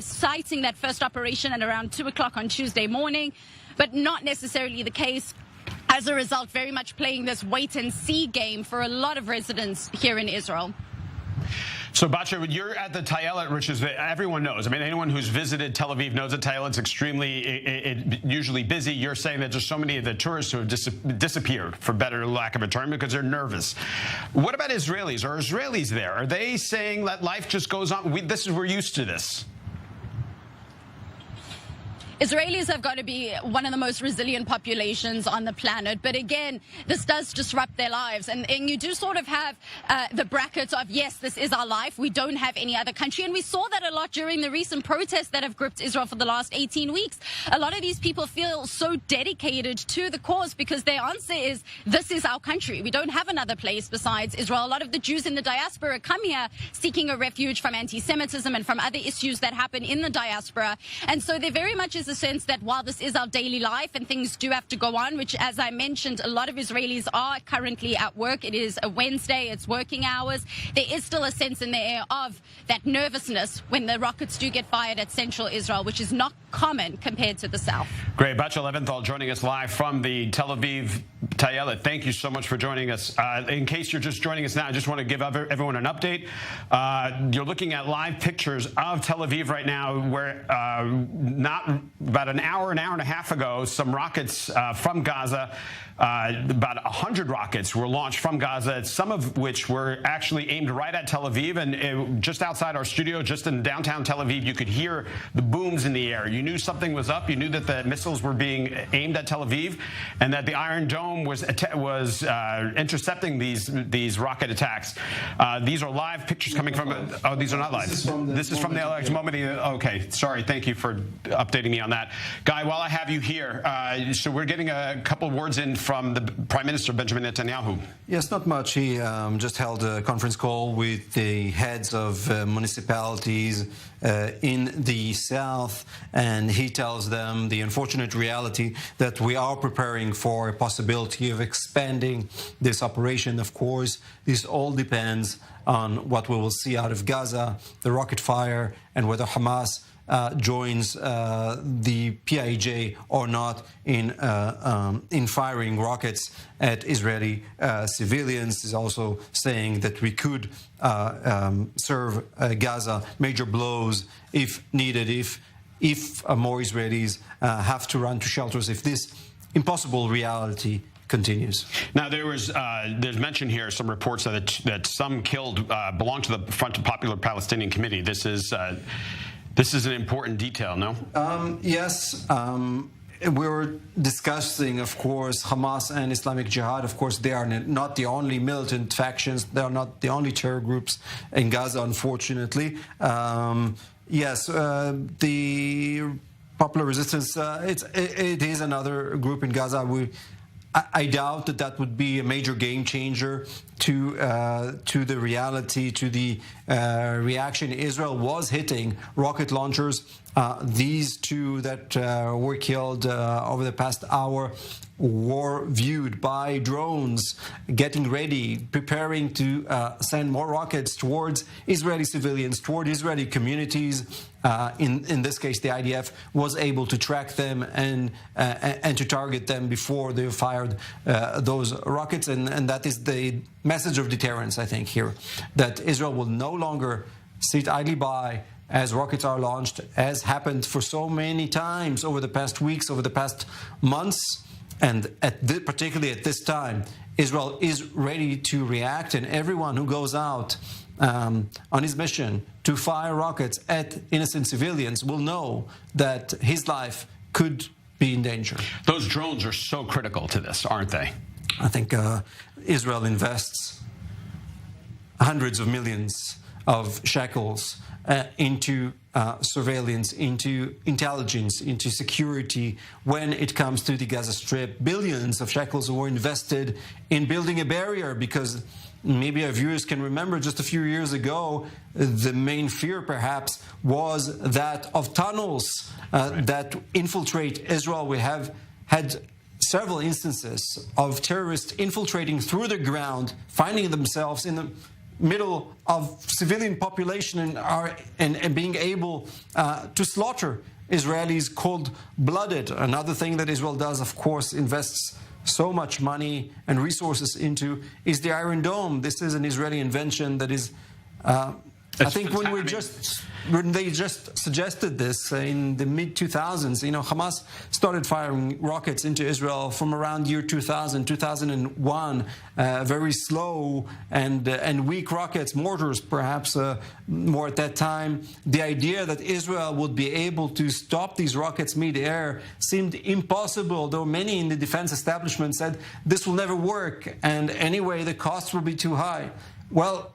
citing that first operation at around 2 o'clock on Tuesday morning, but not necessarily the case. As a result, very much playing this wait-and-see game for a lot of residents here in Israel. So, Batya, you're at the Tayelet, which is, everyone knows. I mean, anyone who's visited Tel Aviv knows that Tayelet's extremely, usually busy. You're saying that there's so many of the tourists who have disappeared, for better lack of a term, because they're nervous. What about Israelis? Are Israelis there? Are they saying that life just goes on? We're used to this. Israelis have got to be one of the most resilient populations on the planet. But again, this does disrupt their lives. And you do sort of have the brackets of, yes, this is our life. We don't have any other country. And we saw that a lot during the recent protests that have gripped Israel for the last 18 weeks. A lot of these people feel so dedicated to the cause because their answer is, this is our country. We don't have another place besides Israel. A lot of the Jews in the diaspora come here seeking a refuge from anti-Semitism and from other issues that happen in the diaspora. And so there very much is a sense that while this is our daily life and things do have to go on, which, as I mentioned, a lot of Israelis are currently at work. It is a Wednesday, it's working hours. There is still a sense in the air of that nervousness when the rockets do get fired at central Israel, which is not common compared to the south. Great. Batya Leventhal joining us live from the Tel Aviv Tayelet. Thank you so much for joining us. In case you're just joining us now, I just want to give everyone an update. You're looking at live pictures of Tel Aviv right now, where about an hour and a half ago, some rockets from Gaza, about 100 rockets were launched from Gaza, some of which were actually aimed right at Tel Aviv. And just outside our studio, just in downtown Tel Aviv, you could hear the booms in the air. You knew something was up. You knew that the missiles were being aimed at Tel Aviv, and that the Iron Dome was intercepting these rocket attacks. These are live pictures coming from. Oh, these are not live. This is from the Alex moment. Okay, sorry. Thank you for updating me on that, Guy. While I have you here, so we're getting a couple of words in from the Prime Minister Benjamin Netanyahu. Yes, not much. He just held a conference call with the heads of municipalities in the south, and he tells them the unfortunate reality that we are preparing for a possibility of expanding this operation. Of course, this all depends on what we will see out of Gaza, the rocket fire, and whether Hamas joins the PIJ or not in firing rockets at Israeli civilians. Is also saying that we could serve Gaza major blows if needed, if more Israelis have to run to shelters, if this impossible reality continues. Now, there's mention here, some reports that some killed belong to the Front of Popular Palestinian Committee. This is an important detail, no? Yes. We were discussing, of course, Hamas and Islamic Jihad. Of course, they are not the only militant factions. They are not the only terror groups in Gaza, unfortunately. Yes, the Popular Resistance, it is another group in Gaza. I doubt that would be a major game changer to the reality, to the reaction. Israel was hitting rocket launchers. These two that were killed over the past hour were viewed by drones, getting ready, preparing to send more rockets towards Israeli civilians, toward Israeli communities. In this case, the IDF was able to track them and to target them before they fired those rockets. And that is the message of deterrence, I think, here, that Israel will no longer sit idly by as rockets are launched, as happened for so many times over the past weeks, over the past months. And particularly at this time, Israel is ready to react, and everyone who goes out on his mission to fire rockets at innocent civilians will know that his life could be in danger. Those drones are so critical to this, aren't they? I think Israel invests hundreds of millions of shekels into surveillance, into intelligence, into security when it comes to the Gaza Strip. Billions of shekels were invested in building a barrier because maybe our viewers can remember just a few years ago, the main fear perhaps was that of tunnels that infiltrate Israel. We have had several instances of terrorists infiltrating through the ground, finding themselves in the middle of civilian population and being able to slaughter Israelis cold-blooded. Another thing that Israel does, of course, invests so much money and resources into is the Iron Dome. This is an Israeli invention that is I think when they just suggested this in the mid-2000s, Hamas started firing rockets into Israel from around year 2000, 2001, very slow and weak rockets, mortars perhaps more at that time. The idea that Israel would be able to stop these rockets mid-air seemed impossible, though many in the defense establishment said this will never work, and anyway, the costs will be too high. Well,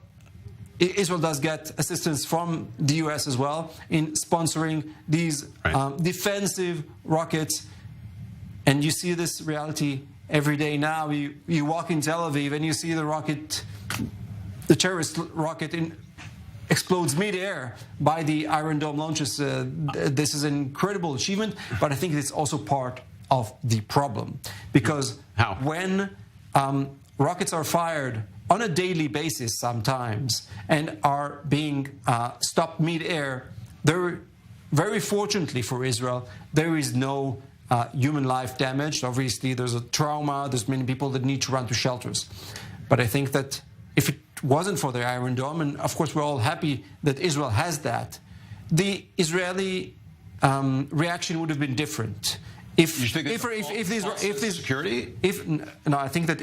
Israel does get assistance from the U.S. as well in sponsoring these defensive rockets. And you see this reality every day now. You walk in Tel Aviv and you see the terrorist rocket explodes mid-air by the Iron Dome launches. This is an incredible achievement, but I think it's also part of the problem. Because when rockets are fired on a daily basis sometimes and are being stopped mid-air, very fortunately for Israel, there is no human life damage. Obviously, there's a trauma. There's many people that need to run to shelters. But I think that if it wasn't for the Iron Dome, and of course we're all happy that Israel has that, the Israeli reaction would have been different. I think that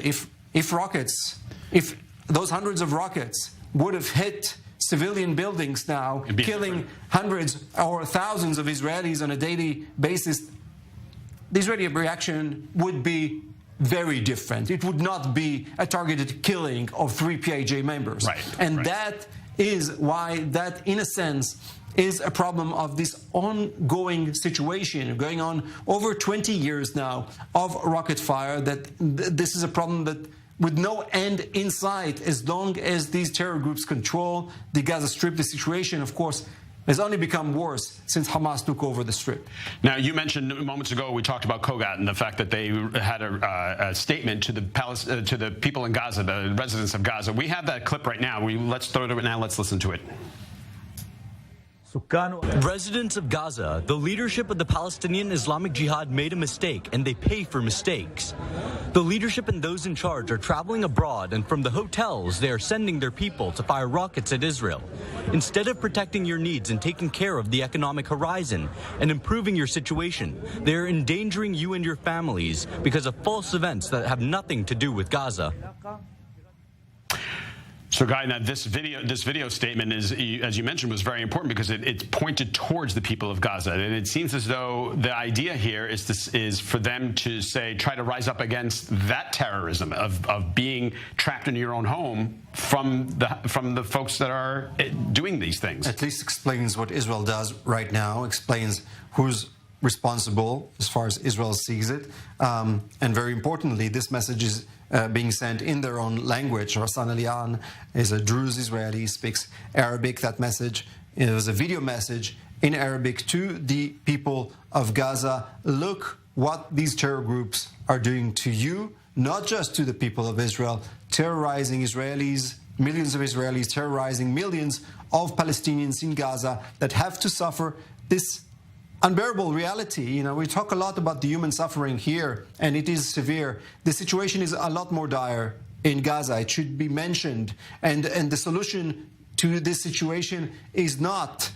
if those hundreds of rockets would have hit civilian buildings now, killing hundreds or thousands of Israelis on a daily basis, the Israeli reaction would be very different. It would not be a targeted killing of 3 PIJ members. That is why that, in a sense, is a problem of this ongoing situation going on over 20 years now of rocket fire, that this is a problem that with no end in sight, as long as these terror groups control the Gaza Strip. The situation, of course, has only become worse since Hamas took over the Strip. Now, you mentioned moments ago, we talked about Kogat and the fact that they had a statement to the people in Gaza, the residents of Gaza. We have that clip right now. Let's throw it right now. Let's listen to it. Residents of Gaza, the leadership of the Palestinian Islamic Jihad made a mistake, and they pay for mistakes. The leadership and those in charge are traveling abroad, and from the hotels, they are sending their people to fire rockets at Israel. Instead of protecting your needs and taking care of the economic horizon and improving your situation, they are endangering you and your families because of false events that have nothing to do with Gaza. So, Guy, now this video statement is, as you mentioned, was very important because it pointed towards the people of Gaza, and it seems as though the idea here is for them to try to rise up against that terrorism of being trapped in your own home from the folks that are doing these things. At least explains what Israel does right now, explains who's responsible as far as Israel sees it. And very importantly, this message is being sent in their own language. Rassan Elian is a Druze Israeli, speaks Arabic. That message, it was a video message in Arabic to the people of Gaza. Look what these terror groups are doing to you, not just to the people of Israel, terrorizing Israelis, millions of Israelis, terrorizing millions of Palestinians in Gaza that have to suffer this unbearable reality. You know, we talk a lot about the human suffering here, and it is severe. The situation is a lot more dire in Gaza. It should be mentioned. And the solution to this situation is not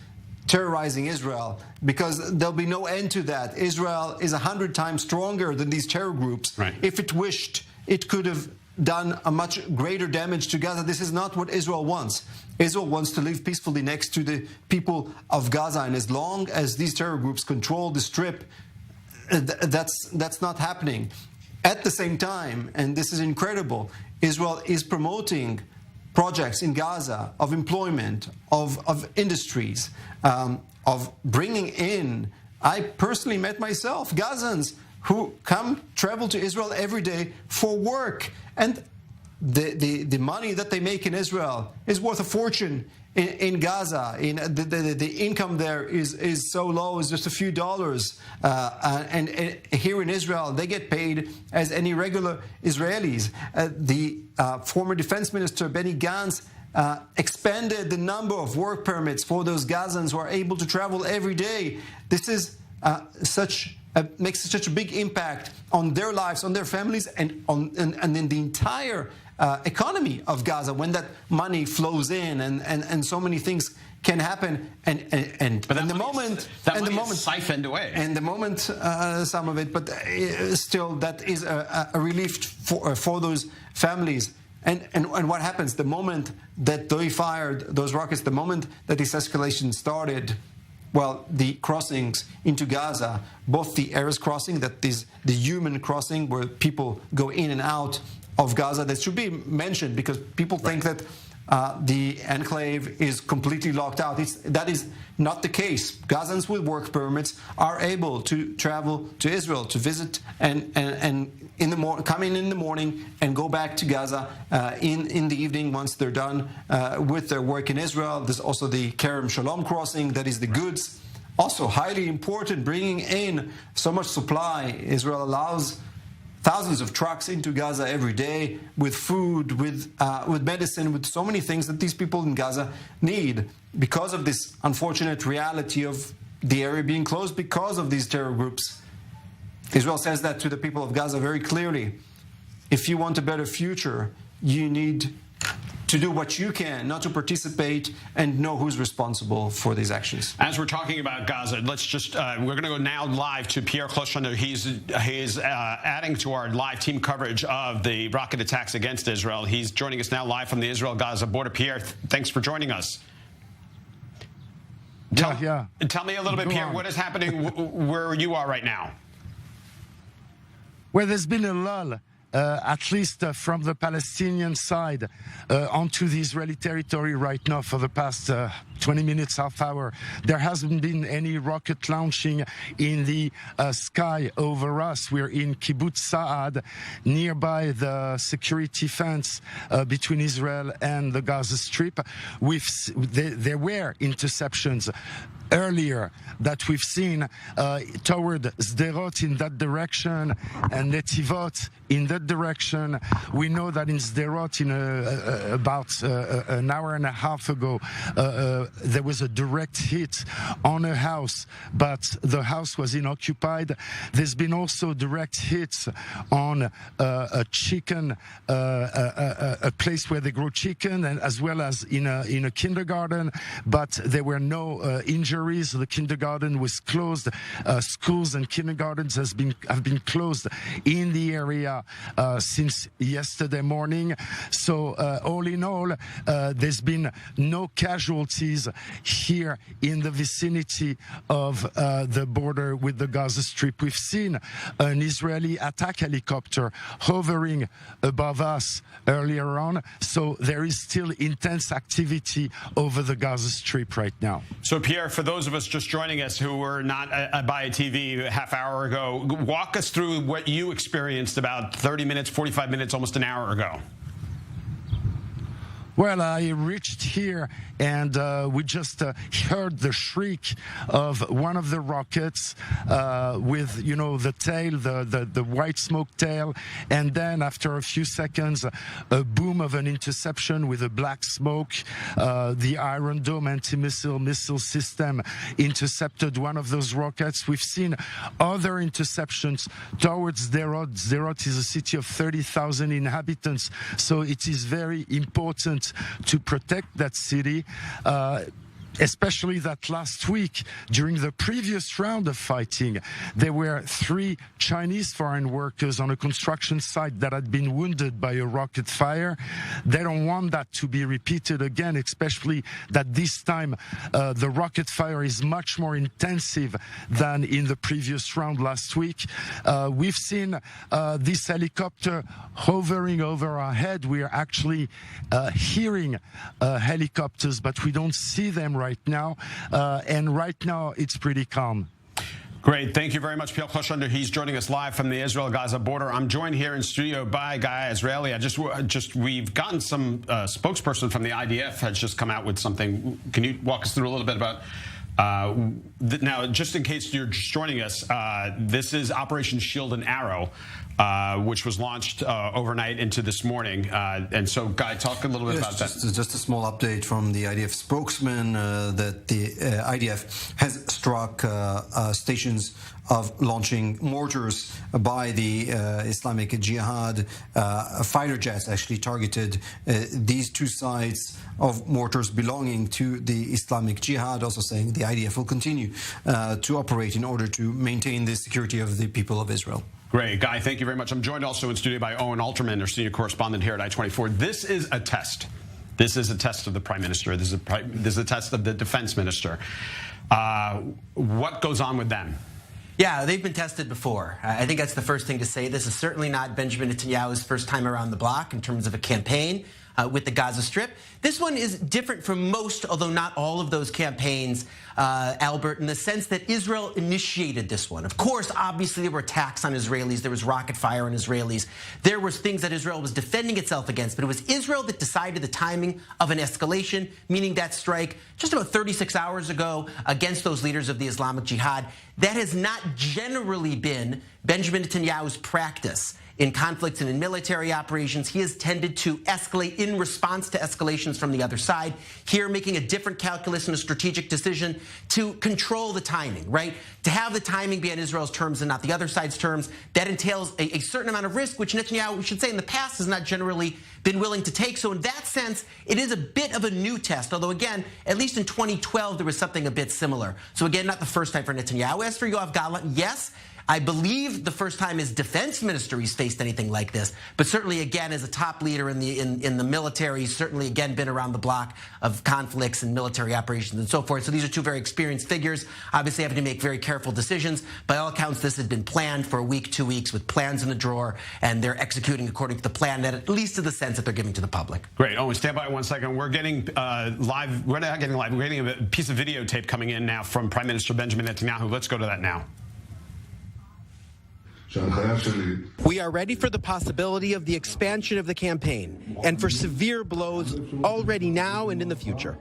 terrorizing Israel, because there'll be no end to that. Israel is 100 times stronger than these terror groups. Right. If it wished, it could have done a much greater damage to Gaza. This is not what Israel wants. Israel wants to live peacefully next to the people of Gaza, and as long as these terror groups control the Strip, that's not happening. At the same time, and this is incredible, Israel is promoting projects in Gaza of employment, of industries, of bringing in. I personally met myself Gazans who travel to Israel every day for work, and the money that they make in Israel is worth a fortune in Gaza. The income there is so low, it's just a few dollars, and here in Israel they get paid as any regular Israelis. The former defense minister Benny Gantz expanded the number of work permits for those Gazans who are able to travel every day. This is makes such a big impact on their lives, on their families, and in the entire economy of Gaza when that money flows in, and so many things can happen. But the moment is siphoned away, and the moment some of it, but still that is a relief for those families. And what happens the moment that they fired those rockets? The moment that this escalation started, well, the crossings into Gaza, both the Erez crossing, that is the human crossing where people go in and out of Gaza, that should be mentioned because people think that the enclave is completely locked out. That is not the case. Gazans with work permits are able to travel to Israel to visit and come in the morning and go back to Gaza in the evening once they're done with their work in Israel. There's also the Kerem Shalom crossing, that is the goods. Also highly important, bringing in so much supply. Israel allows thousands of trucks into Gaza every day with food, with medicine, with so many things that these people in Gaza need because of this unfortunate reality of the area being closed because of these terror groups. Israel says that to the people of Gaza very clearly. If you want a better future, you need to do what you can, not to participate and know who's responsible for these actions. As we're talking about Gaza, let's just, we're going to go now live to Pierre Clochon. He's adding to our live team coverage of the rocket attacks against Israel. He's joining us now live from the Israel-Gaza border. Pierre, thanks for joining us. Tell me a little bit, Pierre, what is happening where you are right now? Well, there's been a lull. At least from the Palestinian side onto the Israeli territory right now for the past 20 minutes, half hour. There hasn't been any rocket launching in the sky over us. We're in Kibbutz Sa'ad, nearby the security fence between Israel and the Gaza Strip. There were interceptions earlier that we've seen toward Sderot in that direction and Netivot in that direction. We know that in Sderot, about an hour and a half ago, there was a direct hit on a house, but the house was unoccupied. There's been also direct hits on a chicken, a place where they grow chicken, and as well as in a kindergarten, but there were no injuries. The kindergarten was closed. Schools and kindergartens have been closed in the area since yesterday morning. So all in all, there's been no casualties here in the vicinity of the border with the Gaza Strip. We've seen an Israeli attack helicopter hovering above us earlier on. So there is still intense activity over the Gaza Strip right now. So Pierre, for those of us just joining us who were not by a TV a half hour ago, walk us through what you experienced about 30 minutes, 45 minutes, almost an hour ago. Well, I reached here and we just heard the shriek of one of the rockets with, you know, the tail, the white smoke tail. And then after a few seconds, a boom of an interception with a black smoke. The Iron Dome anti-missile missile system intercepted one of those rockets. We've seen other interceptions towards Sderot. Sderot is a city of 30,000 inhabitants, so it is very important to protect that city. Especially that last week, during the previous round of fighting, there were 3 Chinese foreign workers on a construction site that had been wounded by a rocket fire. They don't want that to be repeated again, especially that this time the rocket fire is much more intensive than in the previous round last week. We've seen this helicopter hovering over our head. We are actually hearing helicopters, but we don't see them right now, and right now it's pretty calm. Great. Thank you very much, Pierre Clochander. He's joining us live from the Israel-Gaza border. I'm joined here in studio by Guy Azrieli. We've gotten some spokesperson from the IDF has just come out with something. Can you walk us through a little bit about now, just in case you're just joining us, this is Operation Shield and Arrow, which was launched overnight into this morning. And so, Guy, talk a little bit about that. Just a small update from the IDF spokesman that the IDF has struck stations of launching mortars by the Islamic Jihad. Fighter jets actually targeted these 2 sites of mortars belonging to the Islamic Jihad, also saying the IDF will continue to operate in order to maintain the security of the people of Israel. Great. Guy, thank you very much. I'm joined also in studio by Owen Alterman, our senior correspondent here at I-24. This is a test. This is a test of the Prime Minister. This is a test of the Defense Minister. What goes on with them? Yeah, they've been tested before. I think that's the first thing to say. This is certainly not Benjamin Netanyahu's first time around the block in terms of a campaign with the Gaza Strip. This one is different from most, although not all of those campaigns, Albert, in the sense that Israel initiated this one. Of course, obviously, there were attacks on Israelis. There was rocket fire on Israelis. There were things that Israel was defending itself against. But it was Israel that decided the timing of an escalation, meaning that strike just about 36 hours ago against those leaders of the Islamic Jihad. That has not generally been Benjamin Netanyahu's practice. In conflicts and in military operations, he has tended to escalate in response to escalations from the other side. Here, making a different calculus and a strategic decision to control the timing, right? To have the timing be on Israel's terms and not the other side's terms, that entails a certain amount of risk, which Netanyahu, we should say, in the past has not generally been willing to take. So in that sense, it is a bit of a new test, although again, at least in 2012, there was something a bit similar. So again, not the first time for Netanyahu. As for Yoav Gallant, yes, I believe the first time his defense minister he's faced anything like this, but certainly again as a top leader in the military, he's certainly again been around the block of conflicts and military operations and so forth. So these are 2 very experienced figures, obviously having to make very careful decisions. By all accounts, this has been planned for a week, 2 weeks, with plans in the drawer, and they're executing according to the plan, that at least to the sense that they're giving to the public. Great. Owen, stand by 1 second. We're getting live. We're not getting live. We're getting a piece of videotape coming in now from Prime Minister Benjamin Netanyahu. Let's go to that now. We are ready for the possibility of the expansion of the campaign and for severe blows already now and in the future.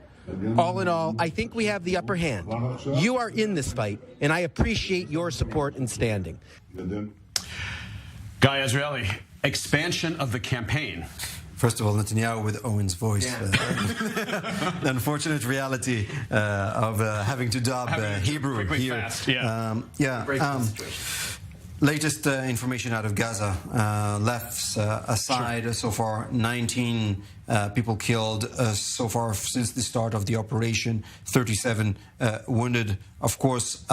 All in all, I think we have the upper hand. You are in this fight, and I appreciate your support and standing. Guy Azrieli, expansion of the campaign. First of all, Netanyahu with Owen's voice. The unfortunate reality of having to dub Hebrew here. Fast, latest information out of Gaza left aside so far 19 people killed so far since the start of the operation, 37 wounded. Of course,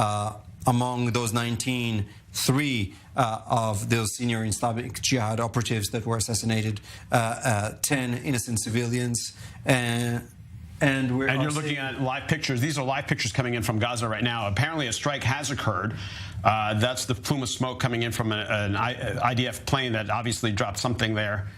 among those 19, 3 of those senior Islamic Jihad operatives that were assassinated, 10 innocent civilians. And you're looking at live pictures. These are live pictures coming in from Gaza right now. Apparently a strike has occurred. That's the plume of smoke coming in from an IDF plane that obviously dropped something there.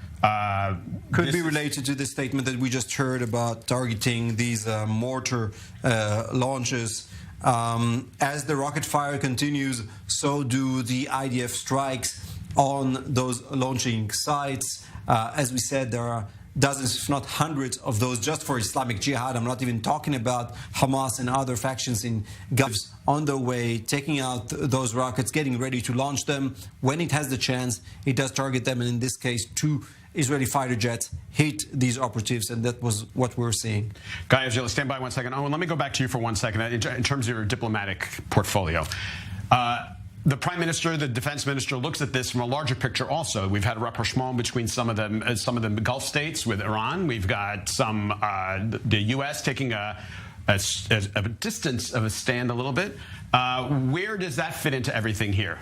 Could be related to the statement that we just heard about targeting these mortar launches As the rocket fire continues, so do the IDF strikes on those launching sites. As we said, there are dozens, if not hundreds of those just for Islamic Jihad. I'm not even talking about Hamas and other factions in Gaza on the way, taking out those rockets, getting ready to launch them. When it has the chance, it does target them. And in this case, 2 Israeli fighter jets hit these operatives, and that was what we're seeing. Guy Agila, stand by one second. Owen, let me go back to you for 1 second in terms of your diplomatic portfolio. The Prime Minister, the Defense Minister looks at this from a larger picture also. We've had a rapprochement between some of the Gulf states with Iran. We've got the U.S. taking a distance of a stand a little bit. Where does that fit into everything here?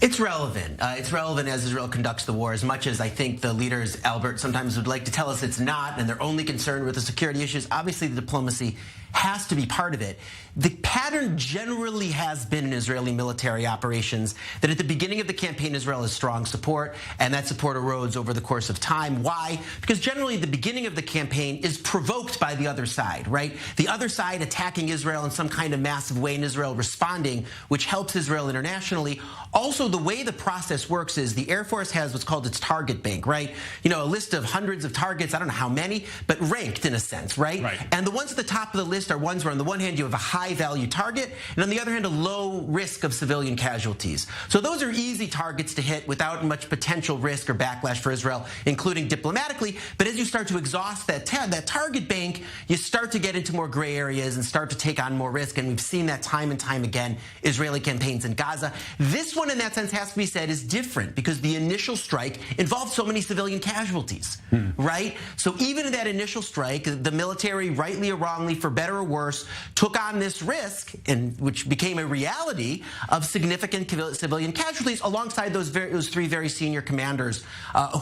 It's relevant. It's relevant as Israel conducts the war, as much as I think the leaders, Albert, sometimes would like to tell us it's not, and they're only concerned with the security issues. Obviously, the diplomacy has to be part of it. The pattern generally has been in Israeli military operations that at the beginning of the campaign, Israel has strong support, and that support erodes over the course of time. Why? Because generally the beginning of the campaign is provoked by the other side, right? The other side attacking Israel in some kind of massive way, and Israel responding, which helps Israel internationally. Also, the way the process works is the Air Force has what's called its target bank, right? You know, a list of hundreds of targets, I don't know how many, but ranked in a sense, right? And the ones at the top of the list are ones where on the one hand you have a high value target, and on the other hand a low risk of civilian casualties. So those are easy targets to hit without much potential risk or backlash for Israel, including diplomatically. But as you start to exhaust that target bank, you start to get into more gray areas and start to take on more risk, and we've seen that time and time again, Israeli campaigns in Gaza. This one in that sense has to be said is different because the initial strike involved so many civilian casualties, right? So even in that initial strike, the military, rightly or wrongly, for better or worse, took on this risk, and which became a reality of significant civilian casualties alongside those 3 very senior commanders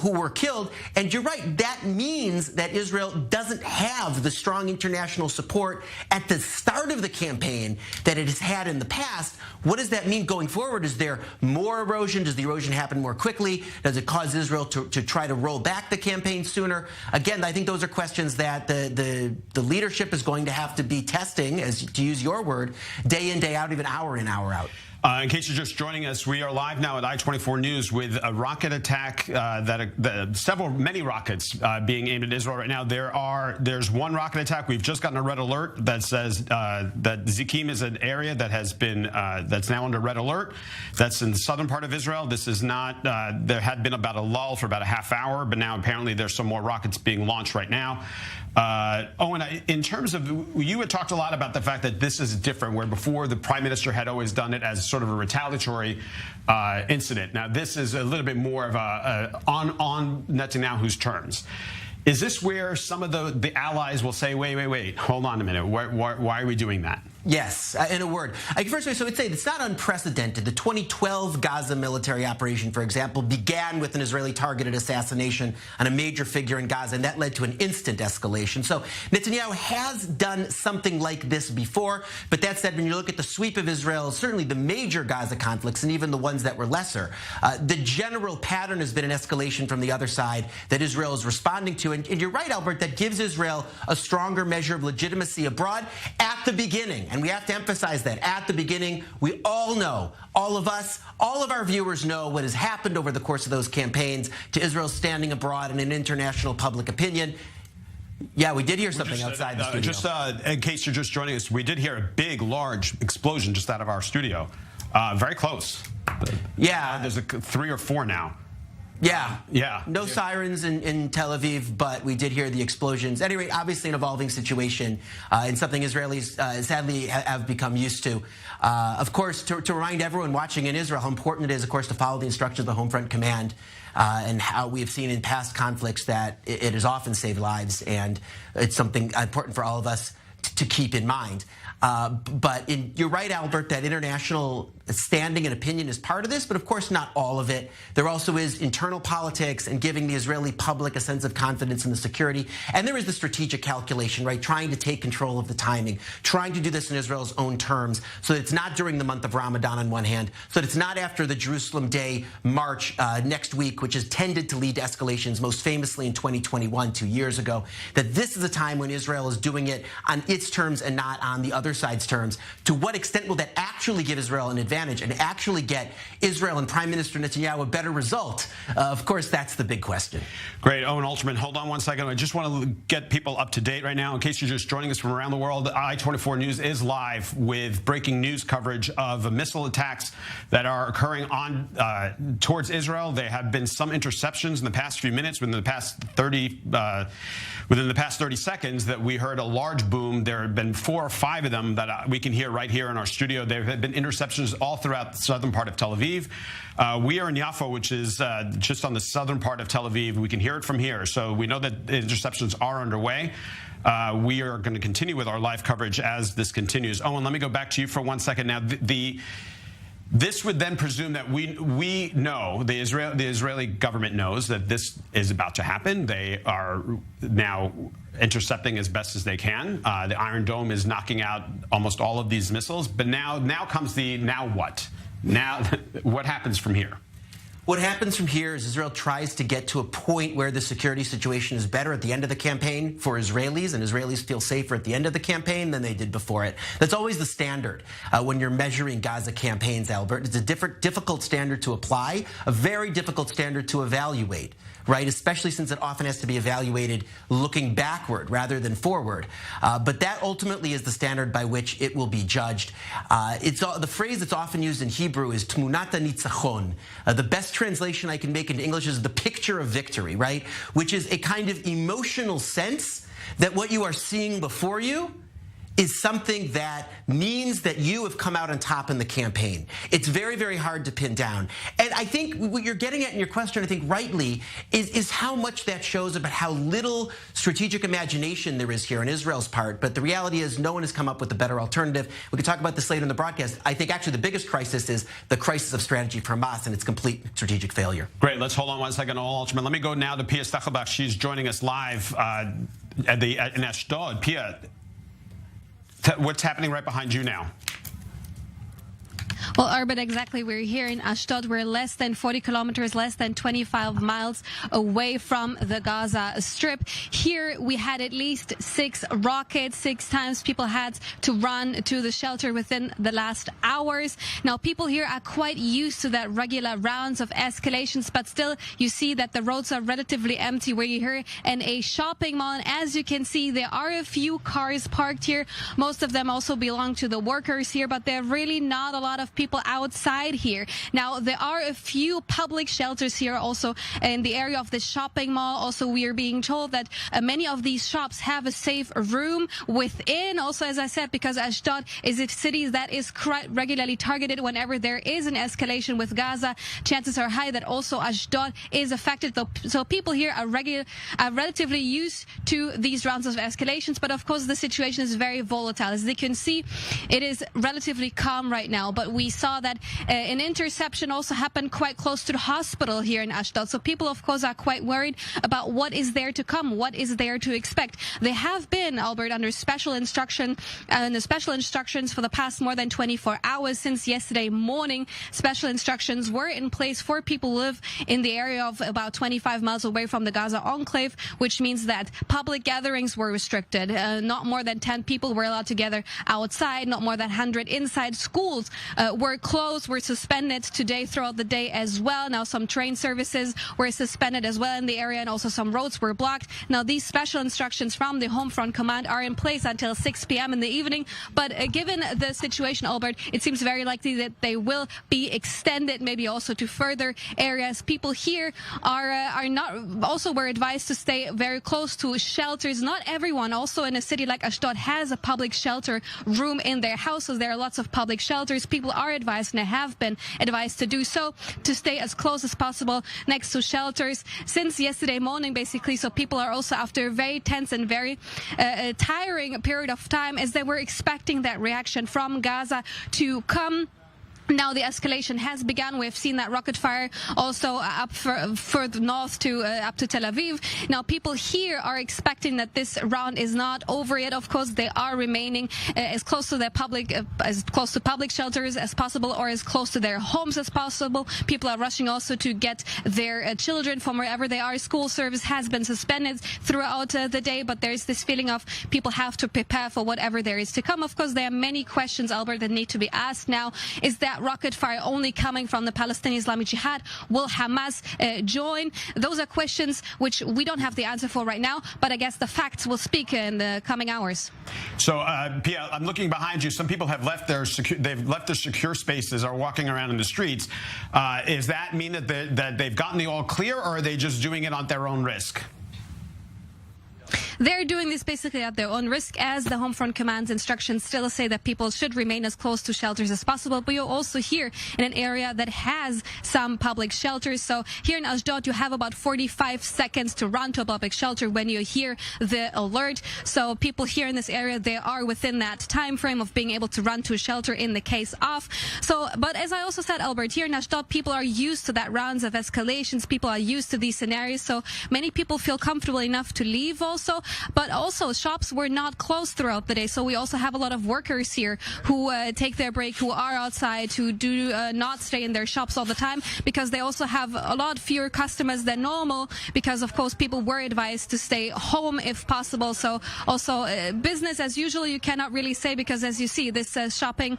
who were killed. And you're right, that means that Israel doesn't have the strong international support at the start of the campaign that it has had in the past. What does that mean going forward? Is there more erosion? Does the erosion happen more quickly? Does it cause Israel to try to roll back the campaign sooner? Again, I think those are questions that the leadership is going to have to be testing, as to use your word, day in, day out, even hour in, hour out. In case you're just joining us, we are live now at I-24 News with a rocket attack many rockets being aimed at Israel right now. There's one rocket attack. We've just gotten a red alert that says that Zikim is an area that has been that's now under red alert. That's in the southern part of Israel. This is not. There had been about a lull for about a half hour, but now apparently there's some more rockets being launched right now. Owen, in terms of, you had talked a lot about the fact that this is different, where before the Prime Minister had always done it as sort of a retaliatory incident. Now this is a little bit more of on Netanyahu's terms. Is this where some of the allies will say, wait, hold on a minute, why are we doing that? Yes, in a word. First of all, so I'd say it's not unprecedented. The 2012 Gaza military operation, for example, began with an Israeli targeted assassination on a major figure in Gaza, and that led to an instant escalation. So Netanyahu has done something like this before, but that said, when you look at the sweep of Israel, certainly the major Gaza conflicts, and even the ones that were lesser, the general pattern has been an escalation from the other side that Israel is responding to. And you're right, Albert, that gives Israel a stronger measure of legitimacy abroad at the beginning. And we have to emphasize that at the beginning, we all know, all of us, all of our viewers know what has happened over the course of those campaigns to Israel's standing abroad and in international public opinion. Yeah, we did hear something outside the studio. Just in case you're just joining us, we did hear a big, large explosion just out of our studio. Very close. Yeah. There's 3 or 4 now. Yeah. No sirens in Tel Aviv, but we did hear the explosions. At any rate, obviously an evolving situation and something Israelis sadly have become used to. Of course, to remind everyone watching in Israel how important it is, of course, to follow the instructions of the Home Front Command and how we have seen in past conflicts that it has often saved lives, and it's something important for all of us to keep in mind. But you're right, Albert, that international standing and opinion is part of this, but of course not all of it. There also is internal politics and giving the Israeli public a sense of confidence in the security. And there is the strategic calculation, right? Trying to take control of the timing, trying to do this in Israel's own terms so that it's not during the month of Ramadan on one hand, so that it's not after the Jerusalem Day march next week, which has tended to lead to escalations, most famously in 2021, 2 years ago, that this is a time when Israel is doing it its terms and not on the other side's terms. To what extent will that actually give Israel an advantage and actually get Israel and Prime Minister Netanyahu a better result? Of course, that's the big question. Great. Owen Alterman, hold on one second. I just want to get people up to date right now. In case you're just joining us from around the world, I-24 News is live with breaking news coverage of missile attacks that are occurring on towards Israel. There have been some interceptions in the past few minutes, within the past 30 seconds, that we heard a large boom. There have been 4 or 5 of them that we can hear right here in our studio. There have been interceptions all throughout the southern part of Tel Aviv. We are in Yaffo, which is just on the southern part of Tel Aviv. We can hear it from here, so we know that interceptions are underway. We are going to continue with our live coverage as this continues. Owen, let me go back to you for 1 second. Now, this would then presume that we know, the Israeli government knows that this is about to happen. They are now intercepting as best as they can. The Iron Dome is knocking out almost all of these missiles. But now comes the now what? Now, what happens from here? What happens from here is Israel tries to get to a point where the security situation is better at the end of the campaign for Israelis, and Israelis feel safer at the end of the campaign than they did before it. That's always the standard when you're measuring Gaza campaigns, Albert. It's a difficult standard to apply, a very difficult standard to evaluate, right? Especially since it often has to be evaluated looking backward rather than forward. But that ultimately is the standard by which it will be judged. The phrase that's often used in Hebrew is tmunata nitzachon. The best translation I can make into English is the picture of victory, right? Which is a kind of emotional sense that what you are seeing before you is something that means that you have come out on top in the campaign. It's very, very hard to pin down. And I think what you're getting at in your question, I think rightly, is how much that shows about how little strategic imagination there is here on Israel's part. But the reality is no one has come up with a better alternative. We could talk about this later in the broadcast. I think actually the biggest crisis is the crisis of strategy for Hamas and its complete strategic failure. Great. Let's hold on 1 second, Ultraman. Let me go now to Pia Stachelbach. She's joining us live in Ashdod. Pia, what's happening right behind you now? Well, Arbet, exactly. We're here in Ashdod. We're less than 40 kilometers, less than 25 miles away from the Gaza Strip. Here, we had at least 6 rockets. 6 times people had to run to the shelter within the last hours. Now, people here are quite used to that regular rounds of escalations, but still, you see that the roads are relatively empty. We're here in a shopping mall, and as you can see, there are a few cars parked here. Most of them also belong to the workers here, but there are really not a lot of people outside here. Now, there are a few public shelters here also in the area of the shopping mall. Also, we are being told that many of these shops have a safe room within. Also, as I said, because Ashdod is a city that is regularly targeted whenever there is an escalation with Gaza, chances are high that also Ashdod is affected. So people here are relatively used to these rounds of escalations. But of course, the situation is very volatile. As you can see, it is relatively calm right now. But we saw that an interception also happened quite close to the hospital here in Ashdod. So people, of course, are quite worried about what is there to come, what is there to expect. They have been, Albert, under special instructions for the past more than 24 hours since yesterday morning. Special instructions were in place for people who live in the area of about 25 miles away from the Gaza enclave, which means that public gatherings were restricted. Not more than 10 people were allowed to gather outside, not more than 100 inside. Schools were closed, were suspended today throughout the day as well. Now, some train services were suspended as well in the area, and also some roads were blocked. Now, these special instructions from the Home Front Command are in place until 6 p.m. in the evening. But given the situation, Albert, it seems very likely that they will be extended, maybe also to further areas. People here were advised to stay very close to shelters. Not everyone, also in a city like Ashdod, has a public shelter room in their houses. There are lots of public shelters. People are advised, and have been advised to do so, to stay as close as possible next to shelters since yesterday morning, basically. So people are also, after a very tense and very tiring period of time, as they were expecting that reaction from Gaza to come Now the escalation has begun. We've seen that rocket fire also up further north to up to Tel Aviv. Now people here are expecting that this round is not over yet. Of course, they are remaining as close to their public shelters as possible, or as close to their homes as possible. People are rushing also to get their children from wherever they are. School service has been suspended throughout the day, but there's this feeling of people have to prepare for whatever there is to come. Of course, there are many questions, Albert, that need to be asked now. Is that rocket fire only coming from the Palestinian Islamic Jihad? Will Hamas join? Those are questions which we don't have the answer for right now, but I guess the facts will speak in the coming hours. So, Pia, I'm looking behind you. Some people have left their secure spaces, are walking around in the streets. Does that mean that they've gotten the all clear, or are they just doing it on their own risk? They're doing this basically at their own risk, as the Home Front Command's instructions still say that people should remain as close to shelters as possible. But you're also here in an area that has some public shelters. So here in Ashdod, you have about 45 seconds to run to a public shelter when you hear the alert. So people here in this area, they are within that time frame of being able to run to a shelter in the case of. So, but as I also said, Albert, here in Ashdod, people are used to that rounds of escalations. People are used to these scenarios. So many people feel comfortable enough to leave also. But also, shops were not closed throughout the day. So we also have a lot of workers here who take their break, who are outside, who do not stay in their shops all the time, because they also have a lot fewer customers than normal, because, of course, people were advised to stay home if possible. So also business as usual, you cannot really say, because as you see, this shopping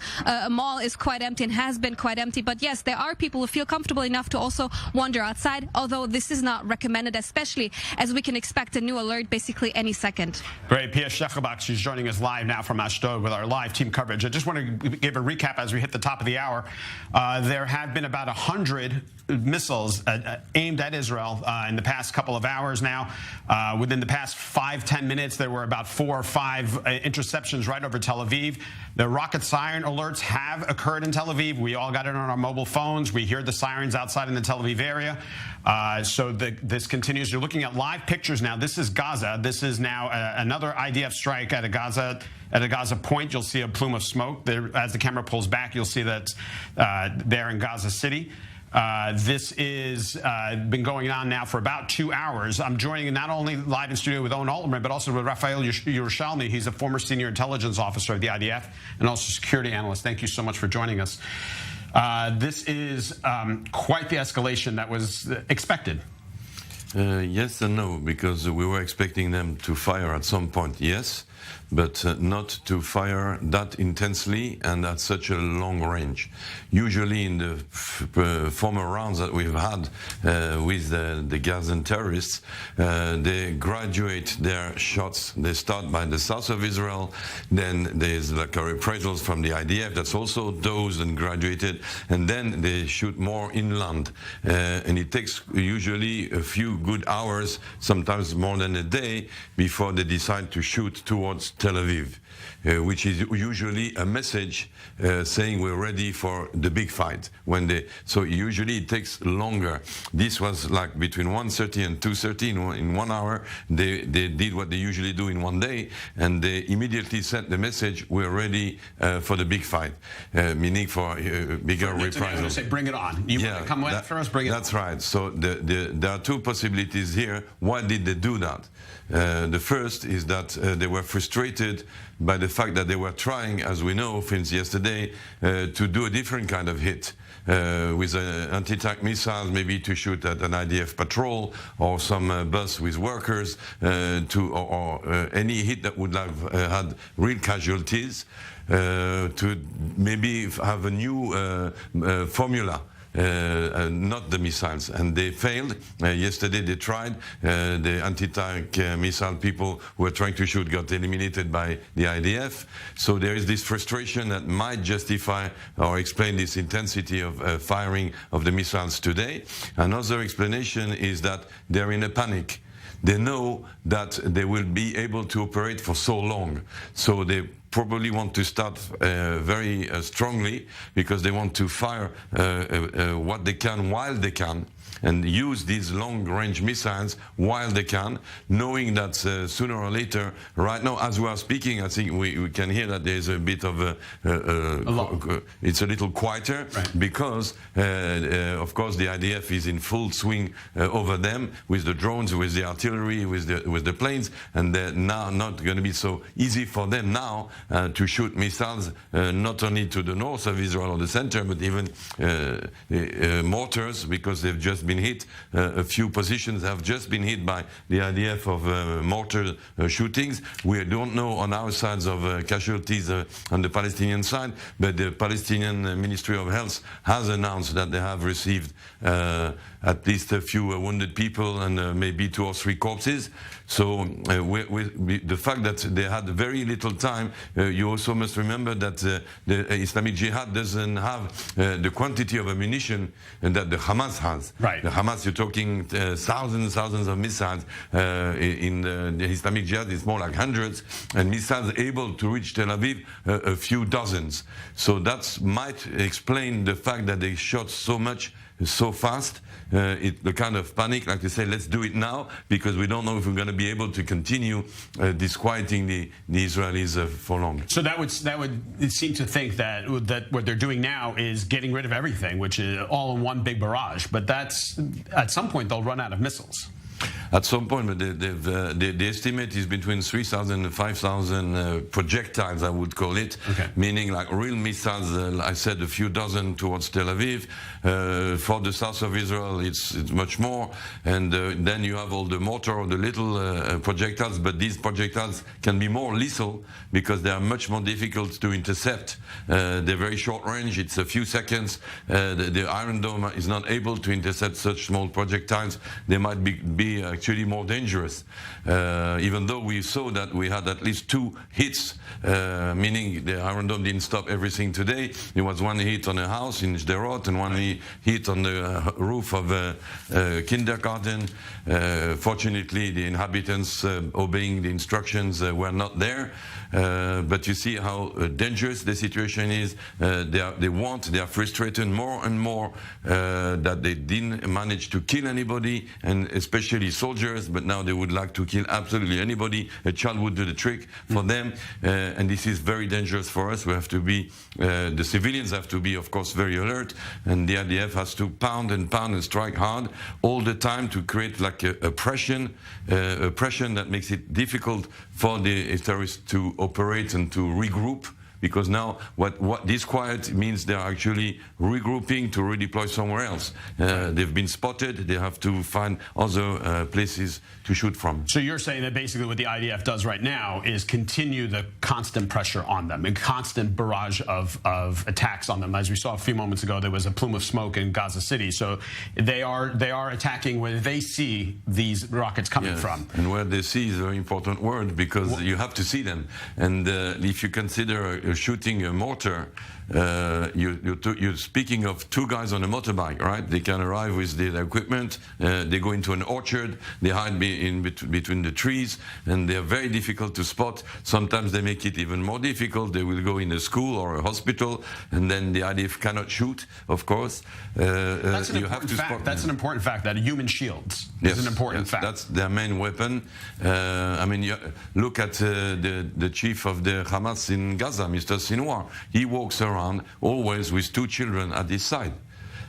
mall is quite empty and has been quite empty. But yes, there are people who feel comfortable enough to also wander outside, although this is not recommended, especially as we can expect a new alert basically any second. Great. Pia Shechabak, she's joining us live now from Ashdod with our live team coverage. I just want to give a recap as we hit the top of the hour. There have been about 100 missiles aimed at Israel in the past couple of hours now. Within the past 5-10 minutes, there were about 4 or 5 interceptions right over Tel Aviv. The rocket siren alerts have occurred in Tel Aviv. We all got it on our mobile phones. We hear the sirens outside in the Tel Aviv area. So this continues. You're looking at live pictures now. This is Gaza. This is now another IDF strike at a Gaza point. You'll see a plume of smoke. As the camera pulls back, you'll see that there in Gaza City. This is been going on now for about 2 hours. I'm joining not only live in studio with Owen Alterman, but also with Rafael Yerushalmi. He's a former senior intelligence officer of the IDF and also security analyst. Thank you so much for joining us. This is quite the escalation that was expected. Yes and no, because we were expecting them to fire at some point, yes, but not to fire that intensely and at such a long range. Usually in the former rounds that we've had with the Gazan terrorists, they graduate their shots. They start by the south of Israel, then there's like a reprisals from the IDF that's also dosed and graduated, and then they shoot more inland. And it takes usually a few good hours, sometimes more than a day, before they decide to shoot towards Tel Aviv, which is usually a message saying we're ready for the big fight. So usually it takes longer. This was like between 1:30 and 2:30 in 1 hour. They did what they usually do in 1 day, and they immediately sent the message, we're ready for the big fight, meaning for bigger reprisal. Say, bring it on. You want to come after us, bring it on. That's right. So there are 2 possibilities here. Why did they do that? The first is that they were frustrated by the fact that they were trying, as we know since yesterday, to do a different kind of hit with anti-tank missiles, maybe to shoot at an IDF patrol or some bus with workers, or any hit that would have had real casualties, to maybe have a new formula. Not the missiles, and they failed. Yesterday they tried. The anti-tank missile people who were trying to shoot got eliminated by the IDF. So there is this frustration that might justify or explain this intensity of firing of the missiles today. Another explanation is that they're in a panic. They know that they will be able to operate for so long, so they probably want to start very strongly, because they want to fire what they can while they can, and use these long-range missiles while they can, knowing that sooner or later, right now, as we are speaking, I think we can hear that there's a bit of it's a little quieter, right, because, of course, the IDF is in full swing over them with the drones, with the artillery, with the planes, and they're now not going to be so easy for them now to shoot missiles not only to the north of Israel or the center, but even mortars, because they've just been hit. A few positions have just been hit by the IDF of mortar shootings. We don't know on our sides of casualties on the Palestinian side, but the Palestinian Ministry of Health has announced that they have received at least a few wounded people and maybe 2 or 3 corpses. So the fact that they had very little time, you also must remember that the Islamic Jihad doesn't have the quantity of ammunition that the Hamas has. Right. The Hamas, you're talking thousands of missiles. In the Islamic Jihad, it's more like hundreds, and missiles able to reach Tel Aviv a few dozens. So that might explain the fact that they shot so much so fast, the kind of panic, like they say, let's do it now, because we don't know if we're going to be able to continue disquieting the Israelis for long. So that would seem to think that what they're doing now is getting rid of everything, which is all in one big barrage. But that's at some point they'll run out of missiles. At some point, but the estimate is between 3,000 and 5,000 projectiles, I would call it, meaning like real missiles, I said a few dozen towards Tel Aviv. For the south of Israel, it's much more. And then you have all the mortar or the little projectiles, but these projectiles can be more lethal because they are much more difficult to intercept. They're very short range, it's a few seconds. The Iron Dome is not able to intercept such small projectiles. They might be actually more dangerous, even though we saw that we had at least 2 hits, meaning the Iron Dome didn't stop everything today. There was 1 hit on a house in Sderot and 1 hit on the roof of a kindergarten. Fortunately, the inhabitants obeying the instructions were not there. But you see how dangerous the situation is. They are frustrated more and more that they didn't manage to kill anybody, and especially soldiers, but now they would like to kill absolutely anybody. A child would do the trick for them, and this is very dangerous for us. We have to be, the civilians have to be, of course, very alert, and the IDF has to pound and strike hard all the time to create like a pressure that makes it difficult for the terrorists to operate and to regroup, because now what disquiet means they're actually regrouping to redeploy somewhere else. They've been spotted, they have to find other places to shoot from. So you're saying that basically what the IDF does right now is continue the constant pressure on them, a constant barrage of attacks on them. As we saw a few moments ago, there was a plume of smoke in Gaza City. So they are attacking where they see these rockets coming from. And where they see is a very important word, because you have to see them. And if you consider shooting a mortar, you're speaking of 2 guys on a motorbike, right? They can arrive with their equipment, they go into an orchard, they hide between the trees, and they're very difficult to spot. Sometimes they make it even more difficult. They will go in a school or a hospital, and then the IDF cannot shoot, of course. That's an important fact. That's an important fact, that human shields is an important fact. That's their main weapon. I mean, you look at the chief of the Hamas in Gaza, Mr. Sinwar. He walks around always with 2 children at his side.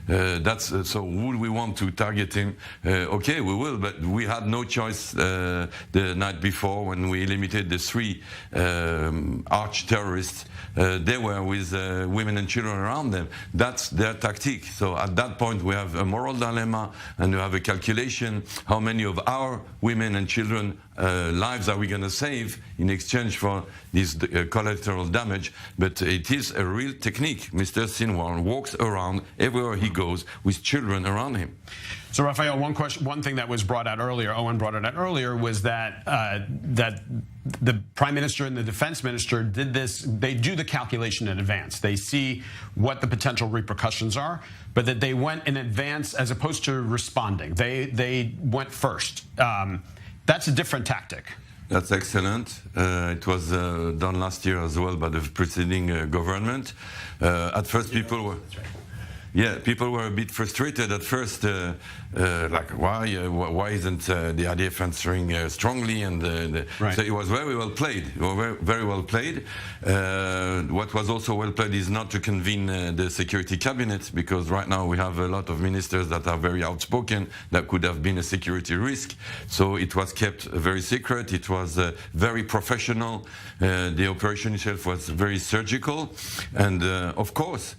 So would we want to target him? Okay, we will, but we had no choice the night before when we limited the 3 arch terrorists. They were with women and children around them. That's their tactic. So at that point we have a moral dilemma, and we have a calculation: how many of our women and children lives are we going to save in exchange for this collateral damage? But it is a real technique. Mr. Sinwar walks around everywhere he goes with children around him. So, Raphael, one thing that was brought out earlier, Owen brought it out earlier, was that the Prime Minister and the Defense Minister did this. They do the calculation in advance. They see what the potential repercussions are, but that they went in advance as opposed to responding. They went first. That's a different tactic. That's excellent. It was done last year as well by the preceding government. At first, people were... Yeah, people were a bit frustrated at first, like why isn't the IDF answering strongly? And right. So it was very well played. Very well played. What was also well played is not to convene the security cabinet, because right now we have a lot of ministers that are very outspoken that could have been a security risk. So it was kept very secret. It was very professional. The operation itself was very surgical, and of course.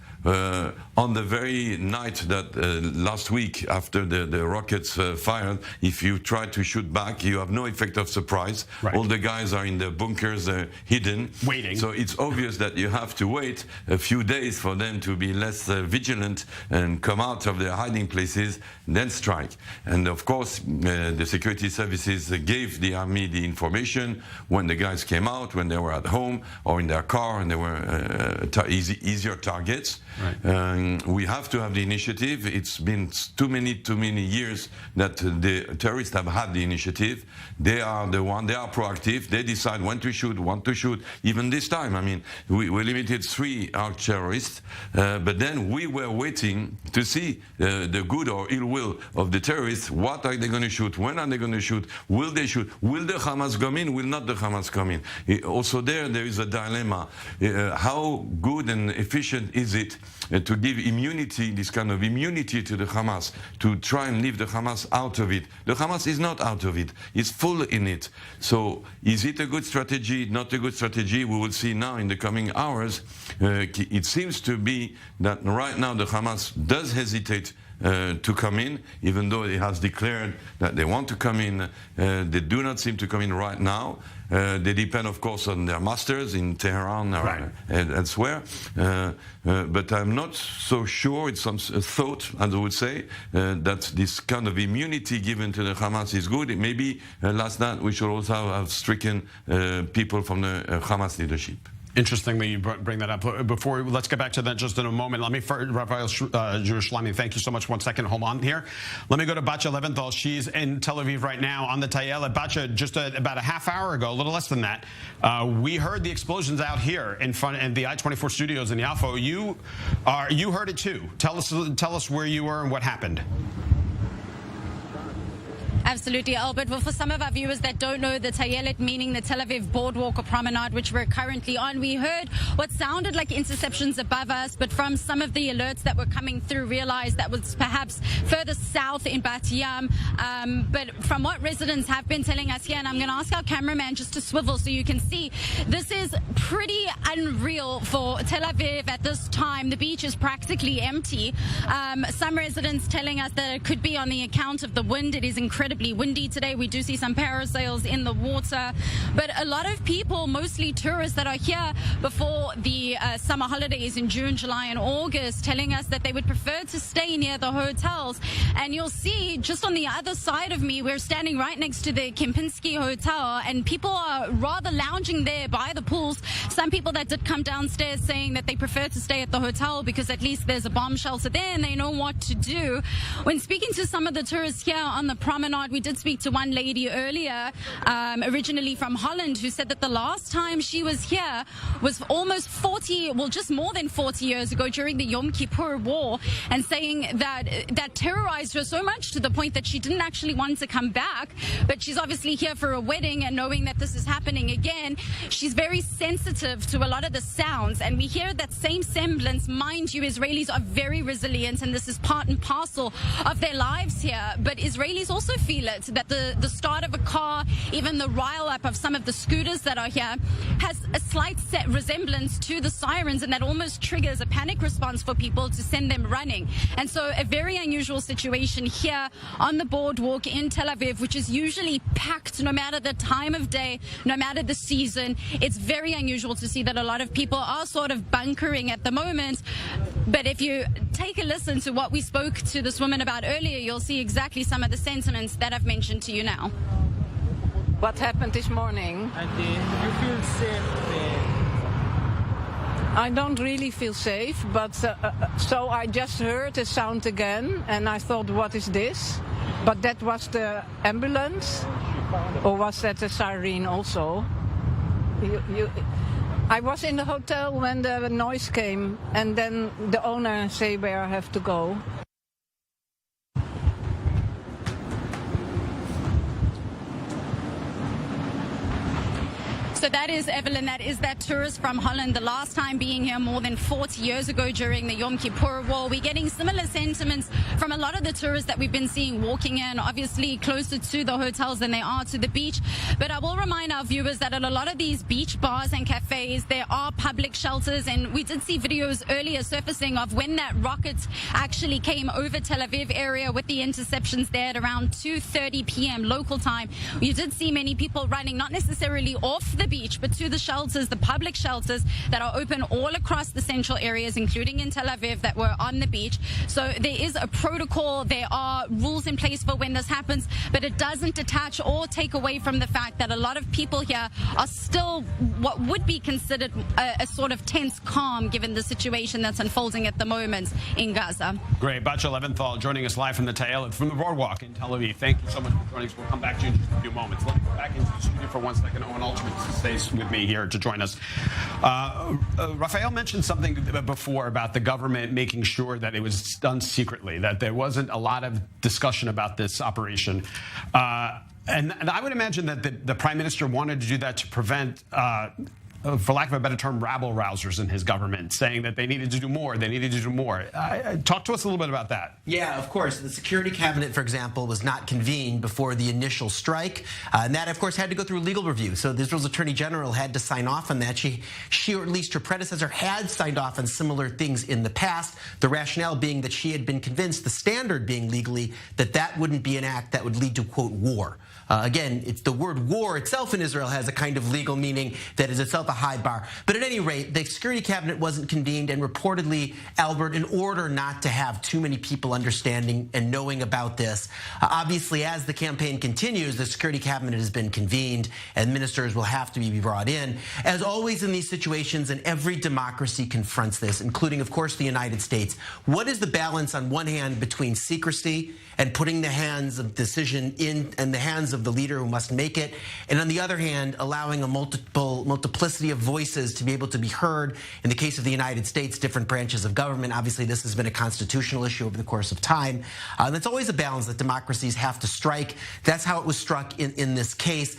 On the very night that last week after the rockets fired, if you try to shoot back, you have no effect of surprise. Right. All the guys are in the bunkers hidden. Waiting. So it's obvious that you have to wait a few days for them to be less vigilant and come out of their hiding places, then strike. And of course, the security services gave the army the information when the guys came out, when they were at home or in their car, and they were easier targets. Right. We have to have the initiative. It's been too many years that the terrorists have had the initiative. They are the one. They are proactive. They decide when to shoot, want to shoot. Even this time, I mean, we limited 3 armed terrorists, but then we were waiting to see the good or ill will of the terrorists. What are they going to shoot? When are they going to shoot? Will they shoot? Will the Hamas come in? Will not the Hamas come in? Also there is a dilemma. How good and efficient is it to give immunity, this kind of immunity to the Hamas, to try and leave the Hamas out of it? The Hamas is not out of it. It's full in it. So is it a good strategy, not a good strategy? We will see now in the coming hours. It seems to be that right now the Hamas does hesitate to come in, even though it has declared that they want to come in. They do not seem to come in right now. They depend, of course, on their masters in Tehran or elsewhere. But I'm not so sure, it's some thought, as I would say, that this kind of immunity given to the Hamas is good. Maybe last night we should also have stricken people from the Hamas leadership. Interesting that you bring that up. Let's get back to that just in a moment. Let me, Raphael Jerusalemi, thank you so much. 1 second, hold on here. Let me go to Batya Leventhal. She's in Tel Aviv right now on the Tayel. Batya, just about a half hour ago, a little less than that, we heard the explosions out here in front of the I-24 studios in Yafo. You heard it too. Tell us where you were and what happened. Absolutely, Albert. Well, for some of our viewers that don't know the Tayelet, meaning the Tel Aviv boardwalk or promenade, which we're currently on, we heard what sounded like interceptions above us, but from some of the alerts that were coming through, realized that was perhaps further south in Bat Yam. But from what residents have been telling us here, and I'm going to ask our cameraman just to swivel so you can see, this is pretty unreal for Tel Aviv at this time. The beach is practically empty. Some residents telling us that it could be on the account of the wind. It is incredibly windy today. We do see some parasails in the water, but a lot of people, mostly tourists that are here before the summer holidays in June, July and August, telling us that they would prefer to stay near the hotels. And you'll see just on the other side of me, we're standing right next to the Kempinski Hotel, and people are rather lounging there by the pools. Some people that did come downstairs saying that they prefer to stay at the hotel because at least there's a bomb shelter there and they know what to do. When speaking to some of the tourists here on the promenade, we did speak to one lady earlier, originally from Holland, who said that the last time she was here was almost 40, well, just more than 40 years ago during the Yom Kippur War, and saying that that terrorized her so much to the point that she didn't actually want to come back. But she's obviously here for a wedding, and knowing that this is happening again, she's very sensitive to a lot of the sounds. And we hear that same semblance. Mind you, Israelis are very resilient, and this is part and parcel of their lives here. But Israelis also feel it, that the start of a car, even the rile up of some of the scooters that are here, has a slight resemblance to the sirens, and that almost triggers a panic response for people to send them running. And so a very unusual situation here on the boardwalk in Tel Aviv, which is usually packed no matter the time of day, no matter the season. It's very unusual to see that a lot of people are sort of bunkering at the moment. But if you take a listen to what we spoke to this woman about earlier, you'll see exactly some of the sentiments that I've mentioned to you now. What happened this morning? You feel safe? I don't really feel safe, but so I just heard the sound again, and I thought, what is this? But that was the ambulance, or was that a siren also? I was in the hotel when the noise came, and then the owner say where I have to go. So that is, Evelyn, that is that tourist from Holland, the last time being here more than 40 years ago during the Yom Kippur War. We're getting similar sentiments from a lot of the tourists that we've been seeing walking in, obviously closer to the hotels than they are to the beach. But I will remind our viewers that at a lot of these beach bars and cafes, there are public shelters. And we did see videos earlier surfacing of when that rocket actually came over Tel Aviv area with the interceptions there at around 2:30 p.m. local time. You did see many people running, not necessarily off the beach, but to the shelters, the public shelters that are open all across the central areas, including in Tel Aviv, that were on the beach. So there is a protocol, there are rules in place for when this happens, but it doesn't detach or take away from the fact that a lot of people here are still what would be considered a sort of tense calm given the situation that's unfolding at the moment in Gaza. Great. Batya Leventhal joining us live from the Boardwalk in Tel Aviv. Thank you so much for joining us. We'll come back to you in just a few moments. Let me go back into the studio for 1 second. Owen Alterman stays with me here to join us. Raphael mentioned something before about the government making sure that it was done secretly, that there wasn't a lot of discussion about this operation. And I would imagine that the Prime Minister wanted to do that to prevent for lack of a better term, rabble-rousers in his government, saying that they needed to do more, Talk to us a little bit about that. Yeah, of course. The Security Cabinet, for example, was not convened before the initial strike. And that, of course, had to go through legal review. So Israel's Attorney General had to sign off on that. She, or at least her predecessor, had signed off on similar things in the past, the rationale being that she had been convinced, the standard being legally, that wouldn't be an act that would lead to, quote, war. Again, it's the word war itself in Israel has a kind of legal meaning that is itself a high bar. But at any rate, the Security Cabinet wasn't convened, and reportedly, Albert, in order not to have too many people understanding and knowing about this, obviously, as the campaign continues, the Security Cabinet has been convened, and ministers will have to be brought in. As always in these situations, and every democracy confronts this, including, of course, the United States, what is the balance on one hand between secrecy and putting the hands of decision in the hands of the leader who must make it, and on the other hand, allowing a multiplicity of voices to be able to be heard. In the case of the United States, different branches of government. Obviously, this has been a constitutional issue over the course of time. That's always a balance that democracies have to strike. That's how it was struck in this case.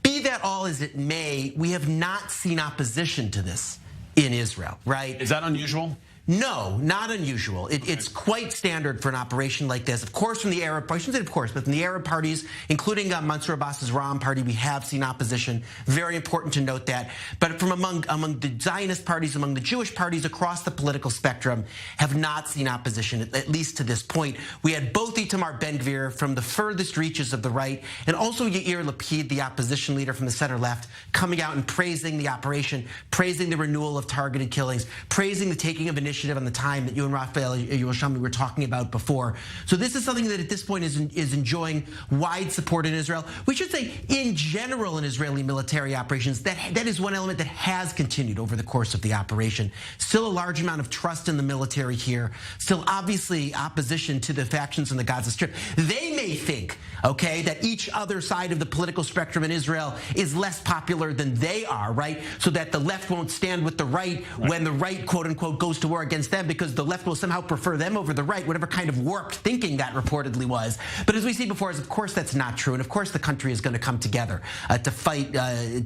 Be that all as it may, we have not seen opposition to this in Israel, right? Is that unusual? No, not unusual. It's quite standard for an operation like this. Of course, from the Arab, I shouldn't say of course, but from the Arab parties, including Mansour Abbas's Ram party, we have seen opposition. Very important to note that. But from among the Zionist parties, among the Jewish parties across the political spectrum, have not seen opposition, at least to this point. We had both Itamar Ben-Gvir from the furthest reaches of the right, and also Yair Lapid, the opposition leader from the center-left, coming out and praising the operation, praising the renewal of targeted killings, praising the taking of initiative on the time that you and Raphael Yerushalmi were talking about before. So this is something that at this point is enjoying wide support in Israel. We should say, in general, in Israeli military operations, that is one element that has continued over the course of the operation. Still a large amount of trust in the military here. Still, obviously, opposition to the factions in the Gaza Strip. They may think, okay, that each other side of the political spectrum in Israel is less popular than they are, right? So that the left won't stand with the right when the right, quote unquote, goes to war against them, because the left will somehow prefer them over the right, whatever kind of warped thinking that reportedly was. But as we see before, of course that's not true. And of course the country is going to come together to fight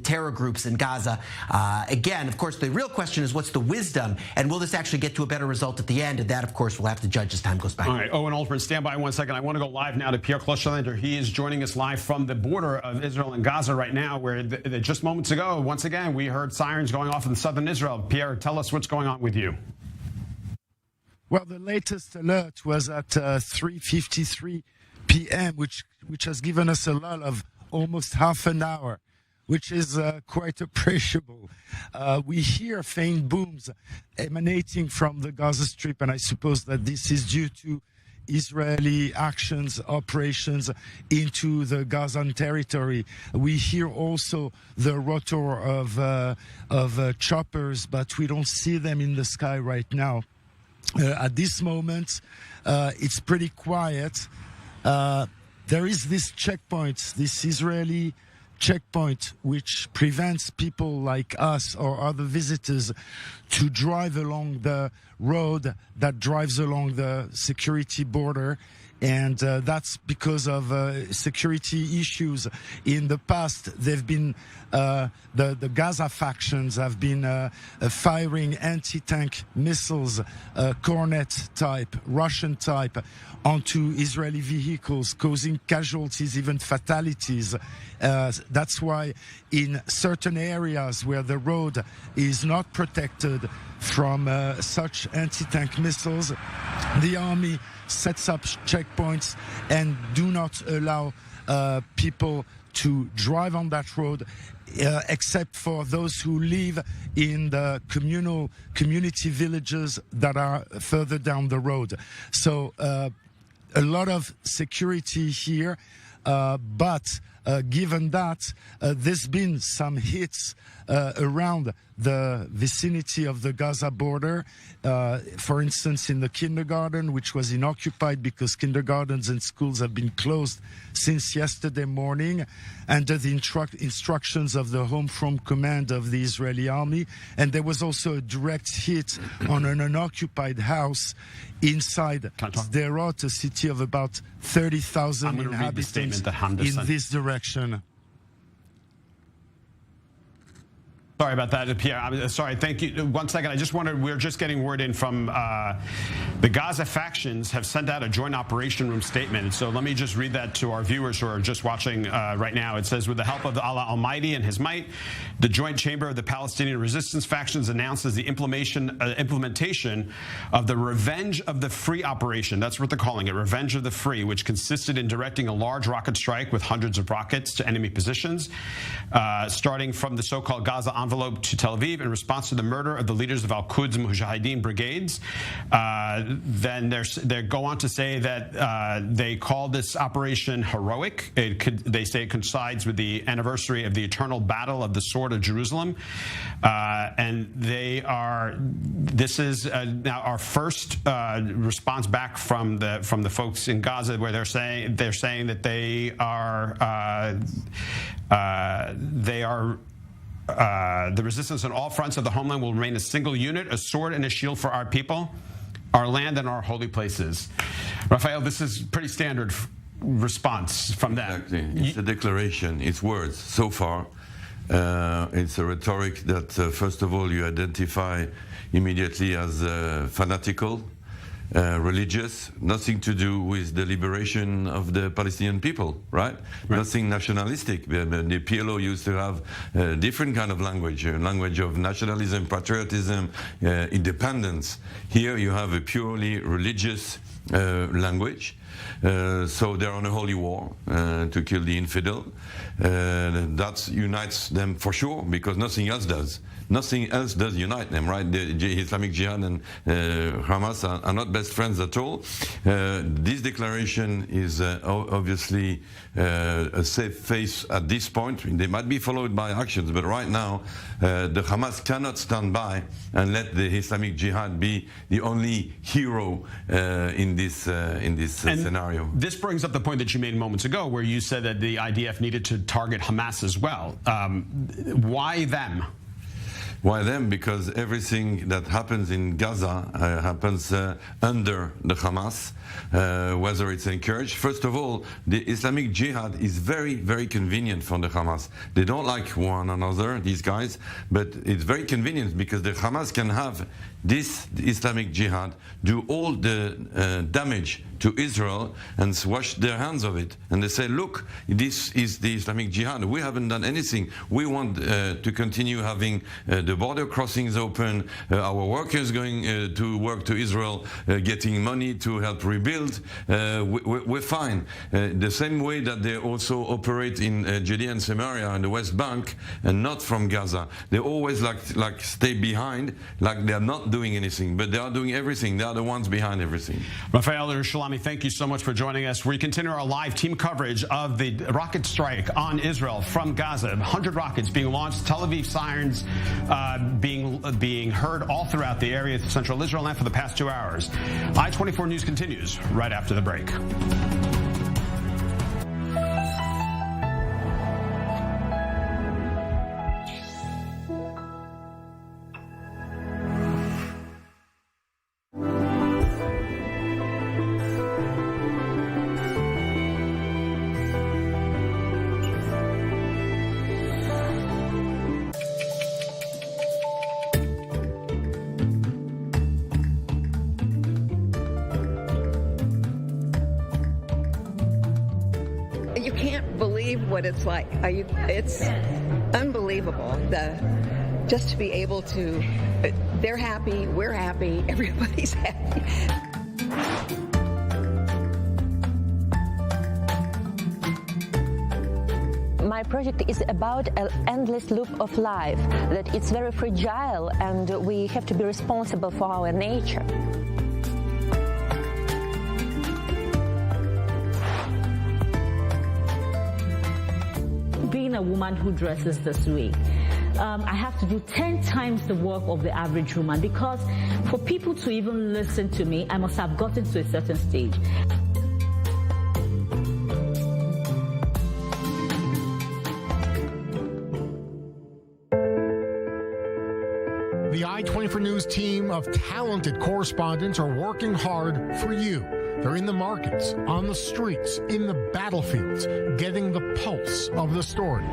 terror groups in Gaza. Again, of course, the real question is what's the wisdom, and will this actually get to a better result at the end? And that, of course, we'll have to judge as time goes by. All right, Owen Altman, stand by 1 second. I want to go live now to Pierre Kloschlander. He is joining us live from the border of Israel and Gaza right now, where just moments ago, once again, we heard sirens going off in southern Israel. Pierre, tell us what's going on with you. Well, the latest alert was at 3:53 p.m., which has given us a lull of almost half an hour, which is quite appreciable. We hear faint booms emanating from the Gaza Strip, and I suppose that this is due to Israeli actions, operations into the Gazan territory. We hear also the rotor of choppers, but we don't see them in the sky right now. At this moment, it's pretty quiet. There is this checkpoint, this Israeli checkpoint which prevents people like us or other visitors to drive along the road that drives along the security border. And that's because of security issues. In the past, they've been the Gaza factions have been firing anti-tank missiles, Cornet type, Russian type, onto Israeli vehicles, causing casualties, even fatalities. That's why in certain areas where the road is not protected from such anti-tank missiles, the army sets up checkpoints and do not allow people to drive on that road, except for those who live in the community villages that are further down the road. So a lot of security here, but given that there's been some hits around the vicinity of the Gaza border, for instance, in the kindergarten, which was unoccupied because kindergartens and schools have been closed since yesterday morning, under the instructions of the Home Front Command of the Israeli army. And there was also a direct hit on an unoccupied house inside Sderot, a city of about 30,000 inhabitants in this direction. Sorry about that, Pierre. I'm sorry. Thank you. 1 second. I just wondered, we're just getting word in from the Gaza factions have sent out a joint operation room statement. So let me just read that to our viewers who are just watching right now. It says, with the help of Allah Almighty and His might, the Joint Chamber of the Palestinian Resistance Factions announces the implementation of the Revenge of the Free operation. That's what they're calling it, Revenge of the Free, which consisted in directing a large rocket strike with hundreds of rockets to enemy positions, starting from the so-called Gaza envelope to Tel Aviv in response to the murder of the leaders of Al-Quds Mujahideen brigades. Then they go on to say that they call this operation heroic. They say it coincides with the anniversary of the eternal battle of the sword of Jerusalem. And this is now our first response back from the folks in Gaza, where they're saying that they are the resistance on all fronts of the homeland will remain a single unit, a sword and a shield for our people, our land and our holy places. Raphael, this is pretty standard response from them. Exactly. It's a declaration, it's words. So far, it's a rhetoric that, first of all, you identify immediately as fanatical, religious, nothing to do with the liberation of the Palestinian people, right? Nothing nationalistic. The PLO used to have a different kind of language, a language of nationalism, patriotism, independence. Here you have a purely religious language. So they're on a holy war to kill the infidel. That unites them for sure, because nothing else does. Nothing else does unite them, right? The Islamic Jihad and Hamas are not best friends at all. This declaration is obviously a safe face at this point. They might be followed by actions, but right now the Hamas cannot stand by and let the Islamic Jihad be the only hero in this scenario. This brings up the point that you made moments ago, where you said that the IDF needed to target Hamas as well. Why them? Why them? Because everything that happens in Gaza happens under the Hamas, whether it's encouraged. First of all, the Islamic Jihad is very, very convenient for the Hamas. They don't like one another, these guys, but it's very convenient because the Hamas can have this Islamic Jihad do all the damage to Israel and wash their hands of it. And they say, look, this is the Islamic Jihad. We haven't done anything. We want to continue having the border crossings open, our workers going to work to Israel, getting money to help rebuild. We're fine. The same way that they also operate in Judea and Samaria and the West Bank, and not from Gaza. They always like stay behind, like they're not doing anything, but they are doing everything. They are the ones behind everything. Raphael Shalami, thank you so much for joining us. We continue our live team coverage of the rocket strike on Israel from Gaza. 100 rockets being launched, Tel Aviv sirens being heard all throughout the area of central Israel land for the past 2 hours. I-24 News continues right after the break. can't believe what it's like. It's unbelievable. Just to be able to, they're happy, we're happy, everybody's happy. My project is about an endless loop of life, that it's very fragile and we have to be responsible for our nature. Being a woman who dresses this way, I have to do 10 times the work of the average woman, because for people to even listen to me, I must have gotten to a certain stage. The I-24 News team of talented correspondents are working hard for you. They're in the markets, on the streets, in the battlefields, getting the pulse of the story.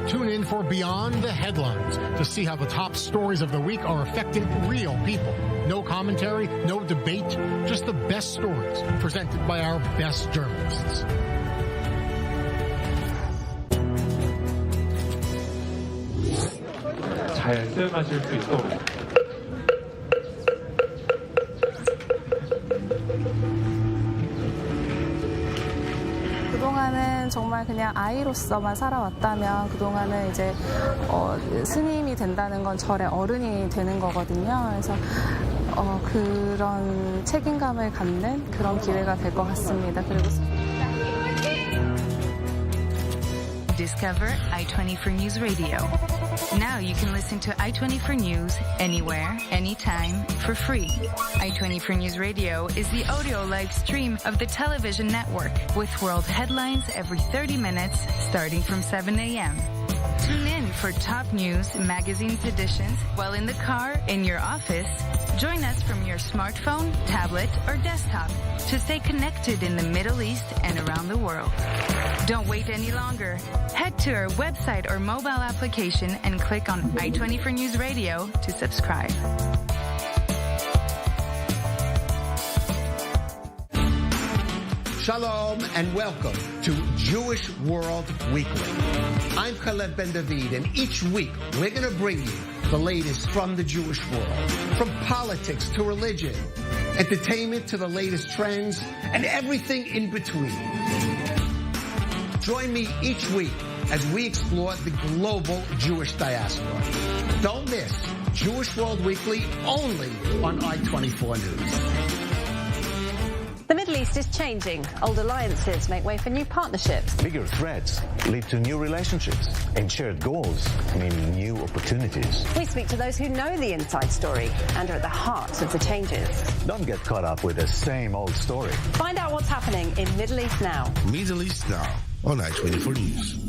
Tune in for Beyond the Headlines to see how the top stories of the week are affecting real people. No commentary, no debate, just the best stories presented by our best journalists. 잘 쓰여마실 수 있도록 그동안은 정말 그냥 아이로서만 살아왔다면 그동안은 이제 스님이 된다는 건 절의 어른이 되는 거거든요. 그래서 그런 책임감을 갖는 그런 기회가 될 것 같습니다. 그리고 Discover I-24 News Radio. Now you can listen to I-24 News anywhere, anytime, for free. I-24 News Radio is the audio live stream of the television network with world headlines every 30 minutes starting from 7 a.m. Tune in for top news, magazines editions while in the car, in your office. Join us from your smartphone, tablet, or desktop to stay connected in the Middle East and around the world. Don't wait any longer. Head to our website or mobile application and click on I-24 News Radio to subscribe. Shalom and welcome to Jewish World Weekly. I'm Caleb Ben-David, and each week we're going to bring you the latest from the Jewish world, from politics to religion, entertainment to the latest trends, and everything in between. Join me each week as we explore the global Jewish diaspora. Don't miss Jewish World Weekly only on I-24 News. The Middle East is changing. Old alliances make way for new partnerships. Bigger threats lead to new relationships, and shared goals mean new opportunities. We speak to those who know the inside story and are at the heart of the changes. Don't get caught up with the same old story. Find out what's happening in Middle East Now. Middle East Now on I-24 News.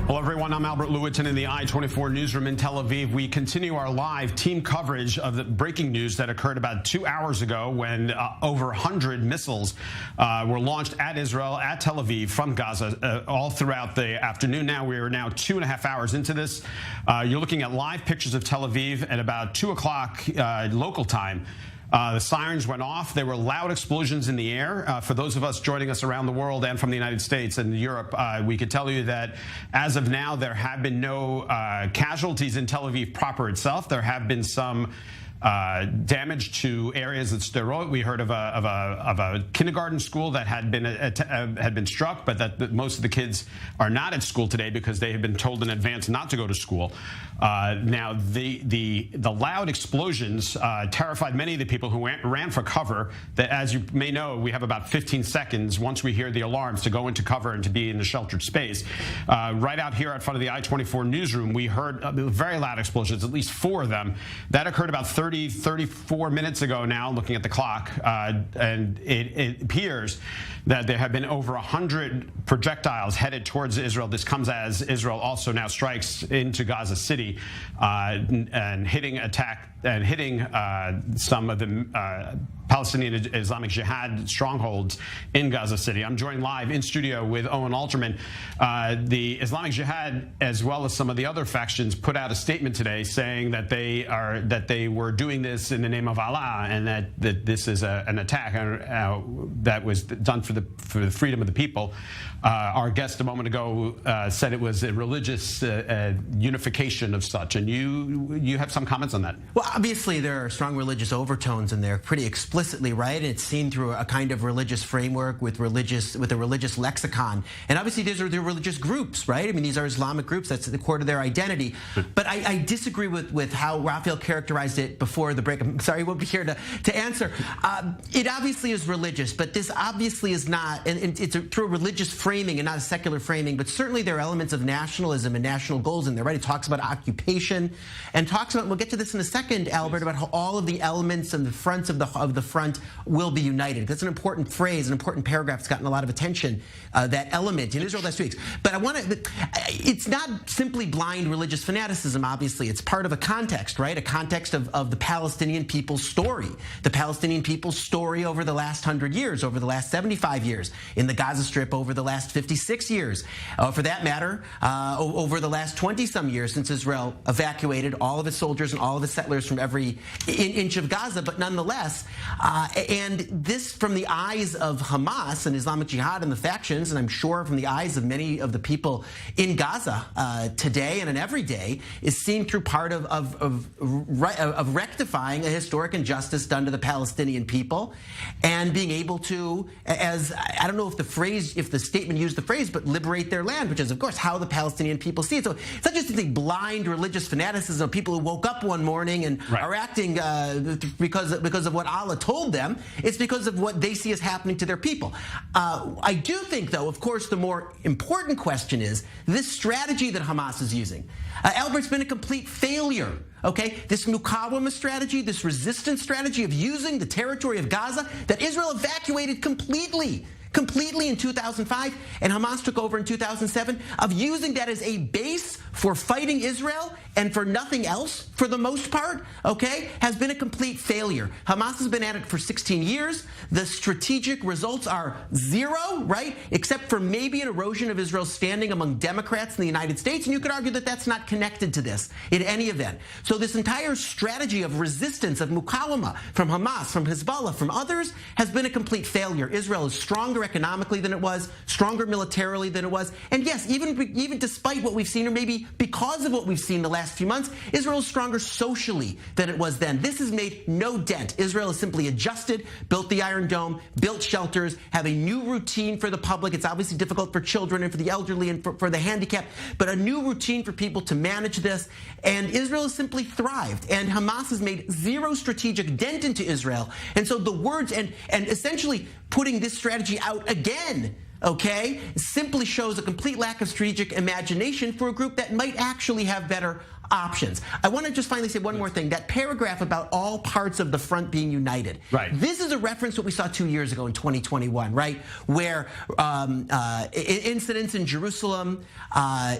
Hello, everyone. I'm Albert Lewitton in the I-24 newsroom in Tel Aviv. We continue our live team coverage of the breaking news that occurred about 2 hours ago when over 100 missiles were launched at Israel, at Tel Aviv, from Gaza, all throughout the afternoon. Now, we are now 2.5 hours into this. You're looking at live pictures of Tel Aviv at about 2 o'clock local time. The sirens went off. There were loud explosions in the air. For those of us joining us around the world and from the United States and Europe, we could tell you that as of now, there have been no casualties in Tel Aviv proper itself. There have been some damage to areas at Sderot. We heard of a kindergarten school that had been struck, but that most of the kids are not at school today because they had been told in advance not to go to school. Now, the loud explosions terrified many of the people who ran for cover. That, as you may know, we have about 15 seconds once we hear the alarms to go into cover and to be in a sheltered space. Right out here at front of the I-24 newsroom, we heard very loud explosions, at least 4 of them. That occurred about 34 minutes ago now, looking at the clock, and it appears that there have been over 100 projectiles headed towards Israel. This comes as Israel also now strikes into Gaza City and hitting attack and hitting some of the Palestinian Islamic Jihad strongholds in Gaza City. I'm joined live in studio with Owen Alterman. The Islamic Jihad, as well as some of the other factions, put out a statement today saying that they were doing this in the name of Allah, and that this is an attack that was done for the freedom of the people. Our guest a moment ago said it was a religious unification of such, and you have some comments on that. Well, obviously there are strong religious overtones in there, pretty explicitly, right? And it's seen through a kind of religious framework with a religious lexicon. And obviously these are the religious groups, right? I mean, these are Islamic groups. That's at the core of their identity. But I disagree with how Raphael characterized it before the break. I'm sorry, he won't be here to answer. It obviously is religious, but this obviously is not, and it's through a religious framing and not a secular framing, but certainly there are elements of nationalism and national goals in there, right? It talks about occupation and talks about, we'll get to this in a second, Albert, about how all of the elements and the fronts of the front will be united. That's an important phrase, an important paragraph. It's gotten a lot of attention, that element in Israel last week. But it's not simply blind religious fanaticism, obviously. It's part of a context, right? A context of the Palestinian people's story. The Palestinian people's story over the last 100 years, over the last 75 years, in the Gaza Strip over the last 56 years, for that matter, over the last 20-some years since Israel evacuated all of its soldiers and all of its settlers from every inch of Gaza. But nonetheless, and this from the eyes of Hamas and Islamic Jihad and the factions, and I'm sure from the eyes of many of the people in Gaza today and every day, is seen through part of rectifying a historic injustice done to the Palestinian people, and being able to, as I don't know if the statement used the phrase, but liberate their land, which is of course how the Palestinian people see it. So it's not just a blind religious fanaticism of people who woke up one morning and are acting because of what Allah told them. It's because of what they see as happening to their people. I do think, though, of course, the more important question is this strategy that Hamas is using. Albert's been a complete failure. Okay, this Mukawama strategy, this resistance strategy of using the territory of Gaza that Israel evacuated completely in 2005, and Hamas took over in 2007, of using that as a base for fighting Israel and for nothing else, for the most part, okay, has been a complete failure. Hamas has been at it for 16 years. The strategic results are zero, right, except for maybe an erosion of Israel's standing among Democrats in the United States, and you could argue that that's not connected to this in any event. So this entire strategy of resistance, of Mukawama, from Hamas, from Hezbollah, from others, has been a complete failure. Israel is stronger economically than it was, stronger militarily than it was, and yes, even despite what we've seen, or maybe because of what we've seen the last few months, Israel is stronger socially than it was then. This has made no dent. Israel has simply adjusted, built the Iron Dome, built shelters, have a new routine for the public. It's obviously difficult for children and for the elderly and for the handicapped, but a new routine for people to manage this, and Israel has simply thrived, and Hamas has made zero strategic dent into Israel. And so the words and essentially putting this strategy out again, okay, simply shows a complete lack of strategic imagination for a group that might actually have better options. I want to just finally say one more thing. That paragraph about all parts of the front being united. Right. This is a reference to what we saw 2 years ago in 2021, right? Where incidents in Jerusalem,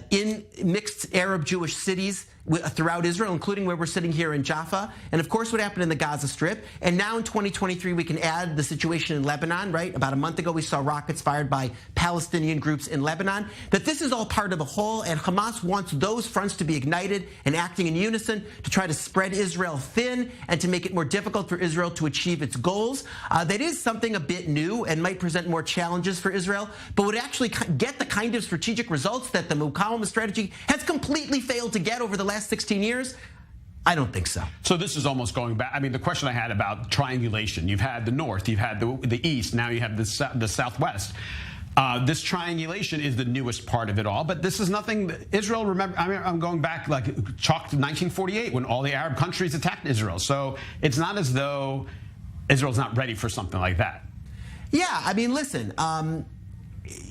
in mixed Arab-Jewish cities throughout Israel, including where we're sitting here in Jaffa, and of course what happened in the Gaza Strip. And now in 2023, we can add the situation in Lebanon, right? About a month ago, we saw rockets fired by Palestinian groups in Lebanon. That this is all part of a whole, and Hamas wants those fronts to be ignited and acting in unison to try to spread Israel thin and to make it more difficult for Israel to achieve its goals. That is something a bit new and might present more challenges for Israel, but would actually get the kind of strategic results that the Mukawama strategy has completely failed to get over the last 16 years? I don't think so. So this is almost going back. I mean, the question I had about triangulation, you've had the North, you've had the East, now you have the Southwest. This triangulation is the newest part of it all, but this is nothing Israel, remember, I mean, I'm going back like chalk to 1948 when all the Arab countries attacked Israel. So it's not as though Israel's not ready for something like that. Yeah, I mean, listen,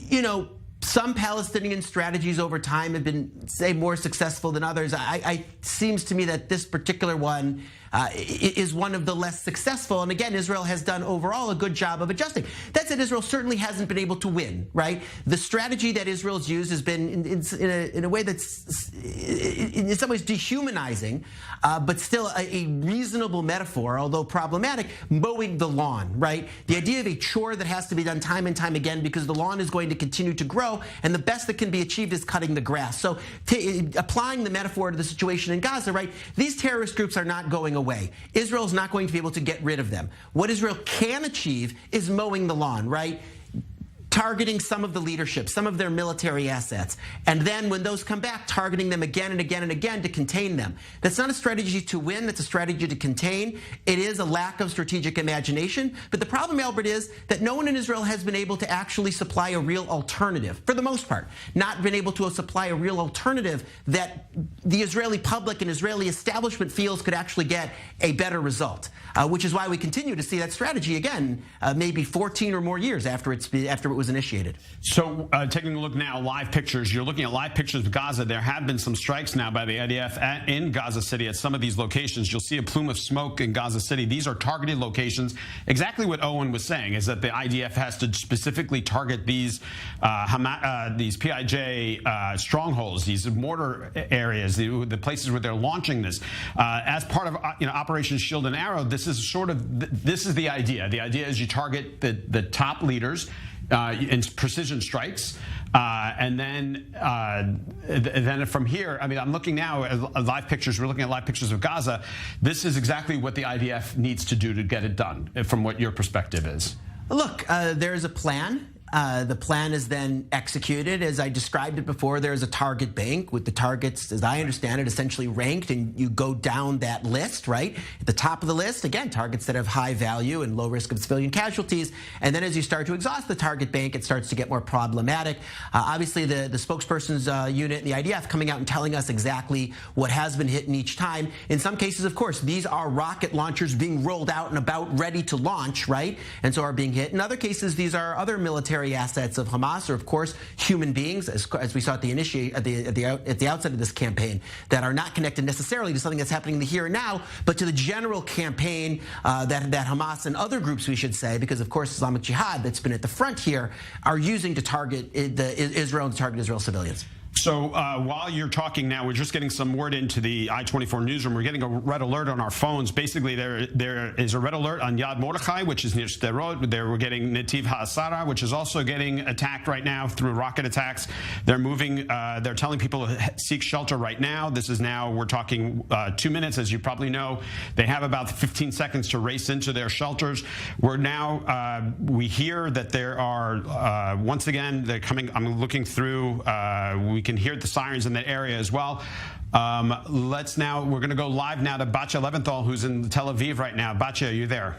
you know, some Palestinian strategies over time have been, say, more successful than others. It seems to me that this particular one is one of the less successful. And again, Israel has done overall a good job of adjusting. That said, Israel certainly hasn't been able to win, right? The strategy that Israel's used has been in a way that's in some ways dehumanizing, but still a reasonable metaphor, although problematic, mowing the lawn, right? The idea of a chore that has to be done time and time again because the lawn is going to continue to grow, and the best that can be achieved is cutting the grass. So applying the metaphor to the situation in Gaza, right? These terrorist groups are not going away. Israel's not going to be able to get rid of them. What Israel can achieve is mowing the lawn, right? Targeting some of the leadership, some of their military assets, and then when those come back, targeting them again and again and again to contain them. That's not a strategy to win, that's a strategy to contain. It is a lack of strategic imagination, but the problem, Albert, is that no one in Israel has been able to actually supply a real alternative, for the most part. Not been able to supply a real alternative that the Israeli public and Israeli establishment feels could actually get a better result, which is why we continue to see that strategy again, maybe 14 or more years after it was initiated. So taking a look now, live pictures. You're looking at live pictures of Gaza. There have been some strikes now by the IDF in Gaza City at some of these locations. You'll see a plume of smoke in Gaza City. These are targeted locations. Exactly what Owen was saying is that the IDF has to specifically target these PIJ strongholds, these mortar areas, the places where they're launching this. As part of Operation Shield and Arrow, this is the idea. The idea is you target the top leaders in precision strikes, and then from here, I mean, I'm looking now at live pictures. We're looking at live pictures of Gaza. This is exactly what the IDF needs to do to get it done, from what your perspective is. Look, there is a plan. The plan is then executed. As I described it before, there is a target bank with the targets, as I understand it, essentially ranked, and you go down that list, right? At the top of the list, again, targets that have high value and low risk of civilian casualties. And then as you start to exhaust the target bank, it starts to get more problematic. Obviously, the spokesperson's unit and the IDF coming out and telling us exactly what has been hit in each time. In some cases, of course, these are rocket launchers being rolled out and about ready to launch, right? And so are being hit. In other cases, these are other military assets of Hamas, or of course human beings, as we saw at the outset of this campaign, that are not connected necessarily to something that's happening in the here and now, but to the general campaign that Hamas and other groups, we should say, because of course Islamic Jihad, that's been at the front here, are using to target Israel and to target Israel civilians. So while you're talking now, we're just getting some word into the I-24 newsroom. We're getting a red alert on our phones. Basically, there is a red alert on Yad Mordechai, which is near Sderot. We're getting Netiv HaAsara, which is also getting attacked right now through rocket attacks. They're moving. They're telling people to seek shelter right now. This is now, we're talking 2 minutes, as you probably know. They have about 15 seconds to race into their shelters. We're now, we hear that there are, once again, they're coming. I'm looking through. We can hear the sirens in that area as well. We're going to go live now to Batya Leventhal, who's in Tel Aviv right now. Batya, are you there?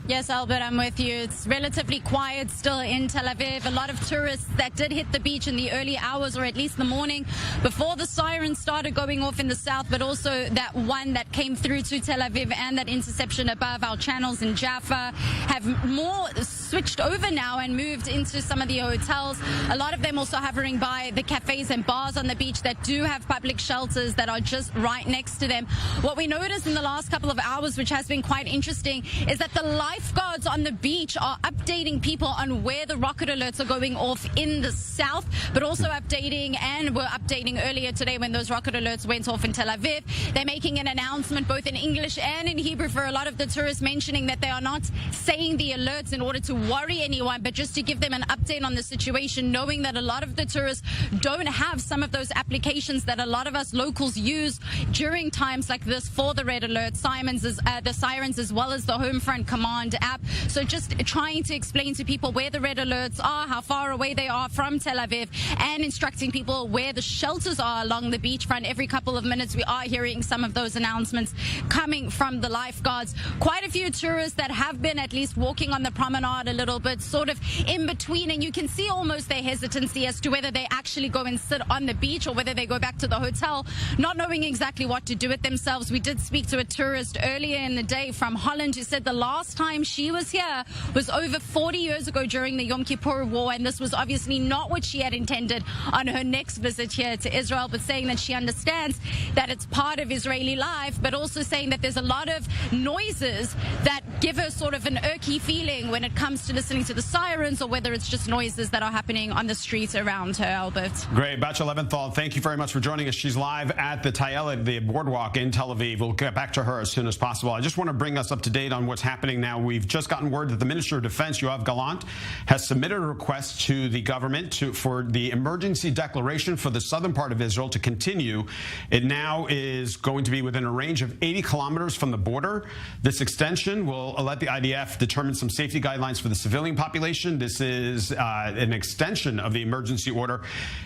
Yes, Albert, I'm with you. It's relatively quiet still in Tel Aviv. A lot of tourists that did hit the beach in the early hours, or at least the morning, before the sirens started going off in the south, but also that one that came through to Tel Aviv and that interception above our channels in Jaffa, have more switched over now and moved into some of the hotels. A lot of them also hovering by the cafes and bars on the beach that do have public shelters that are just right next to them. What we noticed in the last couple of hours, which has been quite interesting, is that the lifeguards on the beach are updating people on where the rocket alerts are going off in the south, but also updating, and were updating earlier today when those rocket alerts went off in Tel Aviv. They're making an announcement both in English and in Hebrew for a lot of the tourists, mentioning that they are not saying the alerts in order to worry anyone, but just to give them an update on the situation, knowing that a lot of the tourists don't have some of those applications that a lot of us locals use during times like this for the red alert, the sirens, as well as the Homefront Command app. So just trying to explain to people where the red alerts are, how far away they are from Tel Aviv, and instructing people where the shelters are along the beachfront. Every couple of minutes we are hearing some of those announcements coming from the lifeguards. Quite a few tourists that have been at least walking on the promenade a little bit, sort of in between, and you can see almost their hesitancy as to whether they actually go and sit on the beach or whether they go back to the hotel, not knowing exactly what to do with themselves. We did speak to a tourist earlier in the day from Holland who said the last time time she was here was over 40 years ago during the Yom Kippur War, and this was obviously not what she had intended on her next visit here to Israel, but saying that she understands that it's part of Israeli life, but also saying that there's a lot of noises that give her sort of an irky feeling when it comes to listening to the sirens, or whether it's just noises that are happening on the streets around her, Albert. Great. Batya Leventhal, thank you very much for joining us. She's live at the Tayel, the boardwalk in Tel Aviv. We'll get back to her as soon as possible. I just want to bring us up to date on what's happening now. We've just gotten word that the Minister of Defense, Yoav Gallant, has submitted a request to the government for the emergency declaration for the southern part of Israel to continue. It now is going to be within a range of 80 kilometers from the border. This extension will let the IDF determine some safety guidelines for the civilian population. This is an extension of the emergency order.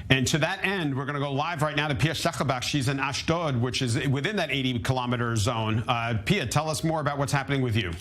And to that end, we're going to go live right now to Pia Shechabach. She's in Ashdod, which is within that 80-kilometer zone. Pia, tell us more about what's happening with you.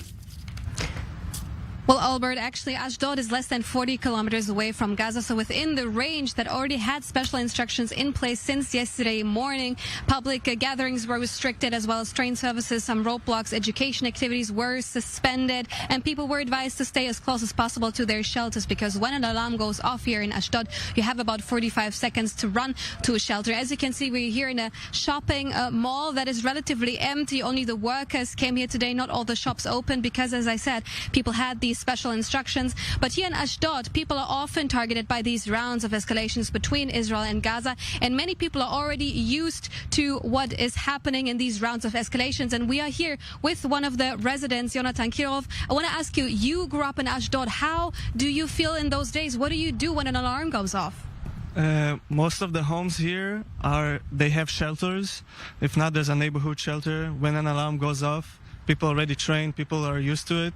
Well, Albert, actually, Ashdod is less than 40 kilometers away from Gaza, so within the range that already had special instructions in place since yesterday morning. Public gatherings were restricted, as well as train services. Some roadblocks, education activities were suspended, and people were advised to stay as close as possible to their shelters, because when an alarm goes off here in Ashdod, you have about 45 seconds to run to a shelter. As you can see, we're here in a shopping mall that is relatively empty. Only the workers came here today, not all the shops open, because, as I said, people had these special instructions. But here in Ashdod, people are often targeted by these rounds of escalations between Israel and Gaza, and many people are already used to what is happening in these rounds of escalations. And we are here with one of the residents, Yonatan Kirov. I want to ask you, you grew up in Ashdod. How do you feel in those days? What do you do when an alarm goes off? Most of the homes here they have shelters. If not, there's a neighborhood shelter. When an alarm goes off, people are already trained, people are used to it.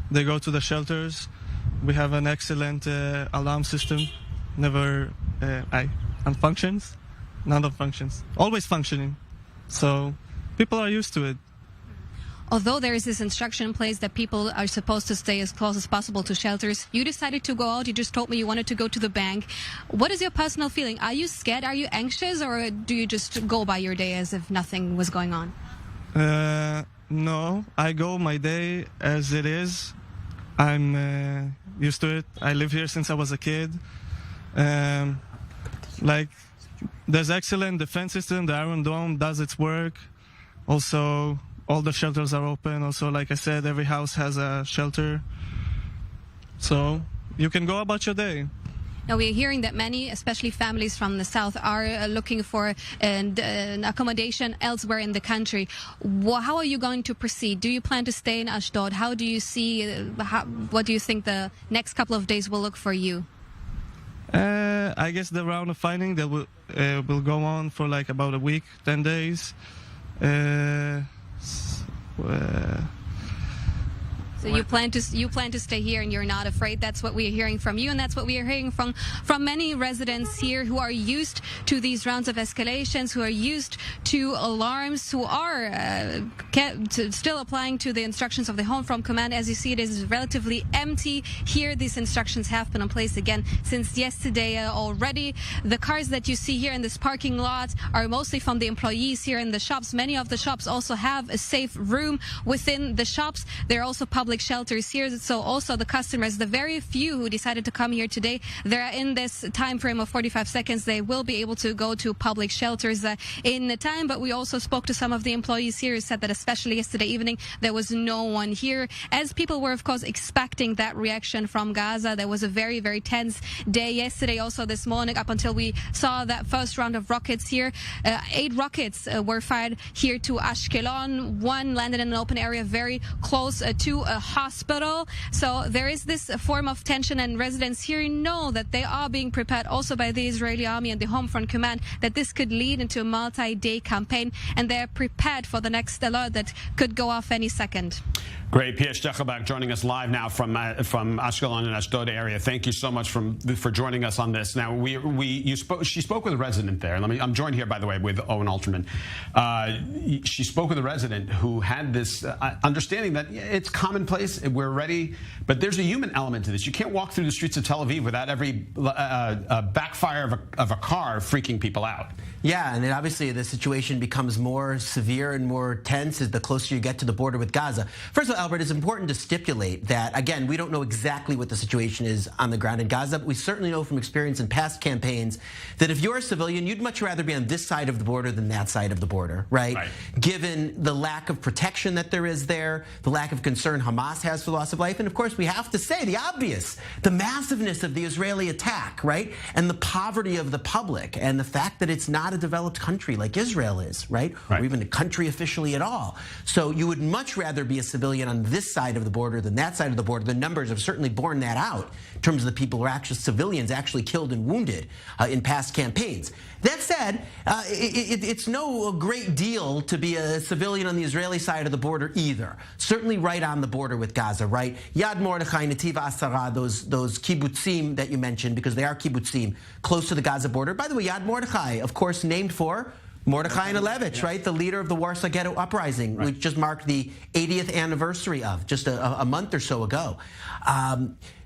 They go to the shelters. We have an excellent alarm system. Never unfunctions, none of functions, always functioning. So people are used to it. Although there is this instruction in place that people are supposed to stay as close as possible to shelters, you decided to go out. You just told me you wanted to go to the bank. What is your personal feeling? Are you scared? Are you anxious? Or do you just go by your day as if nothing was going on? No, I go my day as it is. I'm used to it. I live here since I was a kid. There's excellent defense system. The Iron Dome does its work. Also, all the shelters are open. Also, like I said, every house has a shelter. So you can go about your day. Now, we're hearing that many, especially families from the south, are looking for an accommodation elsewhere in the country. How are you going to proceed? Do you plan to stay in Ashdod? How do you see, what do you think the next couple of days will look for you? I guess the round of fighting that will go on for like about a week, 10 days. So you plan to stay here, and you're not afraid. That's what we're hearing from you, and that's what we are hearing from many residents here who are used to these rounds of escalations, who are used to alarms, who are still applying to the instructions of the Home Front Command. As you see, it is relatively empty here. These instructions have been in place again since yesterday already. The cars that you see here in this parking lot are mostly from the employees here in the shops. Many of the shops also have a safe room within the shops. There are also public shelters here, so also the customers, the very few who decided to come here today, they're in this time frame of 45 seconds. They will be able to go to public shelters in the time. But we also spoke to some of the employees here who said that especially yesterday evening there was no one here, as people were of course expecting that reaction from Gaza. There was a very, very tense day yesterday, also this morning, up until we saw that first round of rockets here. 8 rockets were fired here to Ashkelon. One landed in an open area very close to a hospital. So there is this form of tension, and residents here know that they are being prepared also by the Israeli army and the Home Front Command that this could lead into a multi-day campaign, and they're prepared for the next alert that could go off any second. Great. Pia Shechabach joining us live now from Ashkelon and Ashdod area. Thank you so much for joining us on this. Now, she spoke with a resident there. I'm joined here, by the way, with Owen Alterman. She spoke with a resident who had this understanding that it's commonplace, we're ready, but there's a human element to this. You can't walk through the streets of Tel Aviv without every backfire of a car freaking people out. Yeah, and then obviously the situation becomes more severe and more tense as the closer you get to the border with Gaza. First of all, Albert, it's important to stipulate that, again, we don't know exactly what the situation is on the ground in Gaza, but we certainly know from experience in past campaigns that if you're a civilian, you'd much rather be on this side of the border than that side of the border, right? Given the lack of protection that there is there, the lack of concern Hamas has for loss of life, and of course we have to say the obvious, the massiveness of the Israeli attack, right? And the poverty of the public, and the fact that it's not a developed country like Israel is, right? Or even a country officially at all. So you would much rather be a civilian on this side of the border than that side of the border. The numbers have certainly borne that out in terms of the people who are actually civilians actually killed and wounded in past campaigns. That said, it's no great deal to be a civilian on the Israeli side of the border either. Certainly right on the border with Gaza, right? Yad Mordechai, Netiv Asara, those kibbutzim that you mentioned, because they are kibbutzim close to the Gaza border. By the way, Yad Mordechai, of course, named for Mordechai Anelovich, right? The leader of the Warsaw Ghetto Uprising, which just marked the 80th anniversary of just a month or so ago.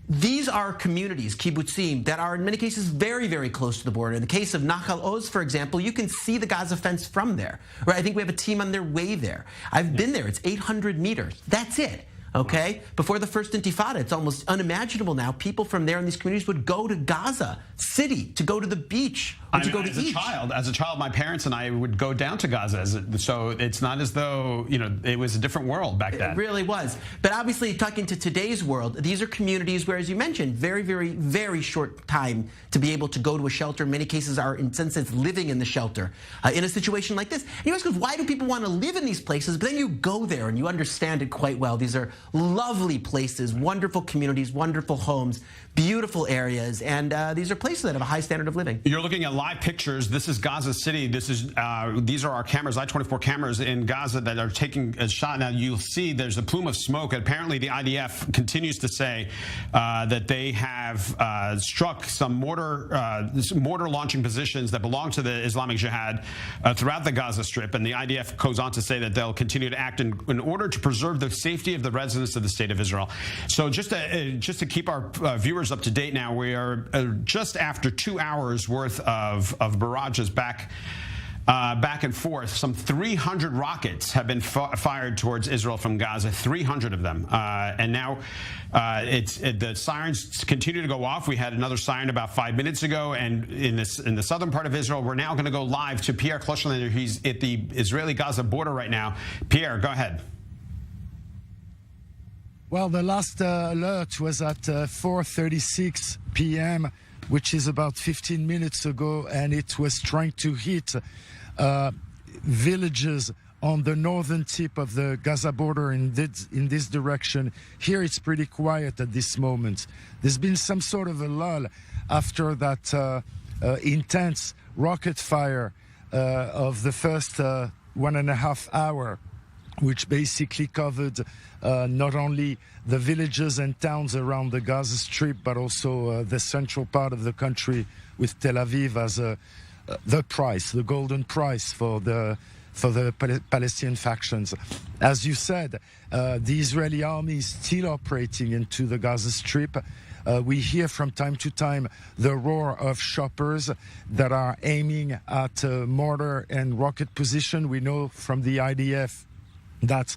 These are communities, kibbutzim, that are in many cases very, very close to the border. In the case of Nachal Oz, for example, you can see the Gaza fence from there. Right? I think we have a team on their way there. I've been there. It's 800 meters. That's it. Okay? Before the first Intifada, it's almost unimaginable now. People from there in these communities would go to Gaza City to go to the beach or to go to eat. As a child, my parents and I would go down to Gaza. So it's not as though, it was a different world back then. It really was. But obviously, talking to today's world, these are communities where, as you mentioned, very, very, very short time to be able to go to a shelter. In many cases are, in some sense, living in the shelter in a situation like this. And you ask, why do people want to live in these places? But then you go there and you understand it quite well. These are lovely places, wonderful communities, wonderful homes, beautiful areas, and these are places that have a high standard of living. You're looking at live pictures. This is Gaza City. These are our cameras, I-24 cameras in Gaza that are taking a shot. Now you'll see there's a plume of smoke. Apparently the IDF continues to say that they have struck some mortar launching positions that belong to the Islamic Jihad throughout the Gaza Strip, and the IDF goes on to say that they'll continue to act in order to preserve the safety of the residents of the state of Israel. So just to keep our viewers up to date now, we are just after 2 hours worth of barrages back and forth. Some 300 rockets have been fired towards Israel from Gaza, 300 of them. And now the sirens continue to go off. We had another siren about 5 minutes ago. And in the southern part of Israel, we're now going to go live to Pierre Kloschlander. He's at the Israeli-Gaza border right now. Pierre, go ahead. Well, the last alert was at 4:36 p.m., which is about 15 minutes ago, and it was trying to hit villages on the northern tip of the Gaza border in this direction. Here it's pretty quiet at this moment. There's been some sort of a lull after that intense rocket fire of the first 1.5 hours, which basically covered not only the villages and towns around the Gaza Strip, but also the central part of the country, with Tel Aviv as the golden price for the Palestinian factions. As you said, the Israeli army is still operating into the Gaza Strip. We hear from time to time the roar of choppers that are aiming at mortar and rocket position. We know from the IDF that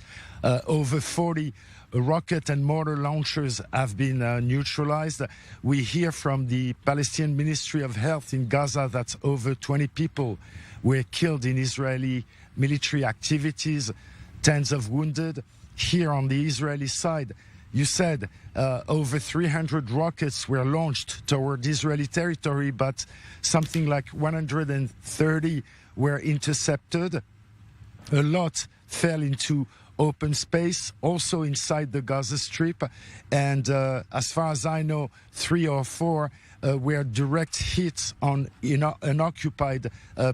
over 40 rocket and mortar launchers have been neutralized. We hear from the Palestinian Ministry of Health in Gaza that over 20 people were killed in Israeli military activities, tens of wounded. Here on the Israeli side, you said over 300 rockets were launched toward Israeli territory, but something like 130 were intercepted. A lot fell into open space, also inside the Gaza Strip, and as far as I know, 3 or 4 were direct hits on unoccupied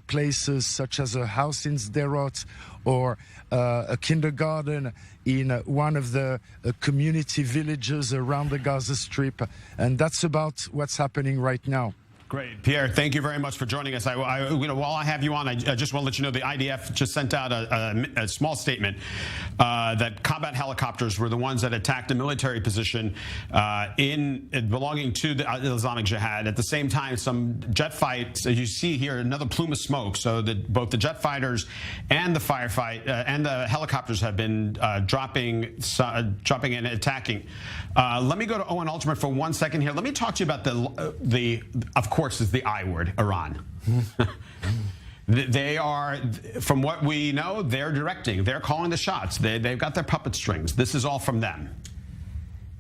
places, such as a house in Sderot or a kindergarten in one of the community villages around the Gaza Strip, and that's about what's happening right now. Great. Pierre, thank you very much for joining us. While I have you on, I just want to let you know the IDF just sent out a small statement that combat helicopters were the ones that attacked a military position belonging to the Islamic Jihad. At the same time, some jet fights, as you see here, another plume of smoke. So that both the jet fighters and the firefight and the helicopters have been dropping and attacking. Let me go to Owen Alterman for 1 second here. Let me talk to you about of course, is the I word, Iran. They are, from what we know, they're directing. They're calling the shots. They've got their puppet strings. This is all from them.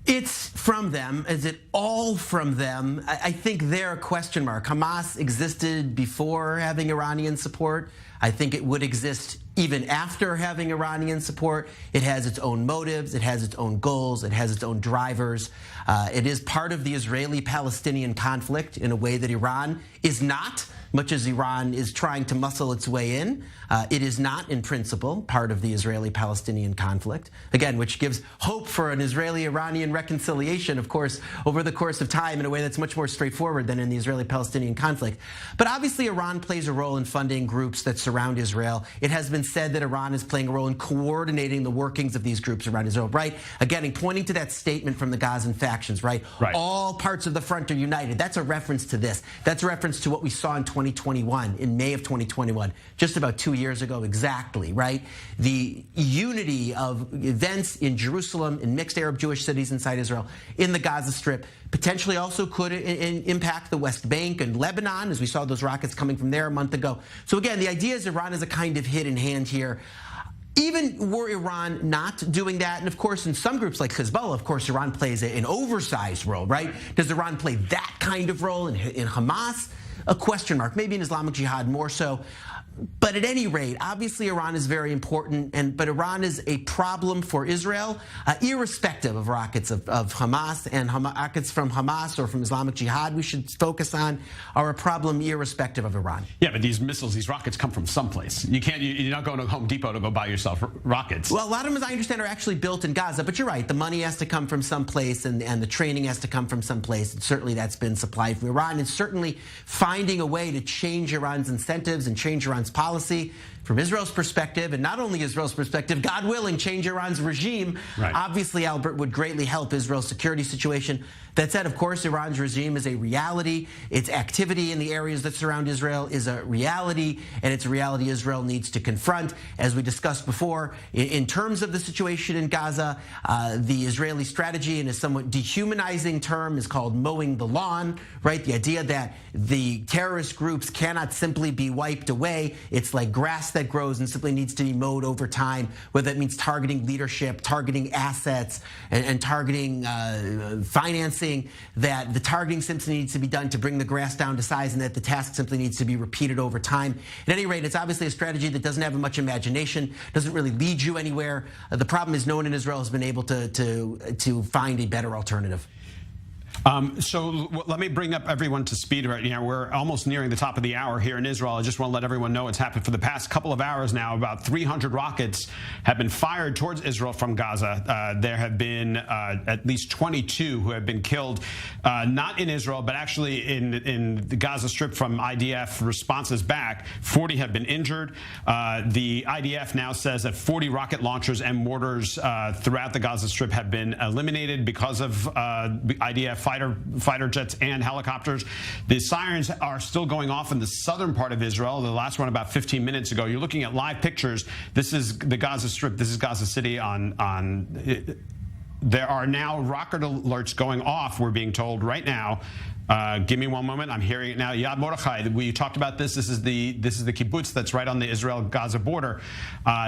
It's from them. Is it all from them? I think they're a question mark. Hamas existed before having Iranian support. I think it would exist even after having Iranian support. It has its own motives. It has its own goals. It has its own drivers. It is part of the Israeli-Palestinian conflict in a way that Iran is not, much as Iran is trying to muscle its way in. It is not, in principle, part of the Israeli-Palestinian conflict, again, which gives hope for an Israeli-Iranian reconciliation, of course, over the course of time in a way that's much more straightforward than in the Israeli-Palestinian conflict. But obviously, Iran plays a role in funding groups that surround Israel. It has been said that Iran is playing a role in coordinating the workings of these groups around Israel, right? Again, pointing to that statement from the Gazan factions, right? All parts of the front are united. That's a reference to this. That's a reference to what we saw in 2021, in May of 2021, just about 2 years ago exactly, right? The unity of events in Jerusalem, in mixed Arab-Jewish cities inside Israel, in the Gaza Strip, potentially also could impact the West Bank and Lebanon, as we saw those rockets coming from there a month ago. So again, the idea is Iran is a kind of hidden hand here. Even were Iran not doing that, and of course in some groups like Hezbollah, of course Iran plays an oversized role, right? Does Iran play that kind of role in Hamas? A question mark, maybe in Islamic Jihad more so. But at any rate, obviously Iran is very important, but Iran is a problem for Israel, irrespective of rockets of Hamas, and rockets from Hamas or from Islamic Jihad we should focus on are a problem irrespective of Iran. Yeah, but these missiles, these rockets come from someplace. You're not going to Home Depot to go buy yourself rockets. Well, a lot of them, as I understand, are actually built in Gaza, but you're right. The money has to come from someplace, and the training has to come from someplace, and certainly that's been supplied from Iran, and certainly finding a way to change Iran's incentives and change Iran's policy from Israel's perspective, and not only Israel's perspective, God willing, change Iran's regime. Right. Obviously, Albert, would greatly help Israel's security situation. That said, of course, Iran's regime is a reality. Its activity in the areas that surround Israel is a reality, and it's a reality Israel needs to confront. As we discussed before, in terms of the situation in Gaza, the Israeli strategy, in a somewhat dehumanizing term, is called mowing the lawn, right? The idea that the terrorist groups cannot simply be wiped away. It's like grass that grows and simply needs to be mowed over time, whether that means targeting leadership, targeting assets, and targeting financing, that the targeting simply needs to be done to bring the grass down to size, and that the task simply needs to be repeated over time. At any rate, it's obviously a strategy that doesn't have much imagination, doesn't really lead you anywhere. The problem is no one in Israel has been able to find a better alternative. So let me bring up everyone to speed right now. We're almost nearing the top of the hour here in Israel. I just want to let everyone know what's happened for the past couple of hours now. About 300 rockets have been fired towards Israel from Gaza. There have been at least 22 who have been killed, not in Israel, but actually in the Gaza Strip from IDF responses back. 40 have been injured. The IDF now says that 40 rocket launchers and mortars throughout the Gaza Strip have been eliminated because of IDF fighter jets and helicopters. The sirens are still going off in the southern part of Israel. The last one about 15 minutes ago. You're looking at live pictures. This is the Gaza Strip. This is Gaza City there are now rocket alerts going off, we're being told right now. Give me one moment. I'm hearing it now. Yad Mordechai, we talked about this. This is the kibbutz that's right on the Israel-Gaza border.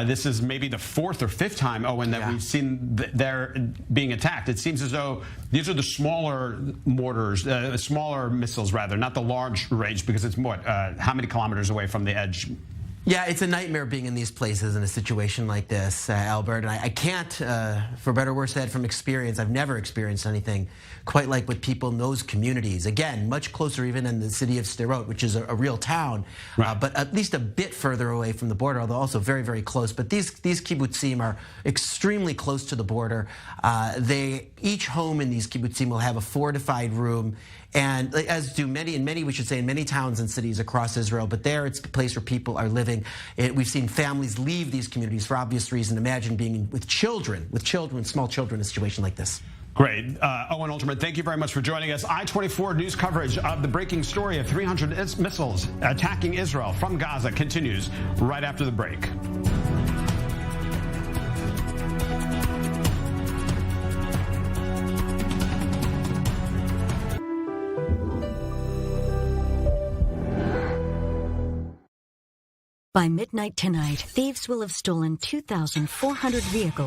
This is maybe the fourth or fifth time, Owen, that we've seen they're being attacked. It seems as though these are the smaller mortars, smaller missiles rather, not the large range, because it's what, how many kilometers away from the edge? Yeah, it's a nightmare being in these places in a situation like this, Albert. And I can't, for better or worse, said from experience, I've never experienced anything quite like what people in those communities. Again, much closer even than the city of Sderot, which is a real town, but at least a bit further away from the border, although also very, very close. But these kibbutzim are extremely close to the border. Each home in these kibbutzim will have a fortified room and as do many towns and cities across Israel. But there, it's a place where people are living. We've seen families leave these communities for obvious reason. Imagine being with children, small children, in a situation like this. Great. Owen Alterman, thank you very much for joining us. I-24 news coverage of the breaking story of 300 missiles attacking Israel from Gaza continues right after the break. By midnight tonight, thieves will have stolen 2,400 vehicles.